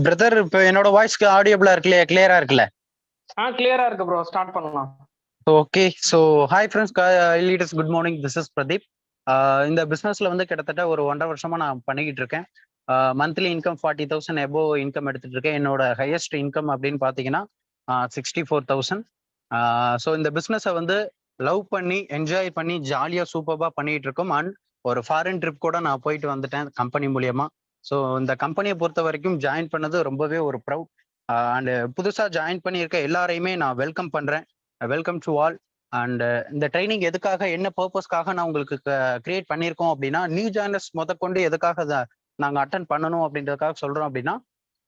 Brother, இப்போ என்னோட வாய்ஸ்க்கு ஆடியபிளா இருக்குல்ல, கிளியரா இருக்குல்ல? கிளியரா இருக்கு ப்ரோ. ஸ்டார்ட் பண்ணலாம். Okay. So hi friends, leaders, good morning. This is Pradeep. இந்த பிஸ்னஸ்ல வந்து கிட்டத்தட்ட ஒரு 1.5 வருஷமா நான் பண்ணிக்கிட்டு இருக்கேன். மந்த்லி இன்கம் 40,000 எபோவ் இன்கம் எடுத்துட்டு இருக்கேன். என்னோட ஹையஸ்ட் இன்கம் அப்படின்னு பார்த்தீங்கன்னா 64,000. ஸோ இந்த பிஸ்னஸை வந்து லவ் பண்ணி என்ஜாய் பண்ணி ஜாலியாக சூப்பராக பண்ணிட்டு இருக்கோம். அண்ட் ஒரு ஃபாரின் ட்ரிப் கூட நான் போயிட்டு வந்துட்டேன் கம்பெனி மூலியமா. ஸோ இந்த கம்பெனியை பொறுத்த வரைக்கும் ஜாயின் பண்ணது ரொம்பவே ஒரு ப்ரௌட். அண்ட் புதுசாக ஜாயின் பண்ணியிருக்க எல்லாரையுமே நான் வெல்கம் பண்ணுறேன். Welcome to all. அண்ட் இந்த ட்ரைனிங் எதுக்காக, என்ன பர்பஸ்க்காக நான் உங்களுக்கு கிரியேட் பண்ணியிருக்கோம் அப்படின்னா, நியூ ஜாயினர்ஸ் முதற்கொண்டு எதுக்காக நாங்கள் அட்டன் பண்ணணும் அப்படின்றதுக்காக சொல்றோம் அப்படின்னா,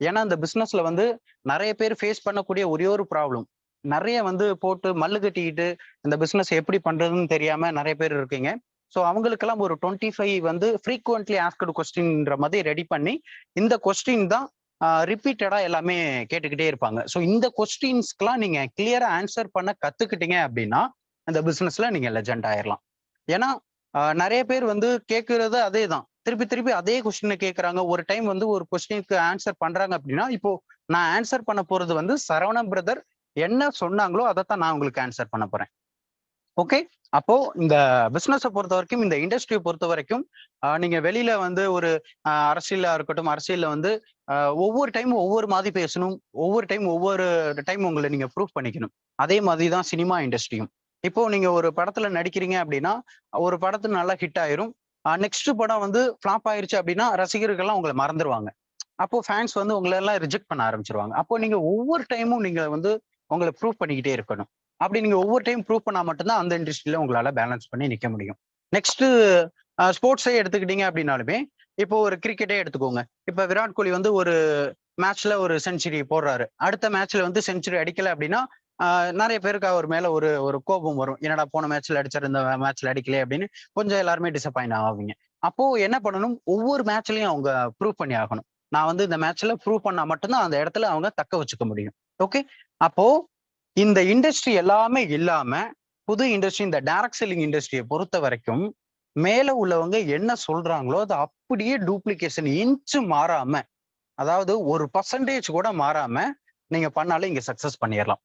ஏன்னா இந்த பிஸ்னஸ்ல வந்து நிறைய பேர் ஃபேஸ் பண்ணக்கூடிய ஒரே ஒரு ப்ராப்ளம், நிறைய வந்து போட்டு மல்லு கட்டிக்கிட்டு இந்த பிஸ்னஸ் எப்படி பண்றதுன்னு தெரியாம நிறைய பேர் இருக்கீங்க. ஸோ அவங்களுக்கெல்லாம் ஒரு 25 வந்து ஃப்ரீக்வெண்ட்லி ஆஸ்க்டு கொஸ்டின்ன்ற மாதிரி ரெடி பண்ணி, இந்த கொஸ்டின் தான் ரிப்பீட்டடா எல்லாமே கேட்டுக்கிட்டே இருப்பாங்க. ஸோ இந்த கொஸ்டின்ஸ்க்குலாம் நீங்க கிளியரா ஆன்சர் பண்ண கத்துக்கிட்டீங்க அப்படின்னா இந்த பிசினஸ்ல நீங்க லெஜெண்ட் ஆயிடலாம். ஏன்னா நிறைய பேர் வந்து கேட்கறது அதே தான், திருப்பி திருப்பி அதே கொஸ்டினை கேட்கறாங்க. ஒரு டைம் வந்து ஒரு கொஸ்டினுக்கு ஆன்சர் பண்றாங்க அப்படின்னா, இப்போ நான் ஆன்சர் பண்ண போறது வந்து சரவணன் பிரதர் என்ன சொன்னாங்களோ அதைத்தான் நான் உங்களுக்கு ஆன்சர் பண்ண போறேன். ஓகே. அப்போ இந்த பிசினஸை பொறுத்த வரைக்கும், இந்த இண்டஸ்ட்ரியை பொறுத்த வரைக்கும், நீங்க வெளியில வந்து ஒரு அரசியலா இருக்கட்டும், அரசியல்ல வந்து ஒவ்வொரு டைமும் ஒவ்வொரு மாதிரி பேசணும், ஒவ்வொரு டைம் உங்களை நீங்க ப்ரூவ் பண்ணிக்கணும். அதே மாதிரி தான் சினிமா இண்டஸ்ட்ரியும். இப்போ நீங்க ஒரு படத்துல நடிக்கிறீங்க அப்படின்னா, ஒரு படத்துல நல்லா ஹிட் ஆயிரும். நெக்ஸ்ட் படம் வந்து ஃபிளாப் ஆயிருச்சு அப்படின்னா ரசிகர்கள்லாம் உங்களை மறந்துடுவாங்க. அப்போ ஃபேன்ஸ் வந்து உங்களை எல்லாம் ரிஜெக்ட் பண்ண ஆரம்பிச்சிருவாங்க. அப்போ நீங்க ஒவ்வொரு டைமும் நீங்க வந்து உங்களை ப்ரூவ் பண்ணிக்கிட்டே இருக்கணும். அப்படி நீங்க ஒவ்வொரு டைம் ப்ரூவ் பண்ணா மட்டும்தான் அந்த இண்டஸ்ட்ரியில உங்களால பேலன்ஸ் பண்ணி நிக்க முடியும். நெக்ஸ்ட் ஸ்போர்ட்ஸே எடுத்துக்கிட்டீங்க அப்படின்னாலுமே, இப்போ ஒரு கிரிக்கெட்டே எடுத்துக்கோங்க. இப்ப விராட் கோலி வந்து ஒரு மேட்ச்ல ஒரு செஞ்சுரி போடுறாரு, அடுத்த மேட்ச்ல வந்து செஞ்சுரி அடிக்கல அப்படின்னா நிறைய பேருக்கு அவர் மேல ஒரு ஒரு கோபம் வரும். என்னடா போன மேட்ச்ல அடிச்சாரு, இந்த மேட்ச்ல அடிக்கல அப்படின்னு கொஞ்சம் எல்லாருமே டிசப்பாயிண்ட் ஆவீங்க. அப்போ என்ன பண்ணணும், ஒவ்வொரு மேட்ச்லயும் அவங்க ப்ரூவ் பண்ணி ஆகணும். நான் வந்து இந்த மேட்ச்ல ப்ரூவ் பண்ணா மட்டும்தான் அந்த இடத்துல அவங்க தக்க வச்சுக்க முடியும். ஓகே. அப்போ இந்த இண்டஸ்ட்ரி எல்லாமே இல்லாம புது இண்டஸ்ட்ரி, இந்த டைரக்ட் செல்லிங் இண்டஸ்ட்ரியை பொறுத்த வரைக்கும், மேல உள்ளவங்க என்ன சொல்றாங்களோ அது அப்படியே டூப்ளிகேஷன் இன்ச்சு மாறாம, அதாவது ஒரு பர்சன்டேஜ் கூட மாறாம நீங்க பண்ணாலே இங்க சக்சஸ் பண்ணிடலாம்.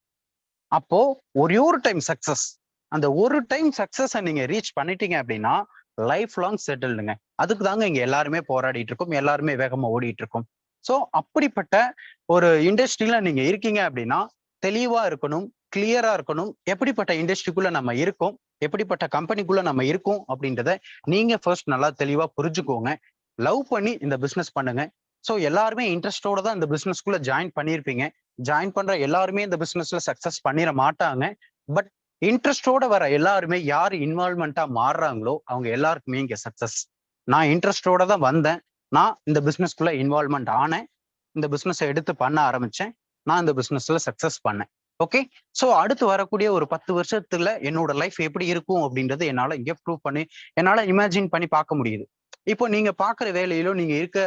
அப்போ ஒரே ஒரு டைம் சக்சஸ், அந்த ஒரு டைம் சக்சஸை நீங்க ரீச் பண்ணிட்டீங்க அப்படின்னா லைஃப் லாங் செட்டில்டுங்க. அதுக்கு தாங்க இங்க எல்லாருமே போராடிட்டு இருக்கோம், எல்லாருமே வேகமா ஓடிட்டு இருக்கோம். ஸோ அப்படிப்பட்ட ஒரு இண்டஸ்ட்ரியில நீங்க இருக்கீங்க அப்படின்னா தெளிவா இருக்கணும், கிளியரா இருக்கணும். எப்படிப்பட்ட இண்டஸ்ட்ரிக்குள்ள நம்ம இருக்கோம், எப்படிப்பட்ட கம்பெனிக்குள்ள நம்ம இருக்கோம் அப்படின்றத நீங்க ஃபர்ஸ்ட் நல்லா தெளிவா புரிஞ்சுக்கோங்க. லவ் பண்ணி இந்த பிசினஸ் பண்ணுங்க. ஸோ எல்லாருமே இன்ட்ரெஸ்டோட தான் இந்த பிசினஸ்க்குள்ள ஜாயின் பண்ணியிருப்பீங்க. ஜாயின் பண்ற எல்லாருமே இந்த பிசினஸ்ல சக்சஸ் பண்ணிட மாட்டாங்க. பட் இன்ட்ரெஸ்டோட வர எல்லாருமே யார் இன்வால்மெண்டா மாறுறாங்களோ அவங்க எல்லாருக்குமே இங்க சக்சஸ். நான் இன்ட்ரெஸ்டோட தான் வந்தேன், நான் இந்த பிசினஸ்க்குள்ள இன்வால்மெண்ட் ஆனேன், இந்த பிசினஸை எடுத்து பண்ண ஆரம்பிச்சேன், நான் இந்த பிசினஸ்ல சக்சஸ் பண்ணேன். ஓகே. ஸோ அடுத்து வரக்கூடிய ஒரு 10 வருஷத்துல என்னோட லைஃப் எப்படி இருக்கும் அப்படின்றது என்னால இங்க ப்ரூவ் பண்ணி, என்னால இமேஜின் பண்ணி பார்க்க முடியுது. இப்போ நீங்க பாக்குற வேலையிலோ, நீங்க இருக்க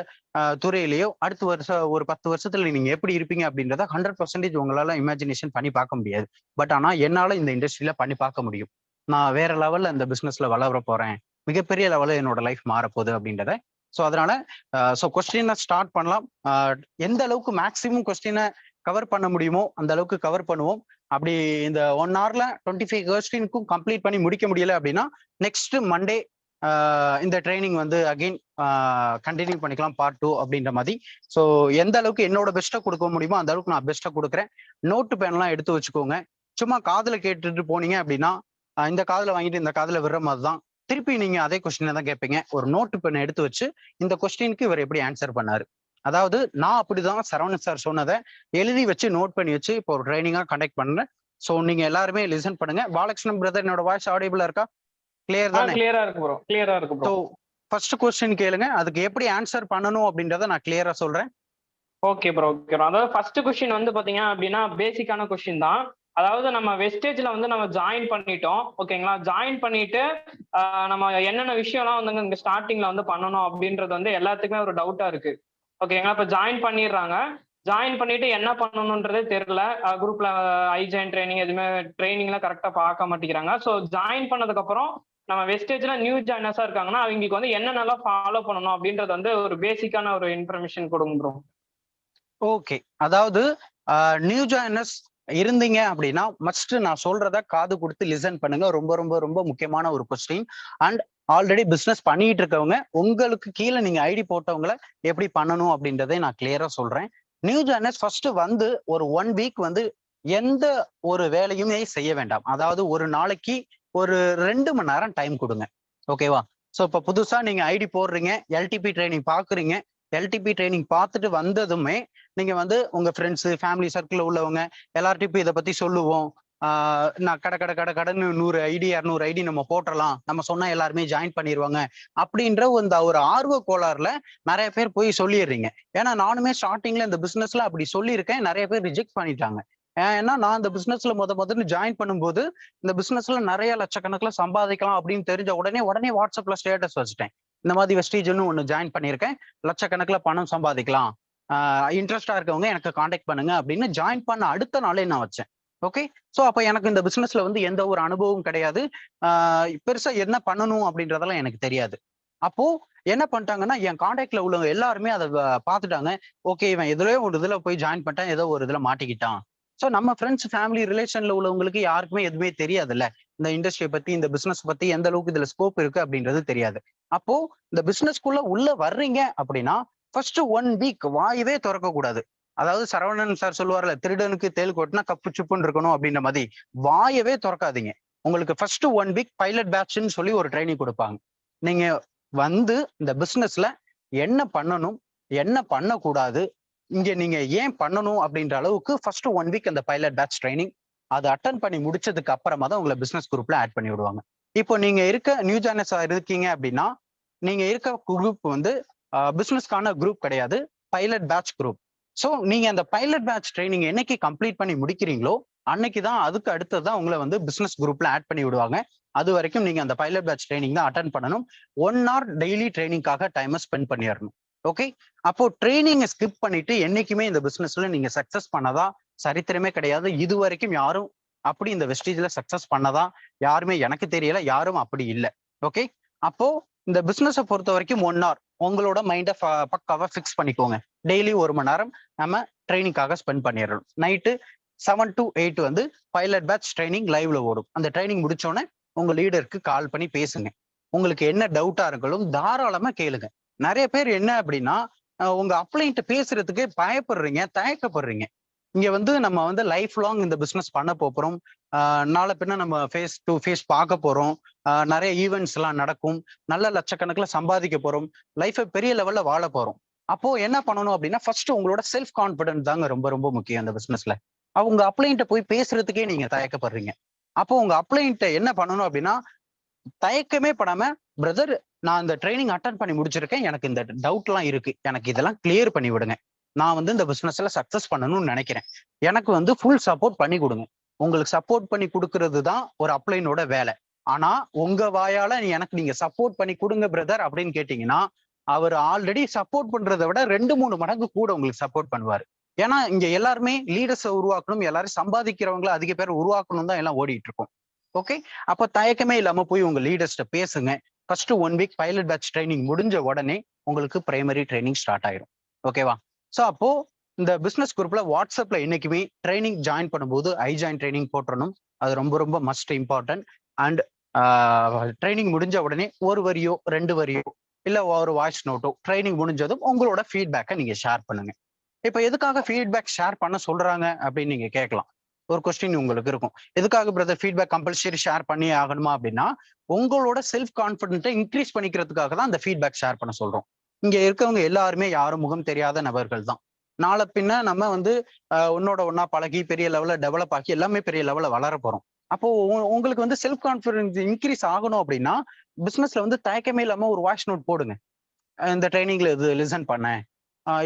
துறையிலேயோ அடுத்த வருஷம் ஒரு 10 வருஷத்துல நீங்க எப்படி இருப்பீங்க அப்படின்றத 100% உங்களால இமேஜினேஷன் பண்ணி பார்க்க முடியாது. பட் ஆனா என்னால இந்த இண்டஸ்ட்ரியில பண்ணி பார்க்க முடியும். நான் வேற லெவல்ல இந்த பிசினஸ்ல வளர போறேன், மிகப்பெரிய லெவல்ல என்னோட லைஃப் மாறப்போகுது அப்படின்றத. ஸோ அதனால கொஸ்டினை ஸ்டார்ட் பண்ணலாம். எந்த அளவுக்கு மேக்சிமம் கொஸ்டினை கவர் பண்ண முடியுமோ அந்த அளவுக்கு கவர் பண்ணுவோம். அப்படி இந்த 1 hourல 25 கொஸ்டினுக்கும் கம்ப்ளீட் பண்ணி முடிக்க முடியல அப்படின்னா நெக்ஸ்ட் மண்டே இந்த ட்ரைனிங் வந்து அகெயின் கண்டினியூ பண்ணிக்கலாம், பார்ட் 2 அப்படின்ற மாதிரி. ஸோ எந்த அளவுக்கு என்னோட பெஸ்ட்டை கொடுக்க முடியுமோ அந்த அளவுக்கு நான் பெஸ்ட்டை கொடுக்குறேன். நோட்டு பேன்லாம் எடுத்து வச்சுக்கோங்க. சும்மா காதுல கேட்டுட்டு போனீங்க அப்படின்னா இந்த காதுல வாங்கிட்டு இந்த காதுல விடுற மாதிரி தான், திருப்பி நீங்க அதே கொஸ்டினை தான் கேட்பீங்க. ஒரு நோட்டு பென் எடுத்து வச்சு இந்த கொஸ்டினுக்கு இவர் எப்படி ஆன்சர் பண்ணாரு, அதாவது நான் அப்படிதான் சரவணன் சார் சொன்னதை எழுதி வச்சு நோட் பண்ணி வச்சு இப்போ ஒரு ட்ரைனிங்கா கண்டக்ட் பண்ணேன். ஸோ நீங்க எல்லாருமே லிசன் பண்ணுங்க. பாலகிருஷ்ணன் பிரதர், என்னோட வாய்ஸ் ஆடியபிளா இருக்கா? கிளியர் தானே? கிளியரா இருக்கு ப்ரோ, கிளியரா இருக்கு ப்ரோ. ஸோ ஃபர்ஸ்ட் கொஸ்டின் கேளுங்க, அதுக்கு எப்படி ஆன்சர் பண்ணணும் அப்படின்றத நான் கிளியரா சொல்றேன். Okay bro, okay bro. அதாவது ஃபர்ஸ்ட் கொஸ்டின் வந்து பாத்தீங்க அப்படின்னா பேசிக்கான கொஸ்டின் தான். அதாவது நம்ம வெஸ்டேஜ்ல வந்து நம்ம ஜாயின் பண்ணிட்டோம், ஓகேங்களா? ஜாயின் பண்ணிட்டு நம்ம என்னென்ன விஷயம்லாம் வந்து இங்க ஸ்டார்டிங்ல வந்து பண்ணணும் அப்படின்றது வந்து எல்லாத்துக்குமே ஒரு டவுட்டா இருக்கு, ஓகேங்களா? இப்ப ஜாயின் பண்ணிடுறாங்க, ஜாயின் பண்ணிட்டு என்ன பண்ணணுன்றதே தெரியல. குரூப்ல ஐஜாயின் ட்ரைனிங் எதுவுமே ட்ரைனிங்லாம் கரெக்டா பார்க்க மாட்டேங்கிறாங்க. ஸோ ஜாயின் பண்ணதுக்கு அப்புறம் நம்ம வெஸ்டேஜ்ல நியூ ஜாயினர்ஸா இருக்காங்கன்னா அவங்களுக்கு வந்து என்னென்னலாம் ஃபாலோ பண்ணணும் அப்படின்றது வந்து ஒரு பேசிக்கான ஒரு இன்ஃபர்மேஷன் கொடுங்க ப்ரோ. ஓகே. அதாவது நியூ ஜாயினர்ஸ் இருந்தீங்க அப்படின்னா, மஸ்ட் நான் சொல்றத காது குடுத்து லிசன் பண்ணுங்க. ரொம்ப, ரொம்ப, ரொம்ப முக்கியமான ஒரு கொஸ்டின். அண்ட் ஆல்ரெடி பிசினஸ் பண்ணிட்டு இருக்கவங்க, உங்களுக்கு கீழ நீங்க ஐடி போட்டவங்கள எப்படி பண்ணணும் அப்படின்றதை நான் கிளியரா சொல்றேன். நியூ ஜாயினர்ஸ் ஃபர்ஸ்ட் வந்து ஒரு 1 வீக் வந்து எந்த ஒரு வேலையுமே செய்ய வேண்டாம். அதாவது ஒரு நாளைக்கு ஒரு 2 மணி நேரம் டைம் குடுங்க. ஓகேவா? சோ இப்ப புதுசா நீங்க ஐடி போடுறீங்க, எல்டிபி ட்ரெய்னிங் பார்க்குறீங்க. எல்டிபி ட்ரெய்னிங் பார்த்துட்டு வந்ததுமே நீங்க வந்து உங்க ஃப்ரெண்ட்ஸ், ஃபேமிலி சர்க்கிள்ல உள்ளவங்க எல்லார்ட்டயும் போய் இத பத்தி சொல்லுவோம். நான் கடன்னு 100 ஐடி, 200 ஐடி நம்ம போட்டுறலாம். நம்ம சொன்னா எல்லாருமே ஜாயின் பண்ணிருவாங்க. அப்படின்ற இந்த ஒரு ஆர்வ கோளாறுல நெறைய பேர் போய் சொல்லிர்றீங்க. ஏன்னா நானுமே ஸ்டார்ட்டிங்ல இந்த பிசினஸ்ல அப்படி சொல்லியிருக்கேன். நெறைய பேர் ரிஜெக்ட் பண்ணிட்டாங்க. ஏன்னா நான் இந்த பிசினஸ்ல மொதன்னு ஜாயின் பண்ணும்போது, இந்த பிசினஸ்ல நெறைய லட்சக்கணக்குல சம்பாதிக்கலாம் அப்படின்னு தெரிஞ்ச உடனே WhatsAppல ஸ்டேட்டஸ் வச்சுட்டேன். இந்த மாதிரி வெஸ்டீஜ்ன்னு ஒண்ணு ஜாயின் பண்ணியிருக்கேன். லட்சக்கணக்குல பணம் சம்பாதிக்கலாம். இன்ட்ரெஸ்டா இருக்கவங்க எனக்கு கான்டாக்ட் பண்ணுங்க அப்படின்னு ஜாயின் பண்ண அடுத்த நாளே நான் வச்சேன். ஓகே. சோ அப்ப எனக்கு இந்த பிசினஸ்ல வந்து எந்த ஒரு அனுபவமும் கிடையாது. பெருசா என்ன பண்ணணும் அப்படின்றதெல்லாம் எனக்கு தெரியாது. அப்போ என்ன பண்ணிட்டாங்கன்னா, என் கான்டாக்ட்ல உள்ளவங்க எல்லாருமே அத பார்த்துட்டாங்க. ஓகே, இவன் எதுலயோ ஒரு இதுல போய் ஜாயின் பண்ணிட்டான். ஏதோ ஒரு இதுல மாட்டிக்கிட்டான். சோ நம்ம ஃப்ரெண்ட்ஸ், ஃபேமிலி, ரிலேஷன்ல உள்ளவங்களுக்கு யாருக்குமே எதுவுமே தெரியாதுல்ல. இந்த இண்டஸ்ட்ரிய பத்தி, இந்த பிசினஸ் பத்தி எந்த அளவுக்கு இதுல ஸ்கோப் இருக்கு அப்படின்றது தெரியாது. அப்போ இந்த பிசினஸ்க்குள்ள உள்ள வர்றீங்க அப்படின்னா, ஃபர்ஸ்ட் 1 வீக் வாயவே தொறக்கக் கூடாது. அதாவது சரவணன் சார் சொல்லுவார்ல, "திருடனுக்கு தேள் கொட்டுனா கப்பு சுப்புன்னு இருக்கணும்" அப்படின்ற மாதிரி. வாயவே தொறக்காதீங்க. உங்களுக்கு ஃபர்ஸ்ட் 1 வீக் பைலட் பேட்ச்ன்னு சொல்லி ஒரு ட்ரெய்னிங் குடுப்பாங்க. நீங்க வந்து இந்த பிசினஸ்ல என்ன பண்ணணும்? என்ன பண்ணக்கூடாது? இங்க நீங்க ஏன் பண்ணணும்? அப்படின்ற அளவுக்கு ஃபர்ஸ்ட் 1 வீக் அந்த பைலட் பேட்ச் ட்ரெய்னிங். அத அட்டெண்ட் பண்ணி முடிச்சதுக்கு அப்புறமா தான் உங்கள பிசினஸ் குரூப்ல ஆட் பண்ணி விடுவாங்க. இப்போ நீங்க இருக்க நியூ ஜாயினர்ஸா இருக்கீங்க அப்படின்னா, நீங்க இருக்க குரூப் வந்து பிசினஸ்க்கான குரூப் கிடையாது. Pilot batch group. சோ நீங்க அந்த பைலட் பேட்ச் ட்ரெய்னிங் என்னைக்கு கம்ப்ளீட் பண்ணி முடிக்கிறீங்களோ, அன்னைக்கு தான் அதுக்கு அடுத்தது தான் உங்கள வந்து பிசினஸ் குரூப்ல ஆட் பண்ணி விடுவாங்க. அதுவரைக்கும் நீங்க அந்த பைலட் பேட்ச் ட்ரெய்னிங் தான் அட்டெண்ட் பண்ணணும். 1 ஹவர் டெய்லி ட்ரெய்னிங்காக டைம ஸ்பெண்ட் பண்ணிறணும். ஓகே. அப்போ ட்ரெய்னிங்க ஸ்கிப் பண்ணிட்டு என்னைக்குமே இந்த பிசினஸ்ல நீங்க சக்சஸ் பண்ணதா சரித்திரமே கிடையாது. இதுவரைக்கும் யாரும் அப்படி இந்த வெஸ்டீஜ்ல சக்சஸ் பண்ணதா யாருமே எனக்கு தெரியல. யாரும் அப்படி இல்ல. ஓகே. அப்போ இந்த பிசினஸ பொறுத்தவரைக்கும் 1 ஹவர் உங்களோட மைண்ட பக்காவா ஃபிக்ஸ் பண்ணிக்கோங்க. டெய்லி 1 மணி நேரம் நம்ம ட்ரெய்னிங்காக ஸ்பெண்ட் பண்ணிறணும். நைட்டு 7 டூ 8 வந்து பைலட் பேட்ச் ட்ரெய்னிங் லைவ்ல ஓடும். அந்த ட்ரெய்னிங் முடிச்சோனே உங்க லீடருக்கு கால் பண்ணி பேசுங்க. உங்களுக்கு என்ன டவுட்டா இருந்தாலும் தாராளமா கேளுங்க. நெறைய பேர் என்ன அப்படின்னா, உங்க அப்ளைன்ட்ட பேசுறதுக்கு பயப்படுறீங்க, தயக்கப்படுறீங்க. இங்க வந்து நம்ம வந்து லைஃப் லாங் இந்த பிசினஸ் பண்ண போறோம். நாள பின்ன நம்ம ஃபேஸ் டூ ஃபேஸ் பார்க்க போறோம். நெறைய ஈவென்ட்ஸ்லாம் நடக்கும். நல்ல லட்சக்கணக்குல சம்பாதிக்க போறோம். லைஃப பெரிய லெவல்ல வாழ போறோம். அப்போ என்ன பண்ணணும் அப்படின்னா, ஃபர்ஸ்ட் உங்களோட செல்ஃப் கான்ஃபிடன்ஸ் தாங்க ரொம்ப ரொம்ப முக்கியம் இந்த பிசினஸ்ல. அவங்க அப்ளைன்ட்ட போய் பேசுறதுக்கே நீங்க தயக்கப்படுறீங்க. அப்போ உங்க அப்ளைன்ட்ட என்ன பண்ணணும் அப்படின்னா, தயக்கமே படாம, "பிரதர், நான் இந்த ட்ரெய்னிங் அட்டெண்ட் பண்ணி முடிச்சிருக்கேன். எனக்கு இந்த டவுட்லாம் இருக்கு. எனக்கு இதெல்லாம் கிளியர் பண்ணி விடுங்க. நான் வந்து இந்த பிசினஸ்ல சக்சஸ் பண்ணணும்னு நெனைக்கிறேன். எனக்கு வந்து ஃபுல் சப்போர்ட் பண்ணி குடுங்க." உங்களுக்கு சப்போர்ட் பண்ணி குடுக்குறது தான் ஒரு அப்ளைனோட வேல. ஆனா, உங்க வாயால எனக்கு நீங்க சப்போர்ட் பண்ணி குடுங்க பிரதர் அப்படின்னு கேட்டீங்கன்னா, அவரு ஆல்ரெடி சப்போர்ட் பண்றத விட 2, 3 மடங்கு கூட உங்களுக்கு சப்போர்ட் பண்ணுவாரு. ஏன்னா, இங்க எல்லாருமே லீடர்ஸ உருவாக்கணும், எல்லாரும் சம்பாதிக்கிறவங்கள அதிக பேர் உருவாக்கணும் தான் எல்லாம் ஓடிட்டு இருக்கோம். ஓகே. அப்ப தயக்கமே இல்லாம போய் உங்க லீடர்ஸ்ட்ட பேசுங்க. First 1 week pilot batch training முடிஞ்ச உடனே உங்களுக்கு பிரைமரி ட்ரெய்னிங் ஸ்டார்ட் ஆயிரும். ஓகேவா? சோ அப்போ இந்த பிசினஸ் குரூப்ல WhatsAppல என்னைக்குமே ட்ரெய்னிங் ஜாயின் பண்ணும்போது ஜாயின் ட்ரெய்னிங் போட்டுறணும். அது ரொம்ப ரொம்ப மஸ்ட் இம்பார்ட்டன்ட். அண்ட் ட்ரெய்னிங் முடிஞ்ச உடனே 1 வரியோ, 2 வரியோ இல்ல ஒரு வாய்ஸ் நோட்டோ ட்ரெய்னிங் முடிஞ்சதும் உங்களோட ஃபீட்பேக்க நீங்க ஷேர் பண்ணுங்க. இப்ப எதுக்காக ஃபீட்பேக் ஷேர் பண்ண சொல்றாங்க அப்படின்னு நீங்க கேட்கலாம். ஒரு கொஸ்டின் உங்களுக்கு இருக்கும். எதுக்காக பிரதர் ஃபீட்பேக் கம்பல்சரி ஷேர் பண்ணியே ஆகணுமா அப்படின்னா, உங்களோட செல்ஃப் கான்ஃபிடென்ட்ட இன்கிரீஸ் பண்ணிக்கிறதுக்காக தான் அந்த ஃபீட்பேக் ஷேர் பண்ண சொல்றோம். இங்க இருக்கவங்க எல்லாருமே யாரும் முகம் தெரியாத நபர்கள் தான். நாள பின்ன நம்ம வந்து ஒண்ணோட ஒண்ணா பழகி பெரிய லெவல்ல டெவலப் ஆகி எல்லாமே பெரிய லெவல்ல வளர போறோம். அப்போ உங்களுக்கு வந்து செல்ஃப் கான்ஃபிடன்ஸ் இன்கிரீஸ் ஆகணும் அப்படின்னா, பிசினஸ்ல வந்து தயக்கமே இல்லாம ஒரு வாய்ஸ் நோட் போடுங்க. இந்த ட்ரெய்னிங்ல இது லிசன் பண்ணேன்.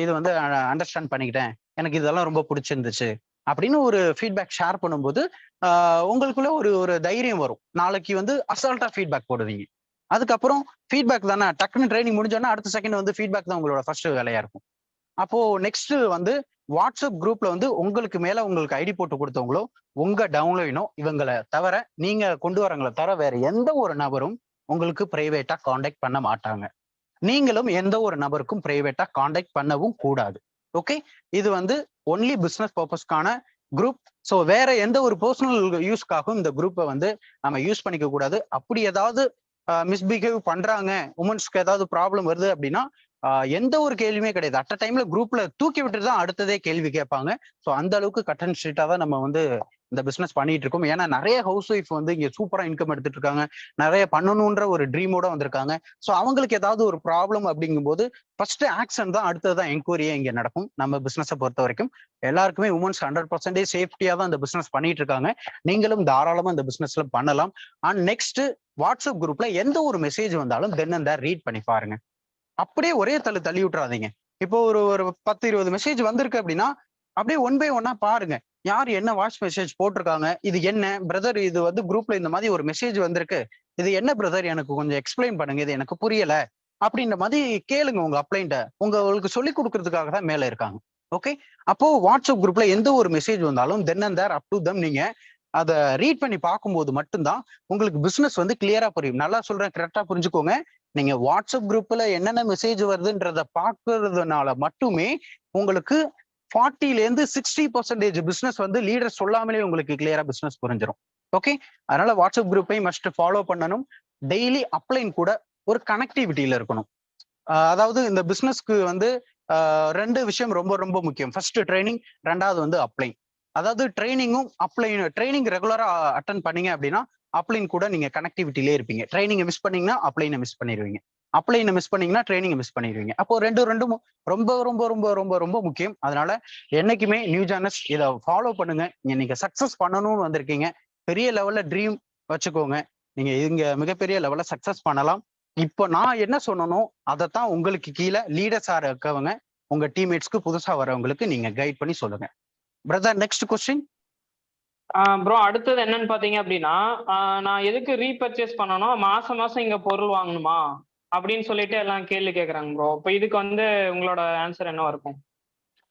இது வந்து அண்டர்ஸ்டாண்ட் பண்ணிக்கிட்டேன். எனக்கு இதெல்லாம் ரொம்ப புடிச்சிருந்துச்சு. அப்படின்னு ஒரு ஃபீட்பேக் ஷேர் பண்ணும்போது, அ உங்களுக்குள்ள ஒரு ஒரு தைரியம் வரும். நாளைக்கு வந்து அசால்ட்டா ஃபீட்பேக் போடுவீங்க. அதுக்கப்புறம் ஃபீட்பேக் தானே டக்குன்னு ட்ரெய்னிங் முடிஞ்சோனே அடுத்த செகண்ட் வந்து ஃபீட்பேக் தான் உங்களோட ஃபர்ஸ்ட் வேலையா இருக்கும். அப்போ நெக்ஸ்ட் வந்து WhatsApp குரூப்ல வந்து உங்களுக்கு மேல உங்களுக்கு ஐடி போட்டு குடுத்தவங்களோ, உங்க டவுன்லைனோ இவங்கள தவிர நீங்க கொண்டு வரவங்கள தவிர வேற எந்த ஒரு நபரும் உங்களுக்கு பிரைவேட்டா கான்டாக்ட் பண்ண மாட்டாங்க. நீங்களும் எந்த ஒரு நபருக்கும் பிரைவேட்டா கான்டாக்ட் பண்ணவும் கூடாது. ஓகே, இது வந்து ஒன்லி பிசினஸ் பர்பஸ்க்கான குரூப். ஸோ வேற எந்த ஒரு பர்சனல் யூஸ்க்காகவும் இந்த குரூப்பை வந்து நம்ம யூஸ் பண்ணிக்க கூடாது. அப்படி ஏதாவது மிஸ்பிஹேவ் பண்றாங்க, உமன்ஸ்க்கு ஏதாவது ப்ராப்ளம் வருது அப்படின்னா எந்த ஒரு கேள்வியுமே கிடையாது. அட் அ டைம்ல குரூப்ல தூக்கி விட்டுட்டு தான் அடுத்ததே கேள்வி கேட்பாங்க. ஸோ அந்த அளவுக்கு கட் அண்ட் ஸ்ட்ரெயிட்டா தான் நம்ம வந்து இந்த பிசினஸ் பண்ணிட்டு இருக்கோம். ஏன்னா நிறைய ஹவுஸ் ஒய்ஃப் வந்து இங்க சூப்பரா இன்கம் எடுத்துட்டு இருக்காங்க, நிறைய பண்ணணும்ன்ற ஒரு ட்ரீமோட வந்திருக்காங்க. ஸோ அவங்களுக்கு ஏதாவது ஒரு ப்ராப்ளம் அப்படிங்கும்போது ஃபர்ஸ்ட் ஆக்ஷன் தான், அடுத்ததான் என்கொயரியே இங்க நடக்கும். நம்ம பிசினஸை பொறுத்த வரைக்கும் எல்லாருக்குமே உமன்ஸ் 100% சேஃப்டியா தான் இந்த பிசினஸ் பண்ணிட்டு இருக்காங்க. நீங்களும் தாராளமா இந்த பிசினஸ்ல பண்ணலாம். அண்ட் நெக்ஸ்ட், வாட்ஸ்அப் குரூப்ல எந்த ஒரு மெசேஜ் வந்தாலும் தென் அண்ட் தேர் ரீட் பண்ணி பாருங்க. அப்படியே ஒரே தள்ளி விட்டுறாதீங்க. இப்போ ஒரு ஒரு 10-20 மெசேஜ் வந்திருக்கு அப்படின்னா அப்படியே ஒன் பை ஒன்னா பாருங்க. யார் என்ன வாய்ஸ் மெசேஜ் போட்டிருக்காங்க, இது என்ன பிரதர், இது வந்து குரூப்ல இந்த மாதிரி ஒரு மெசேஜ் வந்திருக்கு, இது என்ன பிரதர், எனக்கு கொஞ்சம் எக்ஸ்பிளைன் பண்ணுங்க, இது எனக்கு புரியல அப்படின்ற மாதிரி கேளுங்க. உங்க அப்ளைண்ட உங்களுக்கு சொல்லி கொடுக்கறதுக்காக தான் மேல இருக்காங்க. ஓகே, அப்போ வாட்ஸ்அப் குரூப்ல எந்த ஒரு மெசேஜ் வந்தாலும் then and there up to them நீங்க அதை ரீட் பண்ணி பார்க்கும்போது மட்டும்தான் உங்களுக்கு பிசினஸ் வந்து கிளியரா புரியும். நல்லா சொல்றேன், கரெக்டா புரிஞ்சுக்கோங்க. நீங்க வாட்ஸ்அப் குரூப்ல என்னென்ன மெசேஜ் வருதுன்றத பாக்குறதுனால மட்டுமே உங்களுக்கு 40-60% பிசினஸ் வந்து லீடர் சொல்லாமலே உங்களுக்கு கிளியரா பிசினஸ் புரிஞ்சிடும். ஓகே, அதனால வாட்ஸ்அப் குரூப்பை மஸ்ட் ஃபாலோ பண்ணணும். டெய்லி அப்ளைன் கூட ஒரு கனெக்டிவிட்டியில இருக்கணும். அதாவது இந்த பிசினஸ்க்கு வந்து 2 விஷயம் ரொம்ப ரொம்ப முக்கியம். ஃபர்ஸ்ட் ட்ரைனிங், 2வது வந்து அப்ளைன். அதாவது ட்ரைனிங்கும் அப்ளைன், ட்ரைனிங் ரெகுலரா அட்டன் பண்ணீங்க அப்படின்னா அப்ளைன் கூட நீங்க கனெக்டிவிட்டிலே இருப்பீங்க. ட்ரைனிங்கை மிஸ் பண்ணீங்கன்னா அப்ளைனை மிஸ் பண்ணிடுவீங்க, அப்ளைனை மிஸ் பண்ணீங்கன்னா ட்ரைனிங்கை மிஸ் பண்ணிடுவீங்க. அப்போ ரெண்டும் ரொம்ப ரொம்ப ரொம்ப ரொம்ப ரொம்ப முக்கியம். அதனால என்னைக்குமே நியூ ஜானர்ஸ் இதை ஃபாலோ பண்ணுங்க. நீங்க சக்சஸ் பண்ணணும்னு வந்திருக்கீங்க, பெரிய லெவல்ல ட்ரீம் வச்சுக்கோங்க. நீங்க இங்க மிகப்பெரிய லெவல்ல சக்சஸ் பண்ணலாம். இப்போ நான் என்ன சொன்னனோ அதைத்தான் உங்களுக்கு கீழே லீடர்ஸா இருக்கவங்க உங்க டீம்மேட்ஸ்க்கு புதுசா வரவங்களுக்கு நீங்க கைட் பண்ணி சொல்லுங்க. Brother, next question. ப்ரோ அடுத்தது என்னன்னு பாத்தீங்க அப்படின்னா, நான் எதுக்கு ரீபர்ச்சேஸ் பண்ணணும், மாசம் மாசம் இங்க பொருள் வாங்கணுமா அப்படின்னு சொல்லிட்டு எல்லாம் கேள்வி கேட்கறாங்க ப்ரோ. இப்போ இதுக்கு வந்து உங்களோட ஆன்சர் என்னவா இருக்கும்?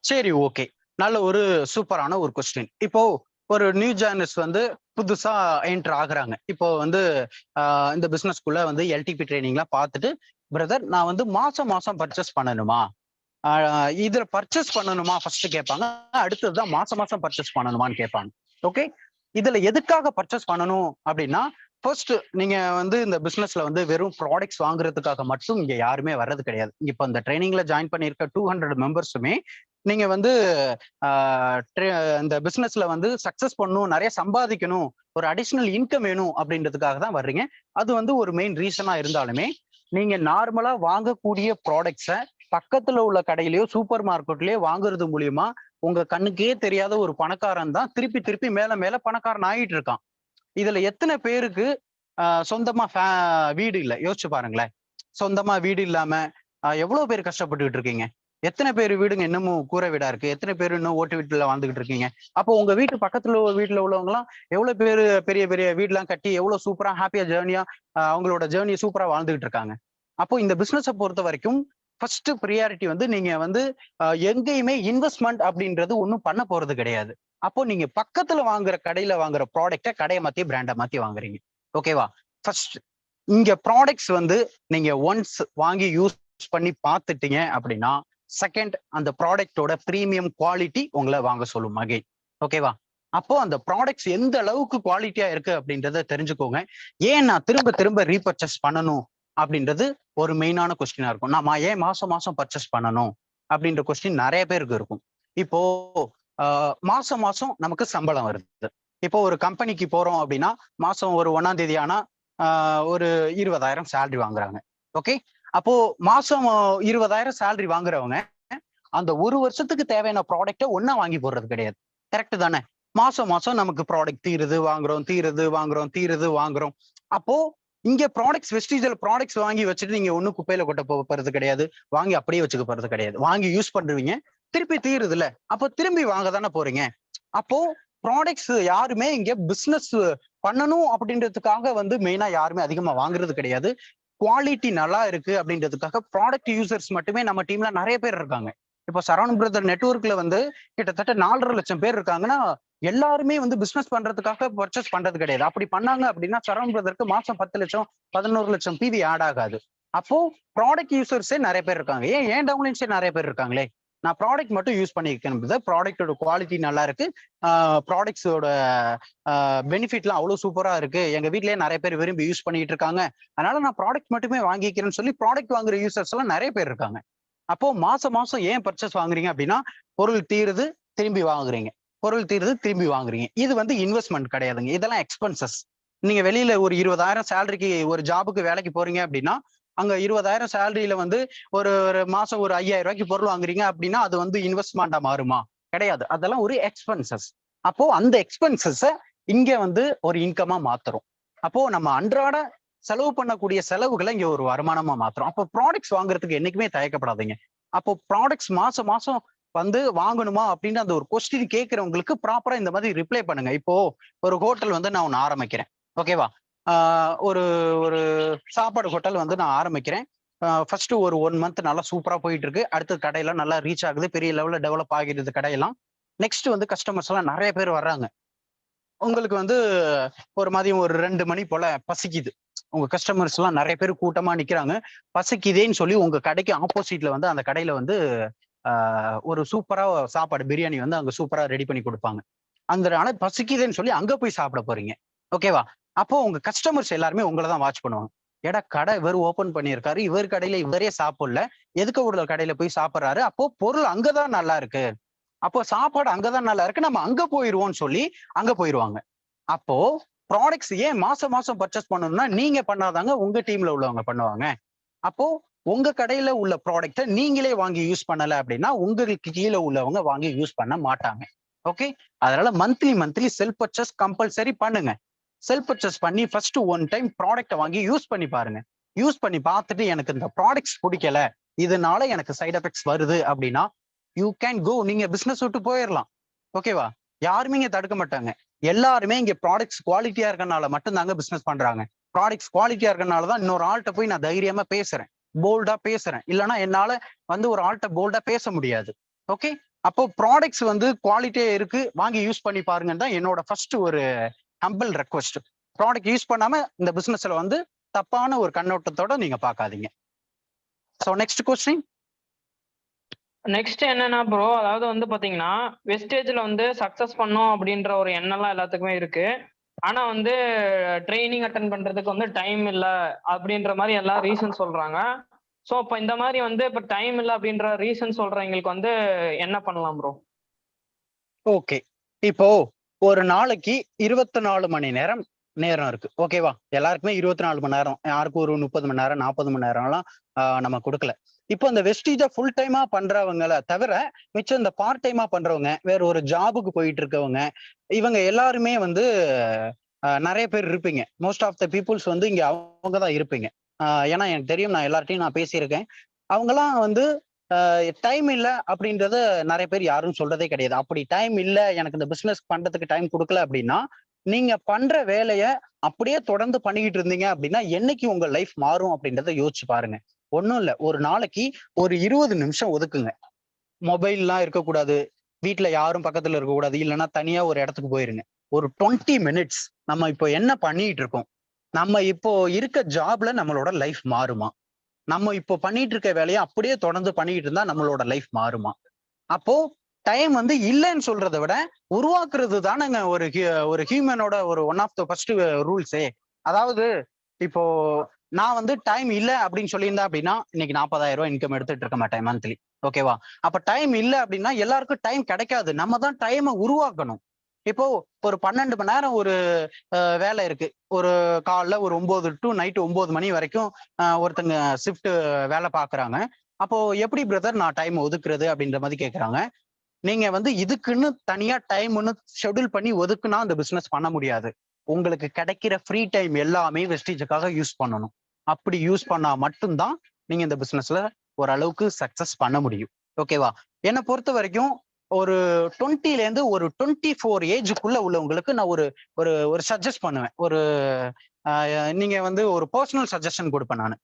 சரி, ஓகே, நல்ல ஒரு சூப்பரான ஒரு கொஸ்டின். இப்போ ஒரு நியூ ஜார்னர்ஸ் வந்து புதுசா என்டர் ஆகுறாங்க. இப்போ வந்து இந்த பிசினஸ்க்குள்ள வந்து எல்டிபி ட்ரைனிங்லாம் பார்த்துட்டு, பிரதர் நான் வந்து மாசம் மாசம் பர்ச்சேஸ் பண்ணணுமா, இதுல பர்ச்சேஸ் பண்ணணுமா ஃபர்ஸ்ட் கேட்பாங்க. அடுத்ததுதான் மாசம் மாசம் பர்ச்சேஸ் பண்ணணுமான்னு கேட்பாங்க. ஓகே, இதுல எதுக்காக பர்ச்சேஸ் பண்ணணும் அப்படின்னா, ஃபர்ஸ்ட் நீங்க வந்து இந்த பிசினஸ்ல வந்து வெறும் ப்ராடக்ட்ஸ் வாங்குறதுக்காக மட்டும் இங்க யாருமே வர்றது கிடையாது. இப்போ இந்த ட்ரைனிங்ல ஜாயின் பண்ணியிருக்க 200 மெம்பர்ஸுமே நீங்க வந்து இந்த பிசினஸ்ல வந்து சக்சஸ் பண்ணணும், நிறைய சம்பாதிக்கணும், ஒரு அடிஷனல் இன்கம் வேணும் அப்படின்றதுக்காக தான் வர்றீங்க. அது வந்து ஒரு மெயின் ரீசனா இருந்தாலுமே, நீங்க நார்மலா வாங்கக்கூடிய ப்ராடக்ட்ஸை பக்கத்துல உள்ள கடையிலயோ சூப்பர் மார்க்கெட்லயோ வாங்குறது மூலியமா உங்க கண்ணுக்கே தெரியாத ஒரு பணக்காரன் தான் திருப்பி திருப்பி மேல மேல பணக்காரன் ஆகிட்டு இருக்கான். இதுல எத்தனை பேருக்கு சொந்தமா வீடு இல்லை, யோசிச்சு பாருங்களேன். சொந்தமா வீடு இல்லாம எவ்வளவு பேர் கஷ்டப்பட்டுக்கிட்டு இருக்கீங்க. எத்தனை பேர் வீடுங்க இன்னமும் கூரை வீடா இருக்கு, எத்தனை பேர் இன்னும் ஓட்டு வீட்டுல வாழ்ந்துகிட்டு இருக்கீங்க. அப்போ உங்க வீட்டு பக்கத்துல வீட்டுல உள்ளவங்க எல்லாம் எவ்வளவு பேர் பெரிய பெரிய வீடுலாம் கட்டி எவ்வளவு சூப்பரா ஹாப்பியா ஜேர்னியா அவங்களோட ஜேர்னியை சூப்பரா வாழ்ந்துகிட்டு இருக்காங்க. அப்போ இந்த பிசினஸை பொறுத்த வரைக்கும் ஃபர்ஸ்ட் ப்ரியாரிட்டி வந்து நீங்க வந்து எங்கேயுமே இன்வெஸ்ட்மெண்ட் அப்படின்றது ஒன்றும் பண்ண போறது கிடையாது. அப்போ நீங்க பக்கத்துல வாங்குற கடையில வாங்குற ப்ராடக்டை கடையை மாத்தி பிராண்டை மாத்தி வாங்குறீங்க. ஓகேவா? ஃபர்ஸ்ட் இங்க ப்ராடக்ட்ஸ் வந்து நீங்க ஒன்ஸ் வாங்கி யூஸ் பண்ணி பார்த்துட்டீங்க அப்படின்னா, செகண்ட் அந்த ப்ராடக்டோட பிரீமியம் குவாலிட்டி உங்களை வாங்க சொல்லும் அகைன். ஓகேவா? அப்போ அந்த ப்ராடக்ட்ஸ் எந்த அளவுக்கு குவாலிட்டியா இருக்கு அப்படின்றத தெரிஞ்சுக்கோங்க. ஏன் நான் திரும்ப திரும்ப ரீபர்ச்சேஸ் பண்ணணும் அப்படின்றது ஒரு மெயினான கொஸ்டினா இருக்கும். நான் ஏன் மாசம் மாசம் பர்ச்சேஸ் பண்ணணும் அப்படின்ற கொஸ்டின் நிறைய பேருக்கு இருக்கும். இப்போ மாசம் மாசம் நமக்கு சம்பளம் வருது. இப்போ ஒரு கம்பெனிக்கு போறோம் அப்படின்னா மாசம் ஒரு 1ஆம் தேதி ஆனா ஒரு 20,000 சேலரி வாங்குறாங்க. ஓகே, அப்போ மாசம் 20,000 சேலரி வாங்குறவங்க அந்த ஒரு வருஷத்துக்கு தேவையான ப்ராடக்டை ஒன்னா வாங்கி போடுறது கிடையாது. கரெக்ட் தானே? மாசம் மாசம் நமக்கு ப்ராடக்ட் தீருது வாங்குறோம், தீருது வாங்குறோம், தீருது வாங்குறோம். அப்போ இங்க ப்ராடக்ட்ஸ், வெஸ்டிஜல் ப்ராடக்ட்ஸ் வாங்கி வச்சுட்டு நீங்க ஒன்னும் குப்பையில கொட்ட போறது கிடையாது, வாங்கி அப்படியே வச்சுக்க போறது கிடையாது. வாங்கி யூஸ் பண்றீங்க, திருப்பி தீருது இல்ல, அப்போ திரும்பி வாங்க தானே போறீங்க. அப்போ ப்ராடக்ட்ஸ் யாருமே இங்க பிசினஸ் பண்ணணும் அப்படின்றதுக்காக வந்து மெயினா யாருமே அதிகமா வாங்குறது கிடையாது. குவாலிட்டி நல்லா இருக்கு அப்படின்றதுக்காக ப்ராடக்ட் யூசர்ஸ் மட்டுமே நம்ம டீம்ல நிறைய பேர் இருக்காங்க. இப்போ சரவணன் பிரதர் நெட்வொர்க்ல வந்து கிட்டத்தட்ட 4.5 லட்சம் பேர் இருக்காங்கன்னா எல்லாருமே வந்து பிசினஸ் பண்றதுக்காக பர்ச்சேஸ் பண்றது கிடையாது. அப்படி பண்ணாங்க அப்படின்னா சரவணன் பிரதருக்கு மாசம் 10 லட்சம் 11 லட்சம் பிவி ஆட் ஆகாது. அப்போ ப்ராடக்ட் யூசர்ஸே நிறைய பேர் இருக்காங்க. ஏன் டவுன்லைன்ஸே நிறைய பேர் இருக்காங்களே. நான் ப்ராடக்ட் மட்டும் யூஸ் பண்ணியிருக்கேன் பிரதர். ப்ராடக்டோட குவாலிட்டி நல்லா இருக்கு, ப்ராடக்ட்ஸோட பெனிஃபிட்லாம் அவ்வளோ சூப்பரா இருக்கு, எங்க வீட்லயே நிறைய பேர் விரும்பி யூஸ் பண்ணிட்டு இருக்காங்க, அதனால நான் ப்ராடக்ட் மட்டுமே வாங்கிக்கிறேன்னு சொல்லி ப்ராடக்ட் வாங்குற யூசர்ஸ் எல்லாம் நிறைய பேர் இருக்காங்க. அப்போ மாசம் மாசம் ஏன் பர்ச்சேஸ் வாங்குறீங்க அப்படின்னா, பொருள் தீருது திரும்பி வாங்குறீங்க, பொருள் தீருது திரும்பி வாங்குறீங்க. இது வந்து இன்வெஸ்ட்மெண்ட் கிடையாதுங்க, இதெல்லாம் எக்ஸ்பென்சஸ். நீங்க வெளியில ஒரு 20,000 சேலரிக்கு ஒரு ஜாபுக்கு வேலைக்கு போறீங்க அப்படின்னா, அங்க 20,000 சேலரியில வந்து ஒரு ஒரு மாசம் ஒரு 5,000 ரூபாய்க்கு பொருள் வாங்குறீங்க அப்படின்னா அது வந்து இன்வெஸ்ட்மெண்டா மாறுமா? கிடையாது, அதெல்லாம் ஒரு எக்ஸ்பென்சஸ். அப்போ அந்த எக்ஸ்பென்சஸ இங்க வந்து ஒரு இன்கமா மாத்துறோம். அப்போ நம்ம அன்றாட செலவு பண்ணக்கூடிய செலவுகளை இங்க ஒரு வருமானமா மாத்துறோம். அப்போ ப்ராடக்ட்ஸ் வாங்குறதுக்கு என்னைக்குமே தயக்கப்படாதீங்க. அப்போ ப்ராடக்ட்ஸ் மாசம் மாசம் வந்து வாங்கணுமா அப்படின்னு அந்த ஒரு கொஸ்டின் கேட்கிறவங்களுக்கு ப்ராப்பரா இந்த மாதிரி ரிப்ளை பண்ணுங்க. இப்போ ஒரு ஹோட்டல் வந்து நான் ஒன்னு ஆரம்பிக்கிறேன், ஓகேவா? ஒரு ஒரு சாப்பாடு ஹோட்டல் வந்து நான் ஆரம்பிக்கிறேன். ஃபர்ஸ்ட் ஒரு 1 மந்த் நல்லா சூப்பரா போயிட்டு இருக்கு. அடுத்து கடையெல்லாம் நல்லா ரீச் ஆகுது, பெரிய லெவல்ல டெவலப் ஆகிடுது கடையெல்லாம். நெக்ஸ்ட் வந்து கஸ்டமர்ஸ் எல்லாம் நிறைய பேர் வர்றாங்க. உங்களுக்கு வந்து ஒரு மதியம் ஒரு 2 மணி போல பசிக்குது. உங்க கஸ்டமர்ஸ் எல்லாம் நிறைய பேர் கூட்டமா நிக்கிறாங்க. பசிக்குதேன்னு சொல்லி உங்க கடைக்கு ஆப்போசிட்ல வந்து அந்த கடையில வந்து ஒரு சூப்பரா சாப்பாடு பிரியாணி வந்து அங்க சூப்பரா ரெடி பண்ணி கொடுப்பாங்க. அந்த ஆனா பசிக்குதுன்னு சொல்லி அங்க போய் சாப்பிட போறீங்க, ஓகேவா? அப்போ உங்க கஸ்டமர்ஸ் எல்லாருமே உங்களை தான் வாட்ச் பண்ணுவாங்க. ஏடா கடை இவர் ஓபன் பண்ணியிருக்காரு, இவர் கடையில இவரே சாப்பிடல, எதுக்கு ஒரு கடையில போய் சாப்பிடுறாரு, அப்போ பொருள் அங்கதான் நல்லா இருக்கு, அப்போ சாப்பாடு அங்கதான் நல்லா இருக்கு, நம்ம அங்க போயிருவோம்னு சொல்லி அங்க போயிருவாங்க. அப்போ ப்ராடக்ட்ஸ் ஏன் மாசம் மாசம் பர்ச்சேஸ் பண்ணணும்னா நீங்க பண்ணாதாங்க உங்க டீம்ல உள்ளவங்க பண்ணுவாங்க. அப்போ உங்க கடையில உள்ள ப்ராடக்ட்டை நீங்களே வாங்கி யூஸ் பண்ணல அப்படின்னா உங்களுக்கு கீழே உள்ளவங்க வாங்கி யூஸ் பண்ண மாட்டாங்க. ஓகே, அதனால மந்த்லி செல்ஃப் பர்ச்சேஸ் கம்பல்சரி பண்ணுங்க. செல்ஃப் பர்ச்சேஸ் பண்ணி ஃபர்ஸ்ட் ஒன் டைம் ப்ராடக்ட்டை வாங்கி யூஸ் பண்ணி பாருங்க. யூஸ் பண்ணி பார்த்துட்டு எனக்கு இந்த ப்ராடக்ட்ஸ் பிடிக்கல, இதனால எனக்கு சைட் எஃபெக்ட்ஸ் வருது அப்படின்னா யூ கேன் கோ, நீங்க பிசினஸ் விட்டு போயிடலாம். ஓகேவா? யாருமே இங்க தடுக்க மாட்டாங்க. எல்லாருமே இங்க ப்ராடக்ட்ஸ் குவாலிட்டியா இருக்கனால மட்டும் தாங்க பிசினஸ் பண்றாங்க. ப்ராடக்ட்ஸ் குவாலிட்டியா இருக்கனாலதான் இன்னொரு ஆள்கிட்ட போய் நான் தைரியமா பேசுறேன், போல்டா பேசுறேன். இல்லைன்னா என்னால வந்து ஒரு ஆள்கிட்ட போல்டா பேச முடியாது. ஓகே, அப்போ ப்ராடக்ட்ஸ் வந்து குவாலிட்டியா இருக்கு, வாங்கி யூஸ் பண்ணி பாருங்கன்னு தான் என்னோட ஃபர்ஸ்ட் ஒரு ஹம்பிள் ரெக்வஸ்ட். ப்ராடக்ட் யூஸ் பண்ணாம இந்த பிசினஸ்ல வந்து தப்பான ஒரு கண்ணோட்டத்தோட நீங்க பார்க்காதீங்க. So next question. நெக்ஸ்ட் என்னன்னா ப்ரோ, அதாவது வந்து பாத்தீங்கன்னா வெஸ்டேஜ்ல வந்து சக்சஸ் பண்ணும் அப்படின்ற ஒரு எண்ணம்லாம் எல்லாத்துக்குமே இருக்கு. ஆனா வந்து ட்ரைனிங் அட்டன் பண்றதுக்கு வந்து டைம் இல்ல அப்படின்ற மாதிரி எல்லாம் ரீசன் சொல்றாங்க. ஸோ இப்போ இந்த மாதிரி வந்து இப்போ டைம் இல்லை அப்படின்ற ரீசன் சொல்றவங்களுக்கு வந்து என்ன பண்ணலாம் ப்ரோ? ஓகே, இப்போ ஒரு நாளைக்கு 24 மணி நேரம் நேரம் இருக்கு, ஓகேவா? எல்லாருக்குமே 24 மணி நேரம், யாருக்கும் ஒரு 30 மணி நேரம் 40 மணி நேரம்லாம் நம்ம கொடுக்கல. இப்போ இந்த வெஸ்டீஜை ஃபுல் டைமா பண்றவங்களை தவிர மிச்சம் இந்த பார்ட் டைமா பண்றவங்க, வேற ஒரு ஜாபுக்கு போயிட்டு இருக்கவங்க, இவங்க எல்லாருமே வந்து நிறைய பேர் இருப்பீங்க. மோஸ்ட் ஆஃப் த பீப்புள்ஸ் வந்து இங்க அவங்க தான் இருப்பீங்க. ஏன்னா எனக்கு தெரியும், நான் எல்லார்ட்டையும் நான் பேசியிருக்கேன். அவங்கெல்லாம் வந்து டைம் இல்ல அப்படின்றத நிறைய பேர் யாரும் சொல்றதே கிடையாது. அப்படி டைம் இல்ல, எனக்கு இந்த பிசினஸ் பண்றதுக்கு டைம் கொடுக்கல அப்படின்னா, நீங்க பண்ற வேலைய அப்படியே தொடர்ந்து பண்ணிக்கிட்டு இருந்தீங்க அப்படின்னா என்னைக்கு உங்க லைஃப் மாறும் அப்படின்றத யோசிச்சு பாருங்க. ஒண்ணும் இல்ல, ஒரு நாளைக்கு ஒரு 20 நிமிஷம் ஒதுக்குங்க. மொபைல்லாம் இருக்கக்கூடாது, வீட்டுல யாரும் பக்கத்துல இருக்கக்கூடாது, இல்லைன்னா தனியா ஒரு இடத்துக்கு போயிருங்க. ஒரு 20 மினிட்ஸ் நம்ம இப்போ என்ன பண்ணிட்டு இருக்கோம், நம்ம இப்போ இருக்க ஜாப்ல நம்மளோட லைஃப் மாறுமா, நம்ம இப்போ பண்ணிட்டு இருக்க வேலையை அப்படியே தொடர்ந்து பண்ணிட்டு இருந்தா நம்மளோட லைஃப் மாறுமா? அப்போ டைம் வந்து இல்லைன்னு சொல்றதை விட உருவாக்குறது தானேங்க ஒரு ஹியூமனோட ஒரு ஒன் ஆஃப் த ஃபர்ஸ்ட் ரூல்ஸே. அதாவது இப்போ நான் வந்து டைம் இல்லை அப்படின்னு சொல்லியிருந்தேன் அப்படின்னா இன்னைக்கு 40,000 ரூபாய் இன்கம் எடுத்துட்டு இருக்க மாட்டேன் மந்த்லி, ஓகேவா? அப்ப டைம் இல்லை அப்படின்னா எல்லாருக்கும் டைம் கிடைக்காது, நம்ம தான் டைமை உருவாக்கணும். இப்போ ஒரு 12 மணி நேரம் ஒரு வேலை இருக்கு, ஒரு காலைல ஒரு 9 டு நைட்டு 9 மணி வரைக்கும் ஒருத்தங்க ஷிஃப்ட் வேலை பாக்குறாங்க. அப்போ எப்படி பிரதர் நான் டைம் ஒதுக்குறது அப்படின்ற மாதிரி கேட்கறாங்க. நீங்க வந்து இதுக்குன்னு தனியா டைம்னு ஷெட்யூல் பண்ணி ஒதுக்குனா அந்த பிசினஸ் பண்ண முடியாது. உங்களுக்கு கிடைக்கிற ஃப்ரீ டைம் எல்லாமே வெஸ்டேஜுக்காக யூஸ் பண்ணணும். அப்படி யூஸ் பண்ணா மட்டும்தான் நீங்க இந்த பிசினஸ்ல ஓரளவுக்கு சக்சஸ் பண்ண முடியும், ஓகேவா? என்னை பொறுத்த வரைக்கும் ஒரு 20ல இருந்து ஒரு 24 ஏஜுக்குள்ள உள்ளவங்களுக்கு நான் ஒரு ஒரு ஒரு சஜஸ்ட் பண்ணுவேன். ஒரு நீங்க வந்து ஒரு பர்சனல் சஜஷன் கொடுப்பேன் நான்.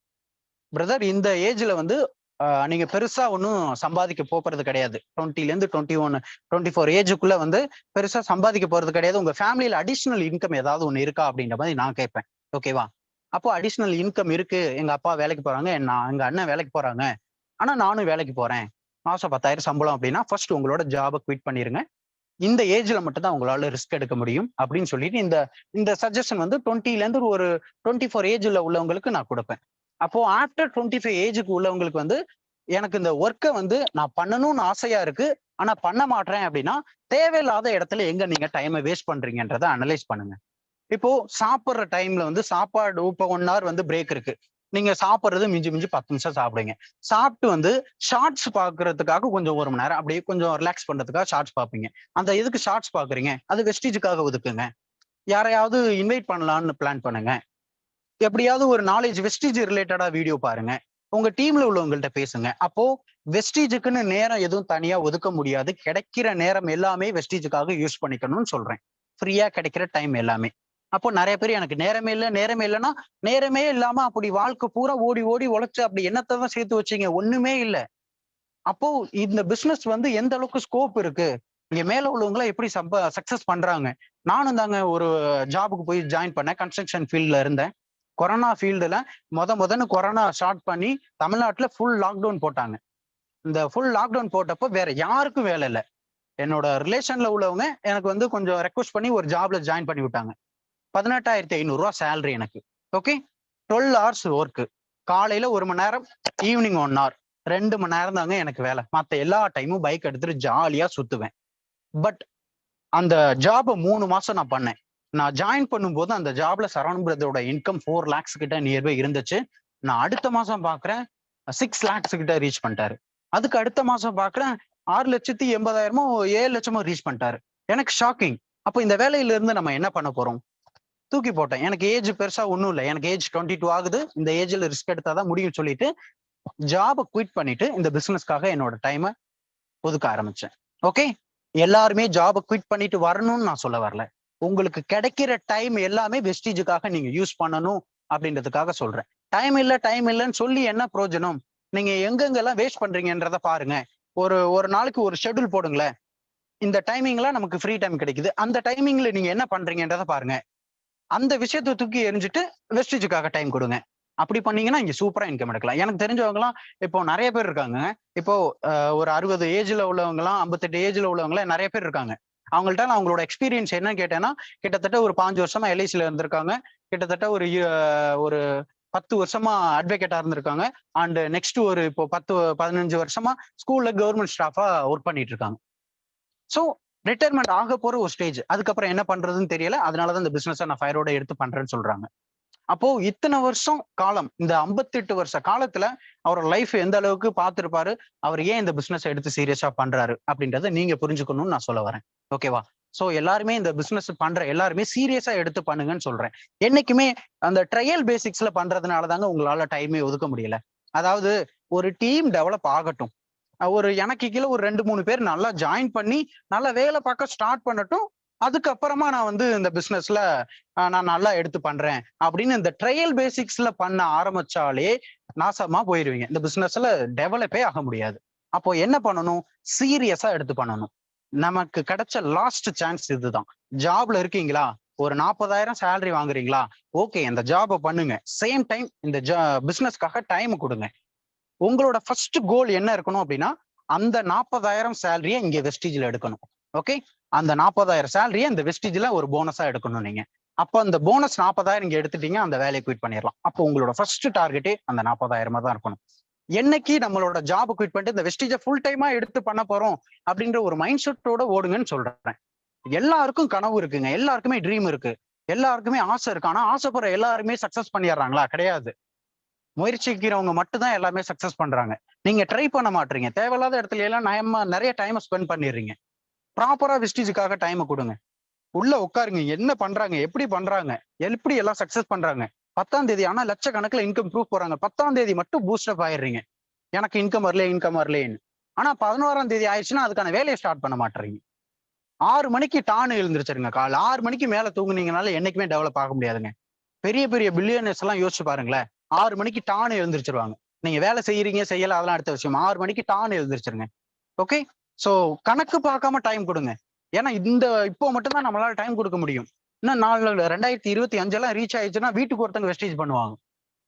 பிரதர், இந்த ஏஜ்ல வந்து நீங்க பெருசா ஒன்றும் சம்பாதிக்க போறது கிடையாது. 20ல இருந்து 21 24 ஏஜுக்குள்ள வந்து பெருசா சம்பாதிக்க போறது கிடையாது. உங்க ஃபேமிலியில அடிஷனல் இன்கம் ஏதாவது ஒண்ணு இருக்கா அப்படின்ற மாதிரி நான் கேட்பேன், ஓகேவா? அப்போ அடிஷனல் இன்கம் இருக்கு, எங்க அப்பா வேலைக்கு போறாங்க, எங்க அண்ணன் வேலைக்கு போறாங்க, ஆனா நானும் வேலைக்கு போறேன். மாசம் 10,000 சம்பளம் அப்படின்னா ஃபர்ஸ்ட் உங்களோட ஜாபை குவிட் பண்ணிருங்க. இந்த ஏஜ்ல மட்டும் தான் உங்களால ரிஸ்க் எடுக்க முடியும் அப்படின்னு சொல்லிட்டு இந்த இந்த சஜஷன் வந்து 20ல இருந்து ஒரு 24 ஏஜ்ல உள்ளவங்களுக்கு நான் கொடுப்பேன். அப்போ ஆஃப்டர் 25 ஏஜுக்கு உள்ளவங்களுக்கு வந்து எனக்கு இந்த ஒர்க்கை வந்து நான் பண்ணணும்னு ஆசையா இருக்கு, ஆனா பண்ண மாட்டேன் அப்படின்னா தேவையில்லாத இடத்துல எங்க நீங்க டைமை வேஸ்ட் பண்றீங்கன்றதை அனலைஸ் பண்ணுங்க. இப்போ சாப்பிடுற டைம்ல வந்து சாப்பாடு இப்போ 1 hour வந்து பிரேக் இருக்கு. நீங்க சாப்பிடுறது மிஞ்சி மிஞ்சி 10 நிமிஷம் சாப்பிடுங்க. சாப்பிட்டு வந்து ஷார்ட்ஸ் பாக்குறதுக்காக கொஞ்சம் 1 மணி நேரம் அப்படியே கொஞ்சம் ரிலாக்ஸ் பண்றதுக்காக ஷார்ட்ஸ் பாப்பீங்க. அந்த எதுக்கு ஷார்ட்ஸ் பாக்குறீங்க? அது வெஸ்டீஜுக்காக ஒதுக்குங்க. யாரையாவது இன்வைட் பண்ணலாம்னு பிளான் பண்ணுங்க. எப்படியாவது ஒரு நாலேஜ் வெஸ்டீஜ் ரிலேட்டடா வீடியோ பாருங்க. உங்க டீம்ல உள்ளவங்கள்ட்ட பேசுங்க. அப்போ வெஸ்டீஜுக்குன்னு நேரம் எதுவும் தனியா ஒதுக்க முடியாது. கிடைக்கிற நேரம் எல்லாமே வெஸ்டீஜுக்காக யூஸ் பண்ணிக்கணும்னு சொல்றேன். ஃப்ரீயா கிடைக்கிற டைம் எல்லாமே. அப்போ நிறைய பேர் எனக்கு நேரமே இல்ல, நேரமே இல்லைன்னா நேரமே இல்லாம அப்படி வாழ்க்கை பூரா ஓடி ஓடி உழைச்சு அப்படி என்னத்தை தான் சேர்த்து வச்சீங்க? ஒண்ணுமே இல்ல. அப்போ இந்த பிசினஸ் வந்து எந்த அளவுக்கு ஸ்கோப் இருக்கு? இங்க மேல உள்ளவங்கள எப்படி சக்சஸ் பண்றாங்க? நானும் தாங்க ஒரு ஜாபுக்கு போய் ஜாயின் பண்ணேன். கன்ஸ்ட்ரக்ஷன் ஃபீல்ட்ல இருந்தேன். கொரோனா ஃபீல்டுல முதன்னு கொரோனா ஸ்டார்ட் பண்ணி தமிழ்நாட்டுல ஃபுல் லாக்டவுன் போட்டாங்க. இந்த ஃபுல் லாக்டவுன் போட்டப்போ வேற யாருக்கும் வேலை இல்ல. என்னோட ரிலேஷன்ல உள்ளவங்க எனக்கு வந்து கொஞ்சம் ரெக்வஸ்ட் பண்ணி ஒரு ஜாப்ல ஜாயின் பண்ணி விட்டாங்க. 18,500 சேலரி எனக்கு. ஓகே. 12 hours work. காலையில 1 மணி நேரம், ஈவினிங் 1 hour. 2 மணி நேரம் தாங்க எனக்கு வேலை. மத்த எல்லா டைமும் பைக் எடுத்துட்டு ஜாலியா சுத்துவேன். பட் அந்த ஜாப 3 மாசம் நான் பண்ணேன். நான் ஜாயின் பண்ணும்போது அந்த ஜாப்ல சரவணன் பிரதரோட இன்கம் 4 lakhs கிட்ட நியர்பை இருந்துச்சு. நான் அடுத்த மாசம் பாக்குறேன் 6 lakhs கிட்ட ரீச் பண்ணிட்டாரு. அதுக்கு அடுத்த மாசம் பாக்குறேன் 6,80,000 7 லட்சமோ ரீச் பண்ணிட்டாரு. எனக்கு ஷாக்கிங். அப்போ இந்த வேலையில இருந்து நம்ம என்ன பண்ண போறோம்? தூக்கி போட்டேன். எனக்கு ஏஜ் பெருசா ஒண்ணும் இல்லை. எனக்கு ஏஜ் 22 ஆகுது. இந்த ஏஜ்ல ரிஸ்க் எடுத்தாதான் முடியும் சொல்லிட்டு ஜாப குவிட் பண்ணிட்டு இந்த பிசினஸ்க்காக என்னோட டைமை ஒதுக்க ஆரம்பிச்சேன். ஓகே. எல்லாருமே ஜாப குவிட் பண்ணிட்டு வரணும்னு நான் சொல்ல வரல. உங்களுக்கு கிடைக்கிற டைம் எல்லாமே வெஸ்டீஜுக்காக நீங்க யூஸ் பண்ணணும் அப்படின்றதுக்காக சொல்றேன். டைம் இல்லைன்னு சொல்லி என்ன பிரயோஜனம்? நீங்க எங்கெங்கெல்லாம் வேஸ்ட் பண்றீங்கன்றத பாருங்க. ஒரு ஒரு நாளைக்கு ஒரு ஷெட்யூல் போடுங்களேன். இந்த டைமிங்ல நமக்கு ஃப்ரீ டைம் கிடைக்குது. அந்த டைமிங்ல நீங்க என்ன பண்றீங்கன்றத பாருங்க. அந்த விஷயத்தை தூக்கி எரிஞ்சிட்டு வெஸ்டேஜுக்காக டைம் கொடுங்க. அப்படி பண்ணீங்கன்னா இங்க சூப்பரா இன்கம் எடுக்கலாம். எனக்கு தெரிஞ்சவங்க எல்லாம் இப்போ நிறைய பேர் இருக்காங்க. இப்போ ஒரு 60 ஏஜ்ல உள்ளவங்க எல்லாம் 58 ஏஜ்ல உள்ளவங்க எல்லாம் நிறைய பேர் இருக்காங்க. அவங்கள்ட்ட நான் அவங்களோட எக்ஸ்பீரியன்ஸ் என்னன்னு கேட்டேன்னா, கிட்டத்தட்ட ஒரு 5 வருஷமா எல்ஐசில இருந்திருக்காங்க. கிட்டத்தட்ட ஒரு 10 வருஷமா அட்வொகேட்டா இருந்திருக்காங்க. அண்ட் நெக்ஸ்ட் ஒரு இப்போ 15 வருஷமா ஸ்கூல்ல கவர்மெண்ட் ஸ்டாஃபா ஒர்க் பண்ணிட்டு இருக்காங்க. சோ ரிட்டையர்மெண்ட் ஆக போற ஒரு ஸ்டேஜ். அதுக்கப்புறம் என்ன பண்றதுன்னு தெரியல. அதனாலதான் இந்த பிசினஸ் நான் ஃபயரோட எடுத்து பண்றேன்னு சொல்றாங்க. அப்போ இத்தனை வருஷம் காலம், இந்த 58 வருஷ காலத்துல அவரோட லைஃப் எந்த அளவுக்கு பார்த்திருப்பாரு, அவர் ஏன் இந்த பிசினஸ் எடுத்து சீரியஸா பண்றாரு அப்படின்றத நீங்க புரிஞ்சுக்கணும்னு நான் சொல்ல வரேன். ஓகேவா? சோ எல்லாருமே இந்த பிசினஸ் பண்ற எல்லாருமே சீரியஸா எடுத்து பண்ணுங்கன்னு சொல்றேன். என்னைக்குமே அந்த ட்ரையல் பேசிக்ஸ்ல பண்றதுனால தாங்க உங்களால டைமே ஒதுக்க முடியல. அதாவது ஒரு டீம் டெவலப் ஆகட்டும். எனக்கு கீழே ஒரு 2-3 பேர் நல்லா ஜாயின் பண்ணி நல்லா வேலை பார்க்க ஸ்டார்ட் பண்ணட்டும். அதுக்கப்புறமா நான் வந்து இந்த பிசினஸ்ல நான் நல்லா எடுத்து பண்றேன் அப்படின்னு இந்த ட்ரையல் பேசிக்ஸ்ல பண்ண ஆரம்பிச்சாலே நாசமா போயிருவீங்க. இந்த பிசினஸ்ல டெவலப்பே ஆக முடியாது. அப்போ என்ன பண்ணணும்? சீரியஸா எடுத்து பண்ணணும். நமக்கு கிடைச்ச லாஸ்ட் சான்ஸ் இதுதான். ஜாப்ல இருக்கீங்களா? ஒரு 40,000 சேலரி வாங்குறீங்களா? ஓகே, இந்த ஜாபை பண்ணுங்க. சேம் டைம் இந்த பிசினஸ்க்காக டைம் கொடுங்க. உங்களோட ஃபர்ஸ்ட் கோல் என்ன இருக்கணும் அப்படின்னா, அந்த 40,000 சேலரியை இங்க வெஸ்டீஜ்ல எடுக்கணும். ஓகே. அந்த 40,000 சேலரியை இந்த வெஸ்டீஜ்ல ஒரு போனஸா எடுக்கணும் நீங்க. அப்ப அந்த போனஸ் 40,000 இங்க எடுத்துட்டீங்க, அந்த வேலையை குவிட் பண்ணிடலாம். அப்போ உங்களோட ஃபர்ஸ்ட் டார்கெட்டே அந்த 40,000 தான் இருக்கணும். என்னைக்கு நம்மளோட ஜாப் குவிட் பண்ணிட்டு இந்த வெஸ்டீஜை ஃபுல் டைமா எடுத்து பண்ண போறோம் அப்படின்ற ஒரு மைண்ட் செட்டோட ஓடுங்கன்னு சொல்றேன். எல்லாருக்கும் கனவு இருக்குங்க. எல்லாருக்குமே ட்ரீம் இருக்கு. எல்லாருக்குமே ஆசை இருக்கு. ஆனா ஆசைப்படுற எல்லாருமே சக்சஸ் பண்ணிடுறாங்களா? கிடையாது. முயற்சிக்கிறவங்க மட்டும் தான் எல்லாமே சக்சஸ் பண்றாங்க. நீங்க ட்ரை பண்ண மாட்டீங்க. தேவையில்லாத இடத்துல எல்லாம் நிறைய டைம் ஸ்பெண்ட் பண்ணிடுறீங்க. ப்ராப்பரா வெஸ்டீஜுக்காக டைம் கொடுங்க. உள்ள உட்காருங்க. என்ன பண்றாங்க? எப்படி பண்றாங்க? எப்படி எல்லாம் சக்சஸ் பண்றாங்க? 10ஆம் தேதி ஆனா லட்சக்கணக்கில் இன்கம் ப்ரூவ் போறாங்க. 10ஆம் தேதி மட்டும் பூஸ்டப் ஆயிடுறீங்க. எனக்கு இன்கம் வரலேன்னு. ஆனா 11ஆம் தேதி ஆயிடுச்சுன்னா அதுக்கான வேலையை ஸ்டார்ட் பண்ண மாட்டீங்க. 6 மணிக்கு டான்னு எழுந்திருச்சிருங்க. காலை 6 மணிக்கு மேல தூங்குனீங்கனால என்னைக்குமே டெவலப் ஆக முடியாதுங்க. பெரிய பெரிய பில்லியனர்ஸ் எல்லாம் யோசிச்சு பாருங்களேன். 6 மணிக்கு டான்னு எழுந்திருச்சிருவாங்க. நீங்க வேலை செய்யறீங்க செய்யல அதெல்லாம் அடுத்த விஷயம். 6 மணிக்கு டான்னு எழுந்திருச்சிருங்க. ஓகே. சோ கணக்கு பார்க்காம டைம் கொடுங்க. ஏன்னா இப்போ மட்டும்தான் நம்மளால டைம் கொடுக்க முடியும். இன்னும் 2025 எல்லாம் ரீச் ஆயிடுச்சுன்னா வீட்டுக்கு ஒருத்தங்க வெஸ்டேஜ் பண்ணுவாங்க.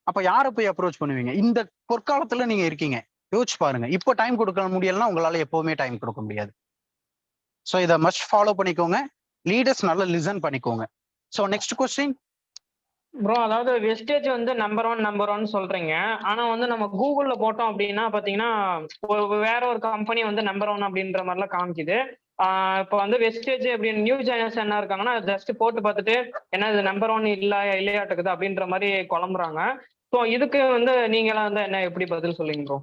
அப்ப யாரை போய் அப்ரோச் பண்ணுவீங்க? இந்த பொற்காலத்துல நீங்க இருக்கீங்க. யோசிச்சு பாருங்க. இப்போ டைம் கொடுக்க முடியலன்னா உங்களால எப்பவுமே டைம் கொடுக்க முடியாது. ஸோ இதை மஸ்ட் ஃபாலோ பண்ணிக்கோங்க. லீடர்ஸ் நல்லா லிசன் பண்ணிக்கோங்க. So next question. ப்ரோ அதாவது வெஸ்டேஜ் வந்து நம்பர் ஒன் சொல்றீங்க. ஆனா வந்து நம்ம கூகுள்ல போட்டோம் அப்படின்னா பாத்தீங்கன்னா வேற ஒரு கம்பெனி வந்து நம்பர் ஒன் அப்படின்ற மாதிரிலாம் காமிக்குது. இப்போ வந்து வெஸ்டேஜ் அப்படின்னு நியூ ஜாயினர்ஸ் என்ன இருக்காங்கன்னா ஜஸ்ட் போட்டு பார்த்துட்டு என்ன இது நம்பர் ஒன் இல்லையாட்டுக்குது அப்படின்ற மாதிரி குழம்புறாங்க. ஸோ இதுக்கு வந்து நீங்களாம் வந்து என்ன எப்படி பதில் சொல்லுங்க ப்ரோ?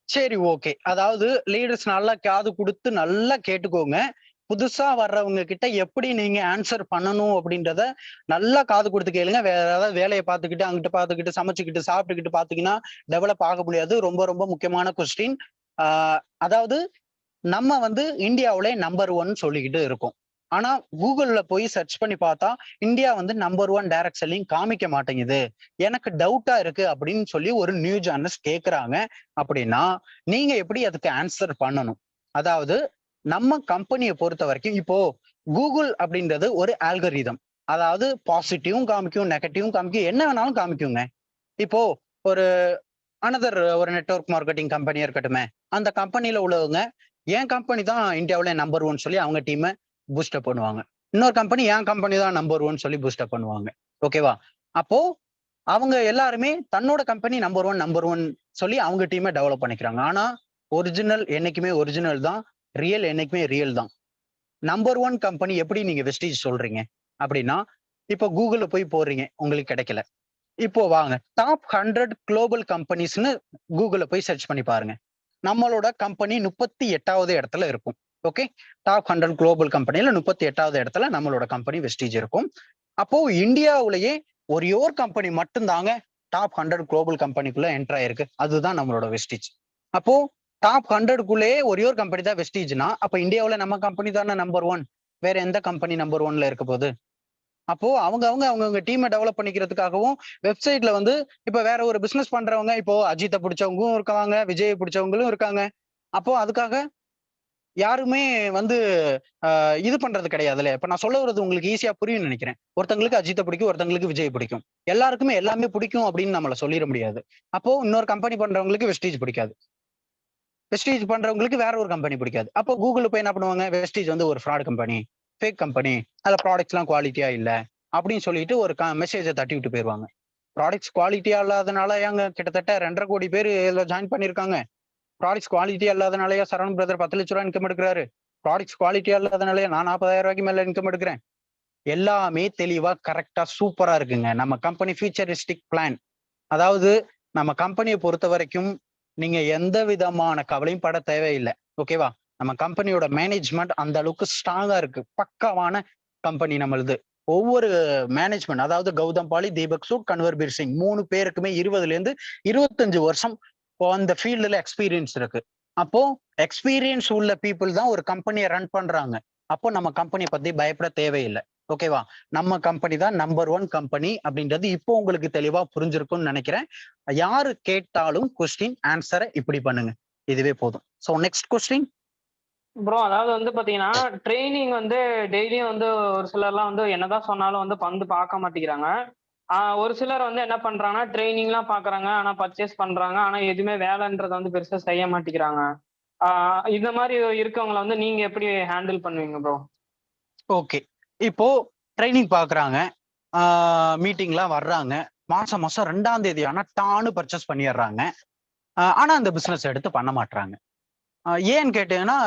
சரி, ஓகே. அதாவது லீடர்ஸ் நல்லா காது கொடுத்து நல்லா கேட்டுக்கோங்க. புதுசா வர்றவங்க கிட்ட எப்படி நீங்க ஆன்சர் பண்ணணும் அப்படின்றத நல்லா காது கொடுத்து கேளுங்க. வேற ஏதாவது வேலையை பார்த்துக்கிட்டு அங்கிட்டு பார்த்துக்கிட்டு சமைச்சுக்கிட்டு சாப்பிட்டுக்கிட்டு பாத்தீங்கன்னா டெவலப் ஆக முடியாது. ரொம்ப ரொம்ப முக்கியமான கொஸ்டின். அதாவது நம்ம வந்து இந்தியாவிலே நம்பர் ஒன் சொல்லிக்கிட்டு இருக்கோம். ஆனா கூகுள்ல போய் சர்ச் பண்ணி பார்த்தா இந்தியா வந்து நம்பர் ஒன் டைரக்ட் செல்லிங் காமிக்க மாட்டேங்குது, எனக்கு டவுட்டா இருக்கு அப்படின்னு சொல்லி ஒரு நியூ ஜேர்னலிஸ்ட் கேக்குறாங்க. அப்படின்னா நீங்க எப்படி அதுக்கு ஆன்சர் பண்ணணும்? அதாவது நம்ம கம்பெனியை பொறுத்த வரைக்கும் இப்போ கூகுள் அப்படின்றது ஒரு ஆல்கரிதம். அதாவது பாசிட்டிவும் காமிக்கும், நெகட்டிவும் காமிக்கும், என்ன வேணாலும் காமிக்குங்க. இப்போ ஒரு ஒரு நெட்வொர்க் மார்க்கெட்டிங் கம்பெனியா இருக்கட்டுமே, அந்த கம்பெனில உள்ளவங்க என் கம்பெனி தான் இந்தியாவில நம்பர் ஒன் சொல்லி அவங்க டீமை பூஸ்டப் பண்ணுவாங்க. இன்னொரு கம்பெனி என் கம்பெனி தான் நம்பர் ஒன் சொல்லி பூஸ்டப் பண்ணுவாங்க. ஓகேவா? அப்போ அவங்க எல்லாருமே தன்னோட கம்பெனி நம்பர் ஒன் சொல்லி அவங்க டீமை டெவலப் பண்ணிக்கிறாங்க. ஆனா ஒரிஜினல் என்னைக்குமே ஒரிஜினல் தான், ரியல் என்னைக்குமே ரியல் தான். நம்பர் ஒன் கம்பெனி எப்படி நீங்க வெஸ்டீஜ் சொல்றீங்க அப்படின்னா, இப்போ கூகுள்ல போய் போடுறீங்க, உங்களுக்கு கிடைக்கல. இப்போ வாங்க டாப் 100 குளோபல் கம்பெனிஸ்னு கூகுள்ல போய் சர்ச் பண்ணி பாருங்க. நம்மளோட கம்பெனி 38வது இடத்துல இருக்கும். ஓகே, டாப் 100 குளோபல் கம்பெனில 38வது இடத்துல நம்மளோட கம்பெனி வெஸ்டீஜ் இருக்கும். அப்போ இந்தியாவிலேயே ஒரே ஒரு கம்பெனி மட்டும்தாங்க டாப் 100 குளோபல் கம்பெனிக்குள்ள என்டர் ஆயிருக்கு. அதுதான் நம்மளோட வெஸ்டீஜ். அப்போ டாப் 100க்குள்ளேயே ஒரே ஒரு கம்பெனி தான் வெஸ்டீஜ்னா அப்ப இந்தியாவுல நம்ம கம்பெனி தானே நம்பர் ஒன். வேற எந்த கம்பெனி நம்பர் ஒன்ல இருக்க போகுது? அப்போ அவங்கவுங்க டீமை டெவலப் பண்ணிக்கிறதுக்காகவும் வெப்சைட்ல வந்து இப்ப வேற ஒரு பிசினஸ் பண்றவங்க இப்போ அஜித்தை பிடிச்சவங்களும் இருக்காங்க, விஜயை பிடிச்சவங்களும் இருக்காங்க. அப்போ அதுக்காக யாருமே வந்து இது பண்றது கிடையாதுல்ல. இப்ப நான் சொல்ல வர்றது உங்களுக்கு ஈஸியா புரியும்னு நினைக்கிறேன். ஒருத்தங்களுக்கு அஜித்தை பிடிக்கும், ஒருத்தங்களுக்கு விஜய் பிடிக்கும். எல்லாருக்குமே எல்லாமே பிடிக்கும் அப்படின்னு நம்மள சொல்லிட முடியாது. அப்போ இன்னொரு கம்பெனி பண்றவங்களுக்கு வெஸ்டீஜ் பிடிக்காது, வெஸ்டீஜ் பண்றவங்களுக்கு வேற ஒரு கம்பெனி பிடிக்காது. அப்போ கூகுள் போய் என்ன பண்ணுவாங்க, வெஸ்டீஜ் வந்து ஒரு ஃப்ராட் கம்பெனி, ஃபேக் கம்பெனி, அதுல ப்ராடக்ட்ஸ் எல்லாம் குவாலிட்டியா இல்ல அப்படின்னு சொல்லிட்டு ஒரு மெசேஜை தட்டி விட்டு போயிருவாங்க. ப்ராடக்ட்ஸ் குவாலிட்டியா இல்லாதனால ஏங்க கிட்டத்தட்ட 2.5 கோடி பேர் இதுல ஜாயின் பண்ணிருக்காங்க. ப்ராடக்ட்ஸ் குவாலிட்டியா இல்லாதனாலயா சரவணன் பிரதர் 10 லட்ச ரூபாய் இன்கம் எடுக்கிறாரு? ப்ராடக்ட்ஸ் குவாலிட்டியா இல்லாதனாலயா நான் 40,000 ரூபாய்க்கு மேல இன்கம் எடுக்கிறேன்? எல்லாமே தெளிவா கரெக்டா சூப்பரா இருக்குங்க நம்ம கம்பெனி ஃபியூச்சரிஸ்டிக் பிளான். அதாவது நம்ம கம்பெனியை பொறுத்த வரைக்கும் நீங்க எந்த விதமான கவலையும் பட தேவையில்லை. ஓகேவா? நம்ம கம்பெனியோட மேனேஜ்மெண்ட் அந்த அளவுக்கு ஸ்ட்ராங்கா இருக்கு. பக்காவான கம்பெனி நம்மளுது. ஒவ்வொரு மேனேஜ்மெண்ட் அதாவது கௌதம் பாலி, தீபக் சூட், கன்வர்பீர் சிங் 3 பேருக்குமே 20ல இருந்து 25 வருஷம் அந்த ஃபீல்டுல எக்ஸ்பீரியன்ஸ் இருக்கு. அப்போ எக்ஸ்பீரியன்ஸ் உள்ள பீப்புள் தான் ஒரு கம்பெனியை ரன் பண்றாங்க. அப்போ நம்ம கம்பெனியை பத்தி பயப்பட தேவையில்லை. ஓகேவா? நம்ம கம்பெனி தான் நம்பர் ஒன் கம்பெனி அப்படின்றது இப்போ உங்களுக்கு தெளிவா புரிஞ்சிருக்கும்னு நினைக்கிறேன். யாரு கேட்டாலும் கொஸ்டின் ஆன்சரை இப்படி பண்ணுங்க, இதுவே போதும். So next question. ப்ரோ அதாவது வந்து பாத்தீங்கன்னா ட்ரைனிங் வந்து டெய்லியும் வந்து ஒரு சிலர்லாம் வந்து என்னதான் சொன்னாலும் வந்து பந்து பார்க்க மாட்டேங்கிறாங்க. ஒரு சிலர் வந்து என்ன பண்றாங்கன்னா ட்ரைனிங்லாம் பாக்குறாங்க, ஆனா பர்ச்சேஸ் பண்றாங்க, ஆனா எதுவுமே வேலைன்றதை வந்து பெருசா செய்ய மாட்டேங்கிறாங்க. இந்த மாதிரி இருக்கவங்களை வந்து நீங்க எப்படி ஹேண்டில் பண்ணுவீங்க ப்ரோ? ஓகே, இப்போ ட்ரைனிங் பாக்குறாங்க, மீட்டிங்லாம் வர்றாங்க, மாசம் மாசம் 2ஆம் தேதி ஆனா டான்னு பர்ச்சேஸ் பண்ணிடுறாங்க. ஆனா அந்த பிசினஸ் எடுத்து பண்ண மாட்டாங்க. ஏன்னு கேட்டீங்கன்னா